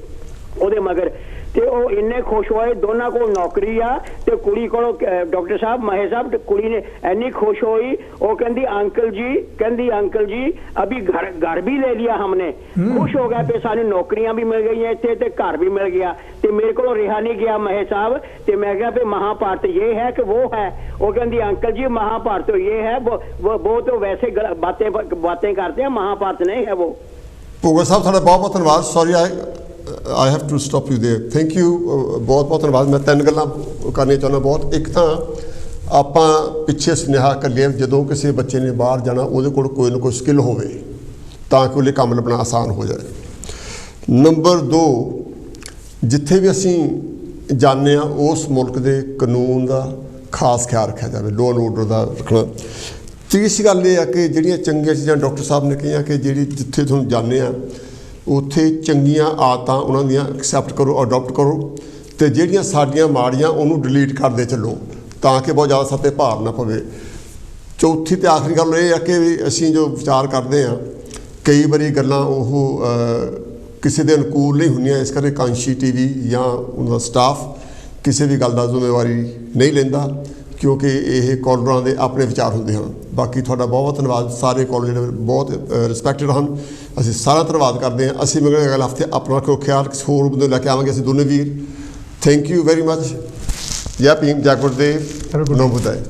ਉਹਦੇ ਮਗਰ ਤੇ ਉਹ ਇੰਨੇ ਖੁਸ਼ ਹੋਏ, ਦੋਨਾਂ ਕੋਲ ਨੌਕਰੀ ਆ ਤੇ ਕੁੜੀ ਕੋਲੋਂ ਡਾਕਟਰ ਸਾਹਿਬ ਮਹੇਸ਼ ਸਾਹਿਬ ਕੁੜੀ ਨੇ ਇੰਨੀ ਖੁਸ਼ ਹੋਈ, ਉਹ ਕਹਿੰਦੀ ਅੰਕਲ ਜੀ ਅਭੀ ਘਰ ਵੀ ਲੈ ਲਿਆ ਹਮਨੇ। ਖੁਸ਼ ਹੋ ਗਿਆ ਤੇ ਸਾਨੂੰ ਨੌਕਰੀਆਂ ਵੀ ਮਿਲ ਗਈਆਂ ਇੱਥੇ ਤੇ ਘਰ ਵੀ ਮਿਲ ਗਿਆ ਤੇ ਮੇਰੇ ਕੋਲੋਂ ਰਿਹਾ ਨਹੀਂ ਗਿਆ ਮਹੇਸ਼ ਸਾਹਿਬ। ਤੇ ਮੈਂ ਕਿਹਾ ਵੀ महाभारत ये है कि वो है? वो कहती अंकल जी महाभारत तो ये है, वो तो वैसे बातें करते हैं, महाभारत नहीं है वो। ਭੁੱਗਾ ਸਾਹਿਬ ਤੁਹਾਡਾ ਬਹੁਤ ਬਹੁਤ ਧੰਨਵਾਦ। Sorry I have to stop you there. Thank you, ਬਹੁਤ ਬਹੁਤ ਧੰਨਵਾਦ। ਮੈਂ 3 ਗੱਲਾਂ ਕਰਨੀਆਂ ਚਾਹੁੰਦਾ ਬਹੁਤ। ਇੱਕ ਤਾਂ ਆਪਾਂ ਪਿੱਛੇ ਸੁਨੇਹਾ ਕਰੀਏ, ਜਦੋਂ ਕਿਸੇ ਬੱਚੇ ਨੇ ਬਾਹਰ ਜਾਣਾ ਉਹਦੇ ਕੋਲ ਕੋਈ ਨਾ ਕੋਈ ਸਕਿੱਲ ਹੋਵੇ ਤਾਂ ਕਿ ਉਹਲੇ ਕੰਮ ਲੱਭਣਾ ਆਸਾਨ ਹੋ ਜਾਏ। ਨੰਬਰ 2, ਜਿੱਥੇ ਵੀ ਅਸੀਂ ਜਾਂਦੇ ਹਾਂ ਉਸ ਮੁਲਕ ਦੇ ਕਾਨੂੰਨ ਦਾ ਖਾਸ ਖਿਆਲ ਰੱਖਿਆ ਜਾਵੇ, ਲੋਅ ਐਂਡ ਆਰਡਰ ਦਾ ਰੱਖਣਾ। ਤੀਸਰੀ ਗੱਲ ਇਹ ਆ ਕਿ ਜਿਹੜੀਆਂ ਚੰਗੀਆਂ ਚੀਜ਼ਾਂ ਡਾਕਟਰ ਸਾਹਿਬ ਨੇ ਕਹੀਆਂ ਕਿ ਜਿਹੜੀ ਜਿੱਥੇ ਤੁਹਾਨੂੰ ਜਾਂਦੇ ਆ ਉੱਥੇ ਚੰਗੀਆਂ ਆਦਤਾਂ ਉਹਨਾਂ ਦੀਆਂ ਐਕਸੈਪਟ ਕਰੋ, ਅਡੋਪਟ ਕਰੋ, ਅਤੇ ਜਿਹੜੀਆਂ ਸਾਡੀਆਂ ਮਾੜੀਆਂ ਉਹਨੂੰ ਡਿਲੀਟ ਕਰਦੇ ਚੱਲੋ ਤਾਂ ਕਿ ਬਹੁਤ ਜ਼ਿਆਦਾ ਸਾਡੇ 'ਤੇ ਭਾਰ ਨਾ ਪਵੇ। ਚੌਥੀ ਅਤੇ ਆਖਰੀ ਗੱਲ ਇਹ ਆ ਕਿ ਵੀ ਅਸੀਂ ਜੋ ਵਿਚਾਰ ਕਰਦੇ ਹਾਂ ਕਈ ਵਾਰੀ ਗੱਲਾਂ ਉਹ ਕਿਸੇ ਦੇ ਅਨੁਕੂਲ ਨਹੀਂ ਹੁੰਦੀਆਂ, ਇਸ ਕਰਕੇ ਕਾਂਸ਼ੀ TV ਜਾਂ ਉਹਨਾਂ ਦਾ ਸਟਾਫ ਕਿਸੇ ਵੀ ਗੱਲ ਦਾ ਜ਼ਿੰਮੇਵਾਰੀ ਨਹੀਂ ਲੈਂਦਾ ਕਿਉਂਕਿ ਇਹ ਕਾਲਰਾਂ ਦੇ ਆਪਣੇ ਵਿਚਾਰ ਹੁੰਦੇ ਹਨ। ਬਾਕੀ ਤੁਹਾਡਾ ਬਹੁਤ ਬਹੁਤ ਧੰਨਵਾਦ। ਸਾਰੇ ਕਾਲਰ ਜਿਹੜੇ ਬਹੁਤ ਰਿਸਪੈਕਟਡ ਹਨ, ਅਸੀਂ ਸਾਰਾ ਧੰਨਵਾਦ ਕਰਦੇ ਹਾਂ। ਅਸੀਂ ਮਗਰ ਅਗਲੇ ਹਫ਼ਤੇ ਆਪਣਾ ਰੱਖੋ ਖਿਆਲ, ਕਿਸੇ ਹੋਰ ਬੰਦੇ ਲੈ ਕੇ ਆਵਾਂਗੇ ਅਸੀਂ ਦੋਨੇ ਵੀਰ। Thank you very much. ਜੈ ਭੀਮ, ਜੈ ਗੁਰਦੇਵ, ਨਮੋ ਬੁੱਧਾਏ।